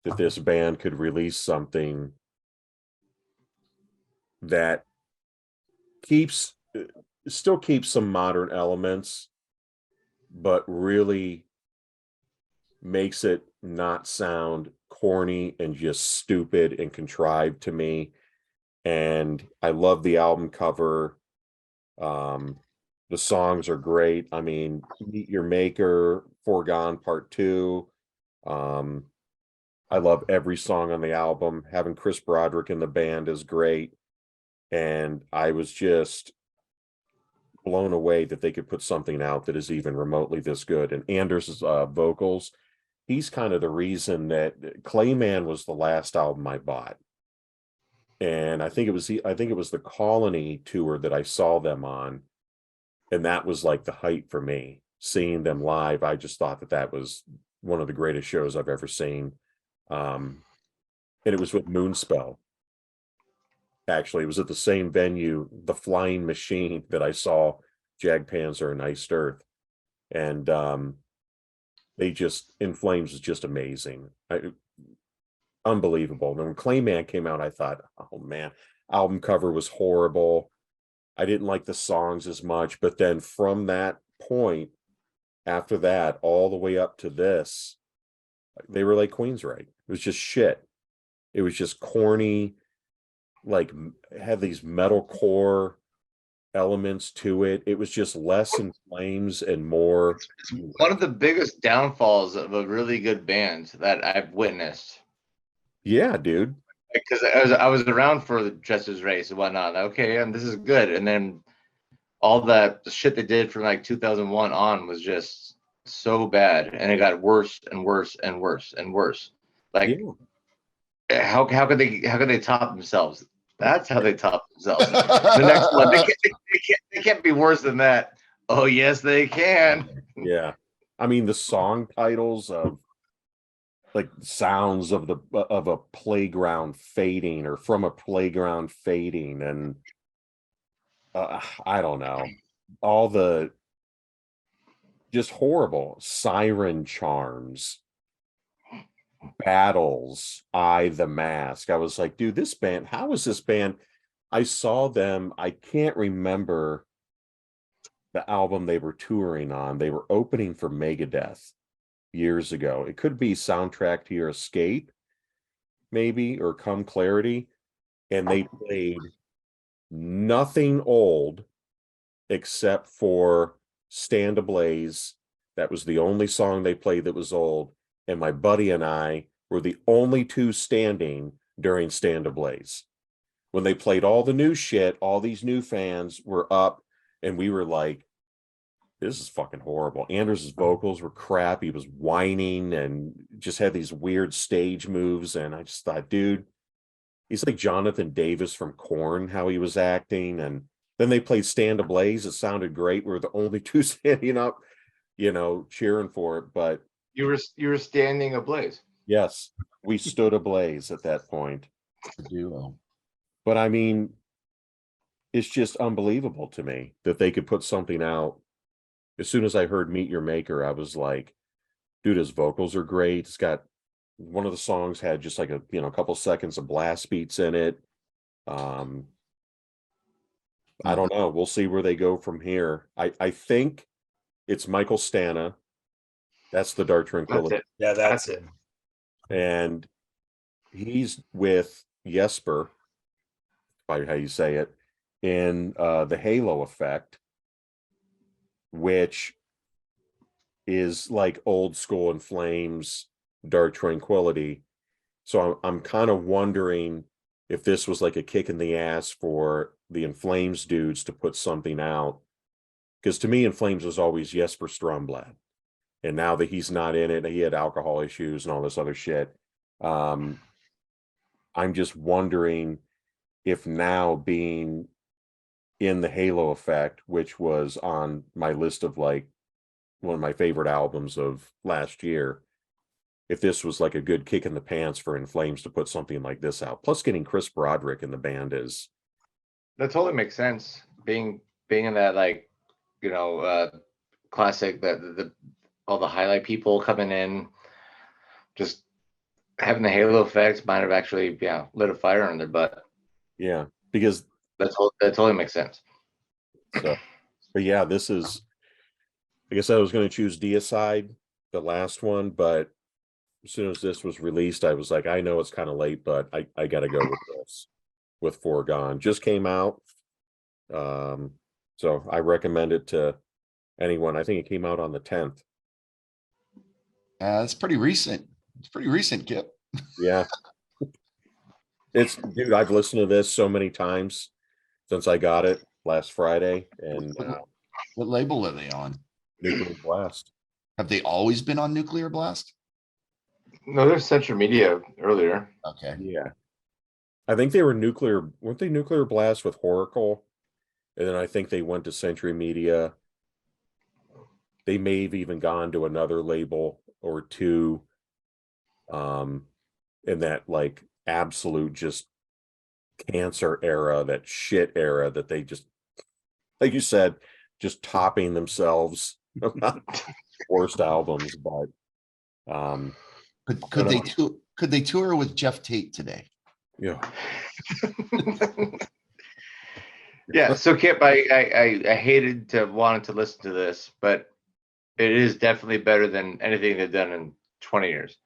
that this band could release something that still keeps some modern elements, but really makes it not sound corny and just stupid and contrived to me. And I love the album cover. The songs are great. I mean, Meet Your Maker, Foregone Part 2. I love every song on the album. Having Chris Broderick in the band is great. And I was just blown away that they could put something out that is even remotely this good. And Anders' vocals, he's kind of the reason that Clayman was the last album I bought. And I think it was the Colony tour that I saw them on. And that was like the height for me. Seeing them live, I just thought that was one of the greatest shows I've ever seen. And it was with Moonspell. Actually, it was at the same venue, the Flying Machine, that I saw Jagdpanzer and Iced Earth. And they just, In Flames is just amazing. Unbelievable. And when Clayman came out, I thought, oh man, album cover was horrible. I didn't like the songs as much. But then from that point, after that, all the way up to this, they were like Queensryche. It was just shit. It was just corny, like had these metalcore elements to it. It was just less In Flames and more. It's one of the biggest downfalls of a really good band that I've witnessed. Yeah, dude. Because I was around for the Jester's Race and whatnot. Okay, and this is good. And then all that shit they did from like 2001 on was just so bad, and it got worse and worse and worse and worse. Like, Yeah. how could they top themselves? That's how they top themselves. The next one, they can't be worse than that. Oh yes, they can. Yeah. I mean, the song titles of like sounds of a playground fading or from a playground fading, and I don't know, all the just horrible siren charms, battles, the mask. I was like, dude, this band, how is this band? I saw them, I can't remember the album they were touring on. They were opening for Megadeth years ago. It could be Soundtrack to Your Escape, maybe, or Come Clarity. And they played nothing old except for Stand Ablaze. That was the only song they played that was old. And my buddy and I were the only two standing during Stand Ablaze. When they played all the new shit, all these new fans were up, and we were like, this is fucking horrible. Anders' vocals were crap. He was whining and just had these weird stage moves. And I just thought, dude, he's like Jonathan Davis from Korn, how he was acting. And then they played Stand Ablaze. It sounded great. We were the only two standing up, cheering for it. But You were standing ablaze. yes, we stood ablaze at that point. The duo. But I mean, it's just unbelievable to me that they could put something out. As soon as I heard Meet Your Maker, I was like, dude, his vocals are great. It's got one of the songs had just like a couple seconds of blast beats in it. I don't know. We'll see where they go from here. I think it's Michael Stana. That's the Dark Tranquility. That's it. Yeah, that's it. And he's with Jesper, by how you say it, in the Halo Effect, which is like old school In Flames, Dark Tranquility. So I'm kind of wondering if this was like a kick in the ass for the In Flames dudes to put something out. Because to me, In Flames was always Jesper Stromblad. And now that he's not in it, he had alcohol issues and all this other shit. I'm just wondering if now being in the Halo Effect, which was on my list of like one of my favorite albums of last year, if this was like a good kick in the pants for In Flames to put something like this out. Plus getting Chris Broderick in the band is... That totally makes sense. Being in that, like, classic, that all the highlight people coming in, just having the Halo Effects might have actually lit a fire in their butt. Yeah, because that totally makes sense. So, but yeah, this is, I guess I was going to choose Deicide, the last one, but as soon as this was released, I was like, I know it's kind of late, but I got to go with this, with Foregone. Just came out. So I recommend it to anyone. I think it came out on the 10th. It's pretty recent. It's pretty recent, Kip. Yeah. Dude, I've listened to this so many times since I got it last Friday. And what label are they on? Nuclear Blast. Have they always been on Nuclear Blast? No, they're Central Media earlier. Okay. Yeah. I think they were weren't they Nuclear Blast with Horacle? And then I think they went to Century Media. They may have even gone to another label or two. In that like absolute just cancer era, that shit era that they just, like you said, just topping themselves. Worst albums, but could they tour with Jeff Tate today? Yeah. Yeah. So Kip, I hated to wanted to listen to this, but it is definitely better than anything they've done in 20 years.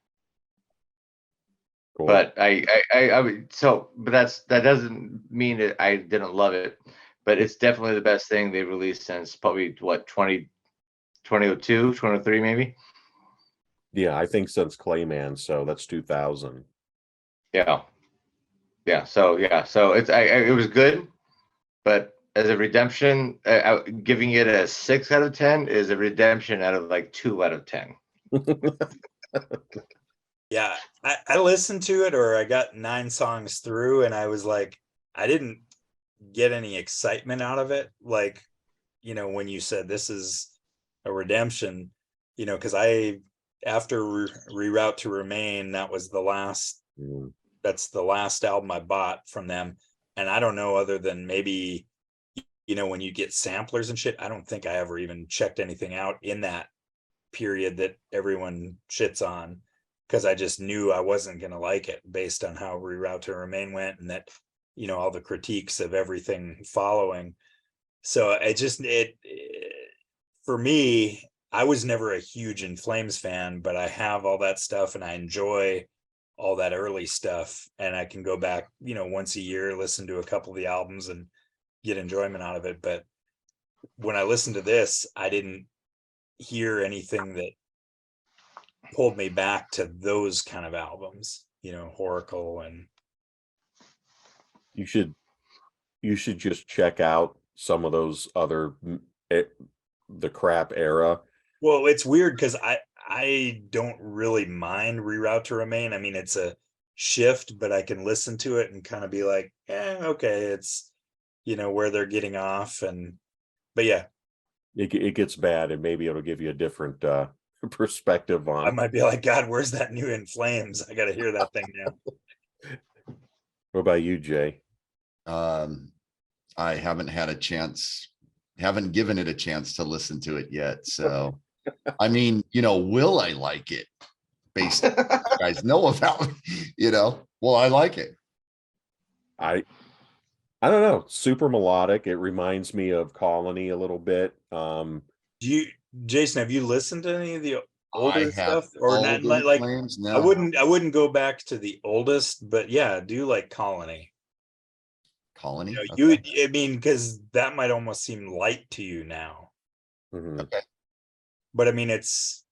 Cool. But that doesn't mean that I didn't love it, but it's definitely the best thing they've released since probably 2002, 2003 maybe. Yeah, I think since Clayman, so that's 2000. Yeah. So it's it was good, but as a redemption, giving it a 6 out of 10 is a redemption out of like 2 out of 10. Yeah, I listened to it, or I got 9 songs through, and I was like, I didn't get any excitement out of it. Like, when you said this is a redemption, because after Reroute to Remain, that was the last, that's the last album I bought from them. And I don't know, other than maybe, when you get samplers and shit, I don't think I ever even checked anything out in that period that everyone shits on, because I just knew I wasn't going to like it based on how Reroute to Remain went, and that, all the critiques of everything following. So for me, I was never a huge In Flames fan, but I have all that stuff and I enjoy all that early stuff. And I can go back, once a year, listen to a couple of the albums and get enjoyment out of it. But when I listened to this, I didn't hear anything that pulled me back to those kind of albums, Horacle. And You should just check out some of those other the crap era. Well, it's weird because I don't really mind Reroute to Remain. I mean, it's a shift, but I can listen to it and kind of be like, okay, it's where they're getting off. But yeah, it gets bad, and maybe it'll give you a different perspective on. I might be like, God, where's that new In Flames? I got to hear that thing now. What about you, Jay? I haven't had a chance, haven't given it a chance to listen to it yet. So, I mean, will I like it? Based on what you guys know about, well, I like it. I don't know. Super melodic. It reminds me of Colony a little bit. Jason, have you listened to any of the older I stuff, or not? older Like, Flames, no. I wouldn't go back to the oldest, but yeah, I do like Colony. Colony. I mean, because that might almost seem light to you now. Mhm. Okay. But I mean, it's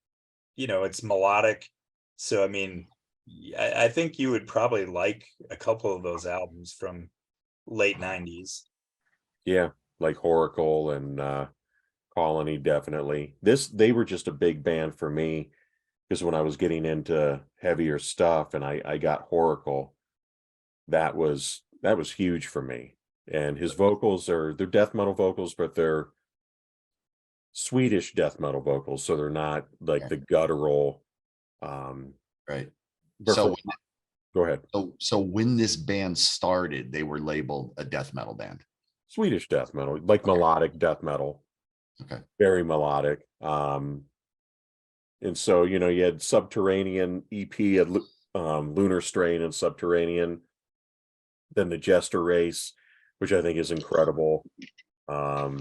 it's melodic. So I mean, I think you would probably like a couple of those albums from late 90s. Yeah, like Horacle and Colony, definitely. They were just a big band for me, because when I was getting into heavier stuff and I got Horacle, that was huge for me. And his vocals they're death metal vocals, but they're Swedish death metal vocals, so they're not like the guttural. Right. So go ahead. So when this band started, they were labeled a death metal band. Swedish death metal, like melodic death metal. Okay. Very melodic. And so, you had Subterranean EP, Lunar Strain and Subterranean, then the Jester Race, which I think is incredible. I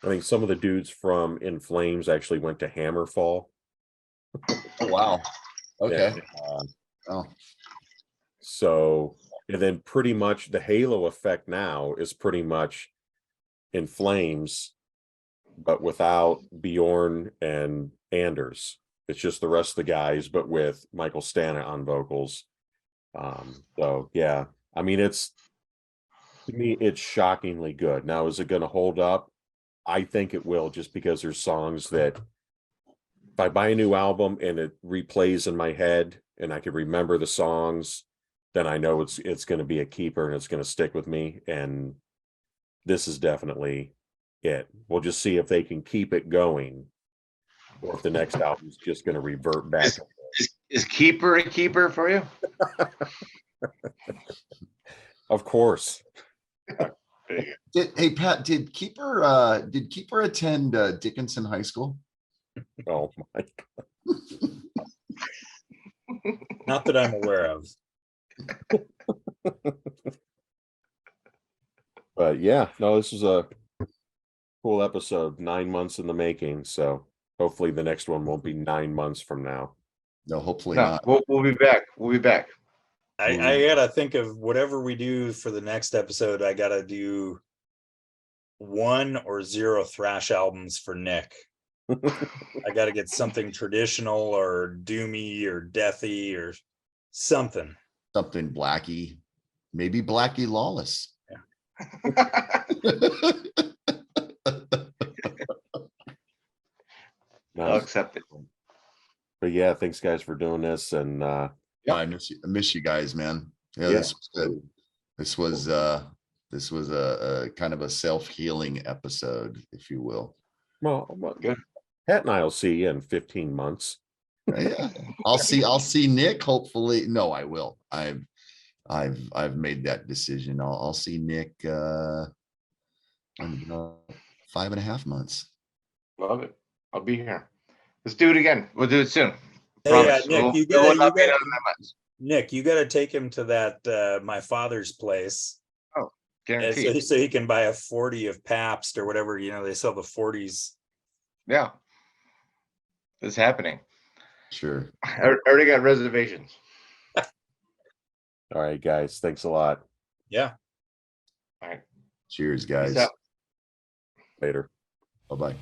think some of the dudes from In Flames actually went to Hammerfall. Oh, wow. Okay. And, so, and then pretty much the halo effect now is pretty much In Flames, but without Bjorn and Anders. It's just the rest of the guys, but with Michael Stana on vocals. So yeah, I mean, to me, it's shockingly good. Now, is it going to hold up? I think it will, just because there's songs that if I buy a new album and it replays in my head and I can remember the songs, then I know it's going to be a keeper and it's going to stick with me. And this is definitely it. We'll just see if they can keep it going, or if the next album is just going to revert back. Is Keeper a keeper for you? Of course. Hey Pat, did Keeper attend Dickinson High School? Oh my God. Not that I'm aware of. But yeah, no, this was a cool episode. 9 months in the making. So hopefully the next one won't be 9 months from now. No, hopefully No, not. we'll be back. We'll be back. I gotta think of whatever we do for the next episode. I gotta do 1 or 0 thrash albums for Nick. I gotta get something traditional or doomy or deathy or something. Something Blackie, maybe Blackie Lawless. Yeah. I'll Nice. accept it. But yeah, thanks guys for doing this. And Yeah, I miss you guys, man. Yeah, Yeah. this was good. This was a kind of a self-healing episode, if you will. well, Good. Pat and I'll see you in 15 months. Yeah. I'll see Nick, hopefully. No, I will. I've made that decision. I'll see Nick in 5.5 months. Love it. I'll be here. Let's do it again. We'll do it soon. Hey, Promise. Nick, We'll- you it will gotta, not be another 9 months. Nick, you gotta take him to that my father's place. And Guaranteed. so he can buy a 40 of Pabst or whatever, they sell the 40s. Yeah. It's happening. Sure. I already got reservations. All right, guys. Thanks a lot. Yeah. All right. Cheers, Peace guys. out. Later. Bye-bye.